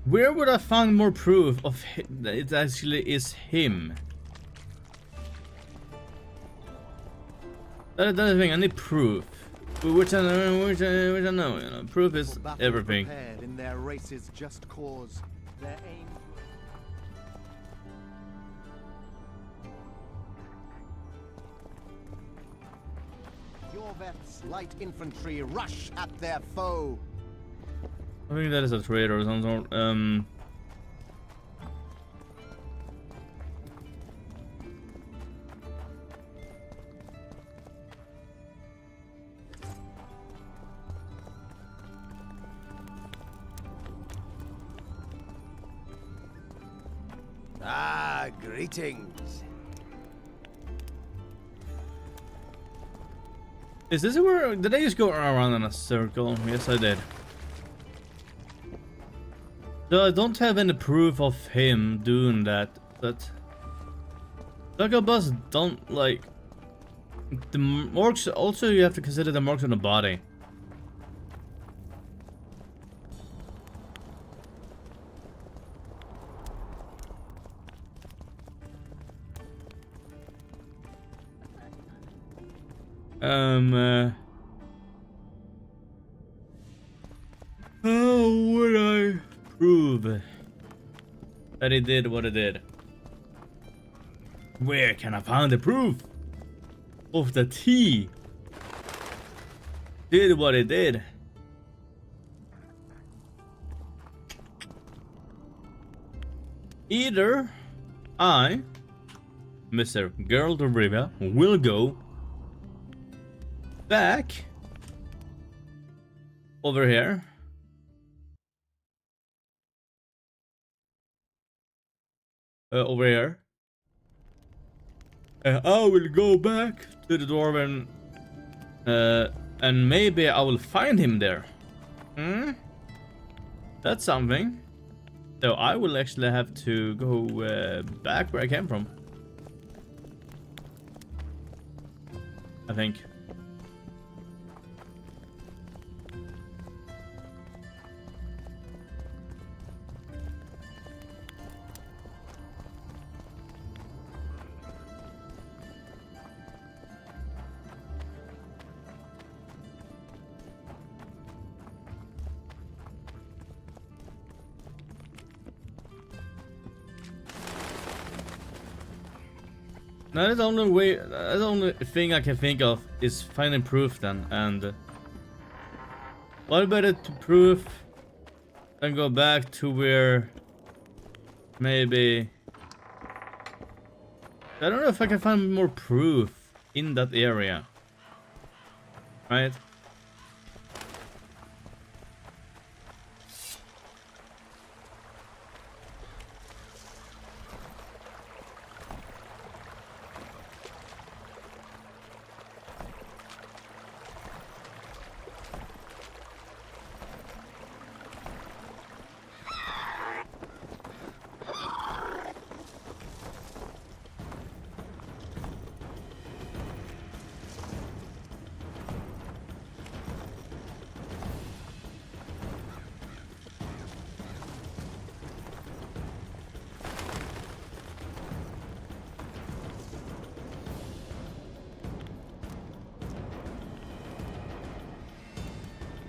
where would I find more proof of that it actually is him? That's the thing. I need proof. Which I know. You know, proof is everything. In their race's just cause, their aim. Jorveth's light infantry rush at their foe. I think that is a traitor or some sort. Ah, greetings. Is this where did I just go around in a circle? Yes, I did. So I don't have any proof of him doing that. But Succubus don't like the marks. Also, you have to consider the marks on the body. How would I prove that he did what he did? Where can I find the proof of that he did what he did? Either I, Mr. Geralt of Rivia, will go back over here over here. I will go back to the dwarven and maybe I will find him there. That's something. So I will actually have to go back where I came from, I think. Now that's the only way. That's the only thing I can think of is finding proof then. And what better to prove than go back to where maybe I don't know if I can find more proof in that area. Right?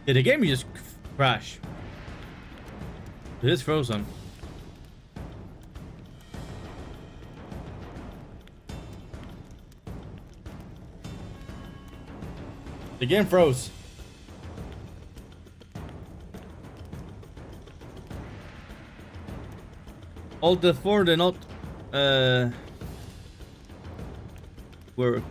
Did the game just crash? It is frozen. The game froze. Alt F4 did not work.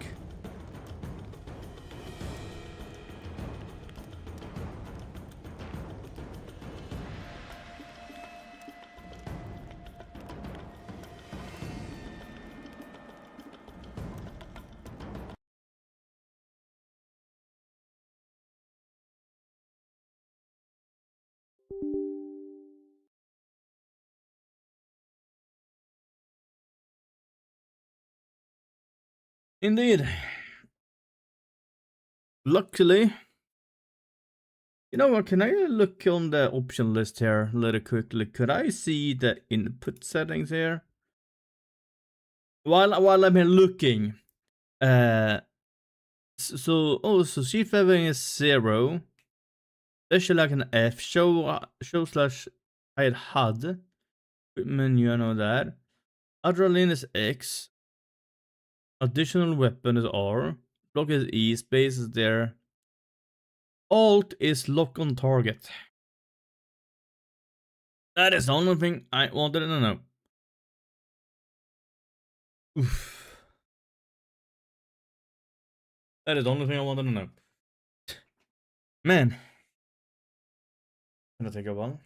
Indeed. Luckily, you know what? Can I look on the option list here a little quickly? Could I see the input settings here? While I'm here looking, so chief everything is 0. Special like an F. Show slash hide HUD. Menu, I know that. Adrenaline is X. Additional weapon is R. Block is E. Space is there. Alt is lock on target. That is the only thing I wanted to know. Oof. That is the only thing I wanted to know. Man. Gonna take a while.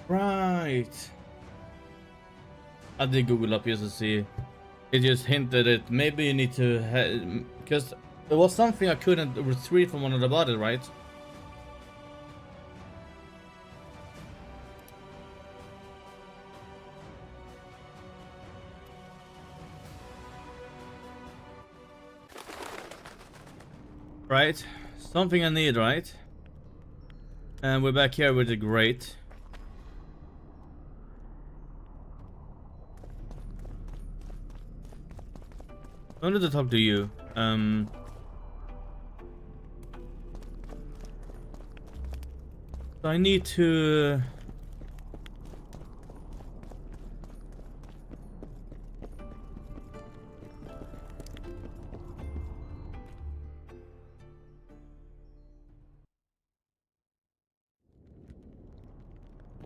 Right. I did Google up just to see. It just hinted that maybe you need to because there was something I couldn't retrieve from one of the bodies, right? Right. Something I need, right? And we're back here with the grate. I wanted to talk to you. I need to.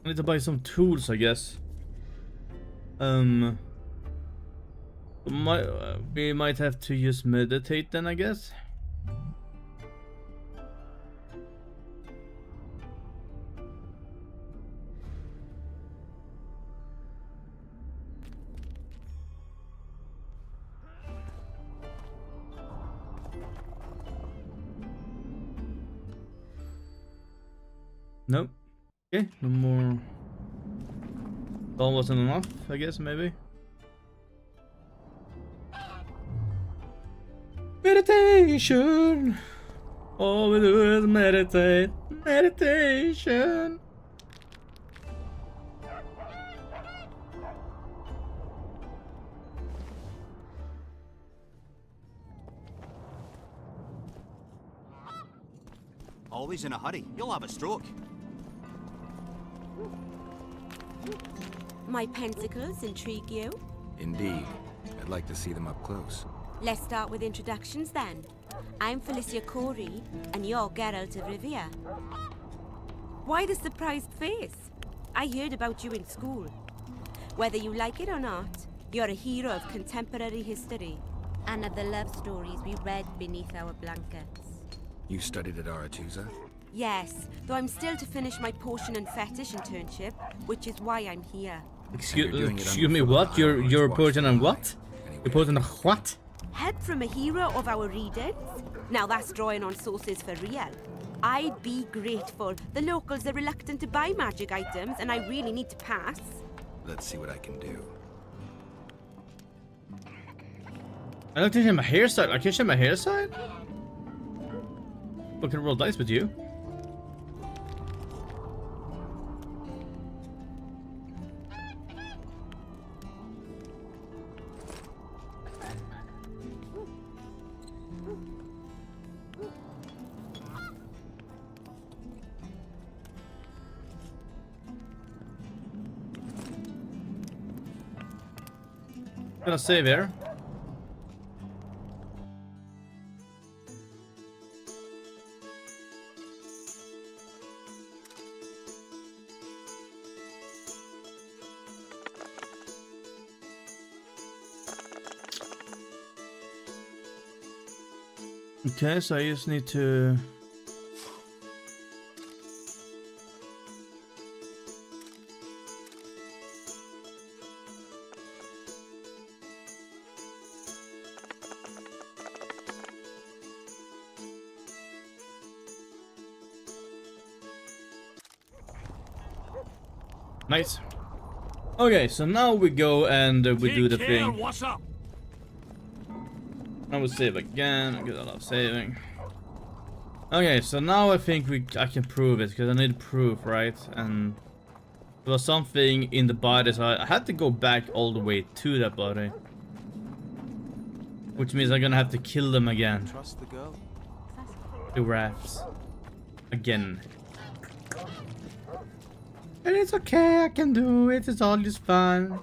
I need to buy some tools, I guess. We might have to just meditate then, I guess. Nope. Okay, no more. That wasn't enough, I guess, maybe. Meditation. All we do is meditate. Meditation. Always in a hurry. You'll have a stroke. My pentacles intrigue you? Indeed. I'd like to see them up close. Let's start with introductions then. I'm Felicia Corey, and you're Geralt of Rivia. Why the surprised face? I heard about you in school. Whether you like it or not, you're a hero of contemporary history, and of the love stories we read beneath our blankets. You studied at Aretusa? Yes, though I'm still to finish my potion and fetish internship, which is why I'm here. Excuse me, what? You're reporting on what? Reporting on what? Help from a hero of our readings? Now that's drawing on sources for real. I'd be grateful. The locals are reluctant to buy magic items, and I really need to pass. Let's see what I can do. I don't think I'm a hairstyle. I can't show my hairstyle? What can roll dice with you? Gonna save here. Okay, so I just need to... Nice. Okay, so now we go and we do the thing. What's up? I will save again because I love saving. Okay, so now I think I can prove it because I need proof, right? And there was something in the body, so I had to go back all the way to that body, which means I'm gonna have to kill them again. Trust the girl. The rafts again. And it's okay, I can do it. It's all just fun.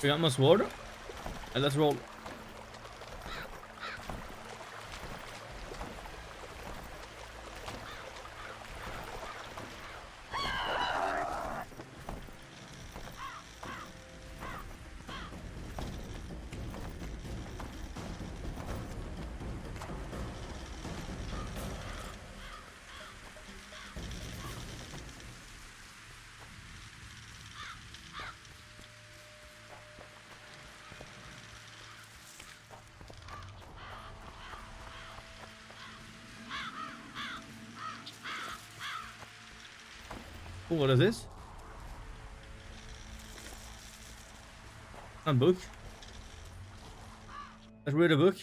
We got much water, and let's roll. Oh, what is this? A book. Let's read a book.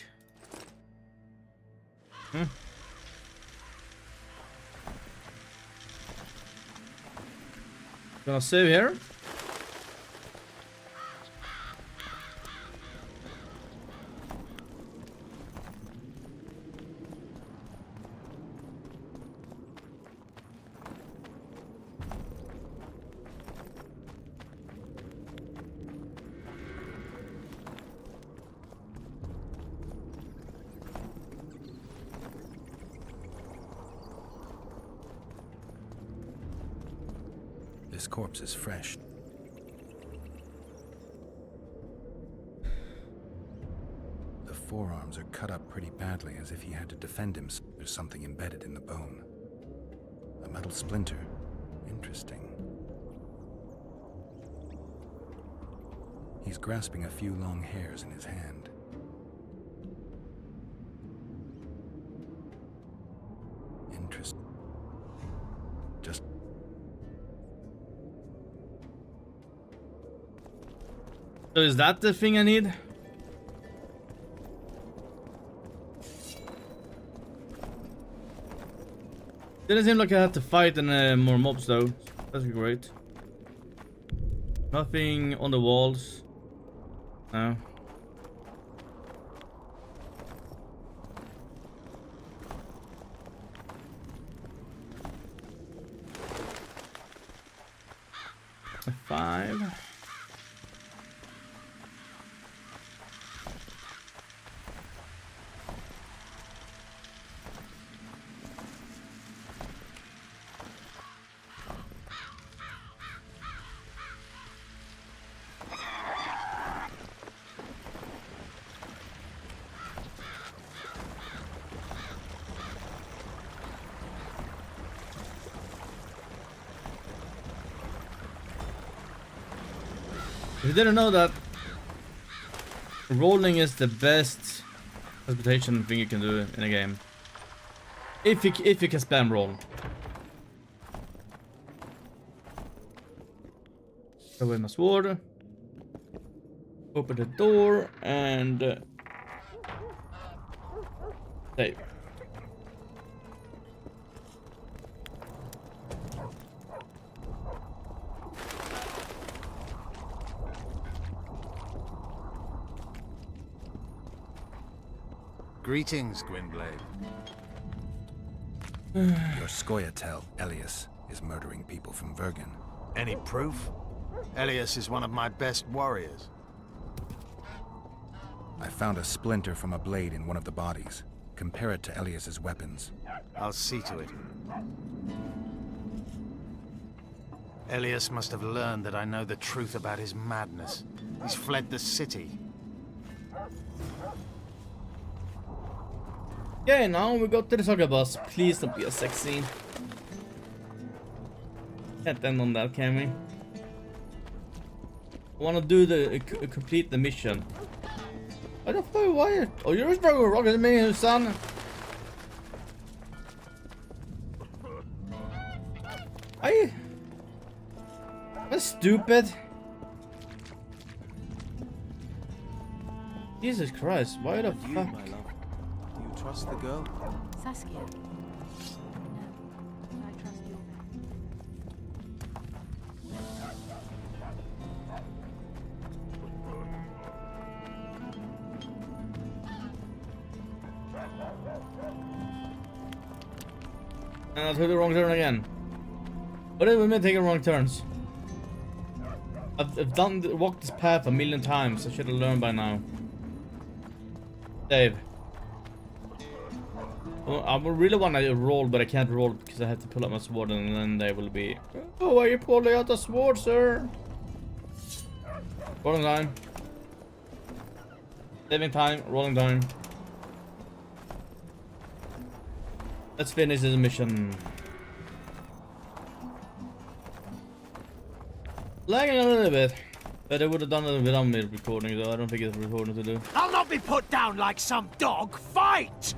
Gonna save here. This corpse is fresh. forearms are cut up pretty badly, as if he had to defend himself. There's something embedded in the bone. A metal splinter. Interesting. He's grasping a few long hairs in his hand. Interesting. Just... So is that the thing I need? Didn't seem like I had to fight any more mobs though. That's great. Nothing on the walls. No. A 5. If you didn't know that, rolling is the best transportation thing you can do in a game. If you can spam roll. Throw away my sword. Open the door and save. Greetings, Gwynblade. Your Scoia'tael, Elias, is murdering people from Vergen. Any proof? Elias is one of my best warriors. I found a splinter from a blade in one of the bodies. Compare it to Elias's weapons. I'll see to it. Elias must have learned that I know the truth about his madness. He's fled the city. Okay, now we go to the saga boss. Please don't be a sex scene. Can't end on that, can we? I wanna do the complete the mission. What the fuck? Why? Oh, you're just throwing rocket at me, son. Are you stupid? Jesus Christ! Why the fuck? Trust the girl? Saskia. No. I trust you. And I took the wrong turn again. What did we mean taking wrong turns? I've walked this path a million times. I should have learned by now. Dave. Well, I really want to roll, but I can't roll because I have to pull out my sword, and then they will be. Oh, why are you pulling out the sword, sir? Rolling time. Saving time. Rolling time. Let's finish this mission. Lagging a little bit, but I would have done it without me recording, so I don't think it's recording to do. I'll not be put down like some dog. Fight!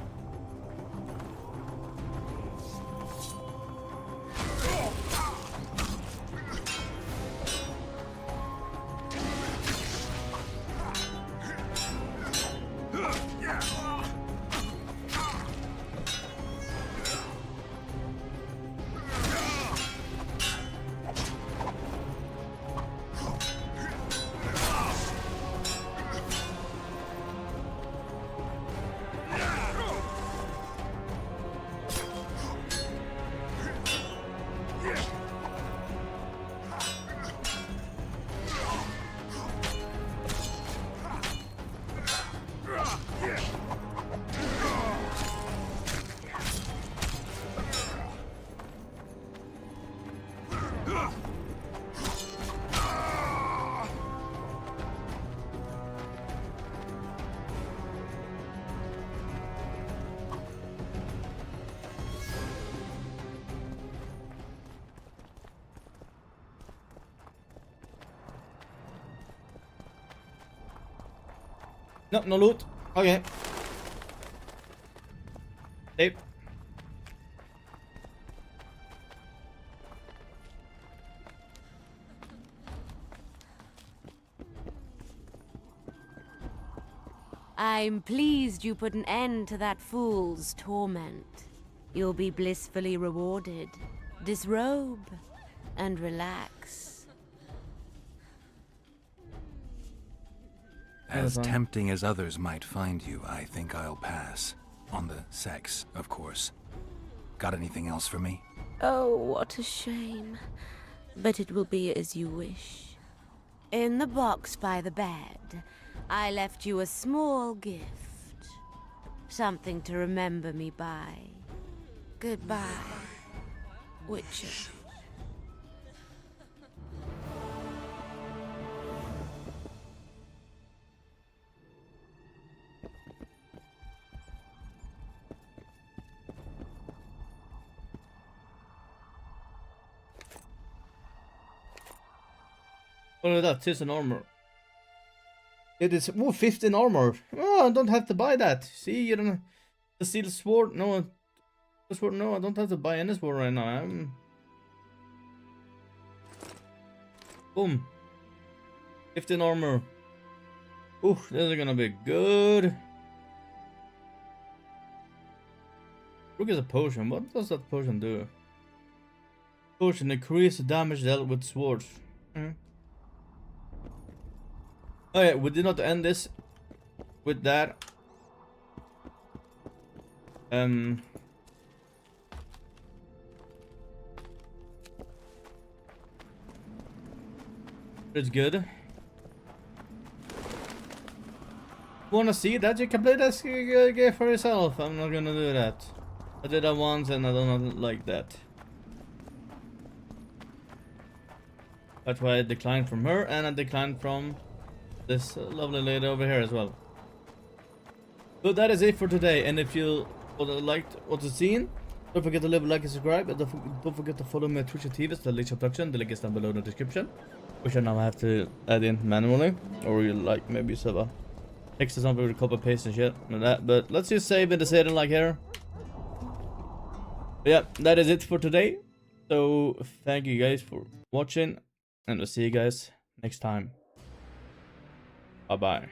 No, no loot. Okay. Save. I'm pleased you put an end to that fool's torment. You'll be blissfully rewarded. Disrobe and relax. As tempting as others might find you, I think I'll pass. On the sex, of course. Got anything else for me? Oh, what a shame. But it will be as you wish. In the box by the bed, I left you a small gift. Something to remember me by. Goodbye, Witcher. Look at that, 1000 armor. It is 15 armor. Oh, I don't have to buy that. See, you don't. The steel sword. No, the sword. No, I don't have to buy any sword right now. I'm. Boom. 15 armor. Ooh, this is gonna be good. Look at the potion. What does that potion do? Potion increase the damage dealt with swords. Oh yeah, we did not end this with that. It's good. Wanna see that? You can play this game for yourself. I'm not gonna do that. I did that once and I don't like that. That's why I declined from her and I declined from this lovely lady over here as well. So that is it for today, and if you liked what you've seen, don't forget to leave a like and subscribe, and don't forget to follow me on Twitch and TV. It's the Leech Production. The link is down below in the description, which I now have to add in manually, or you like maybe save a text or something with a copy paste and shit and that. But let's just save it and say it like here. But yeah, that is it for today. So thank you guys for watching, and we'll see you guys next time. Bye bye.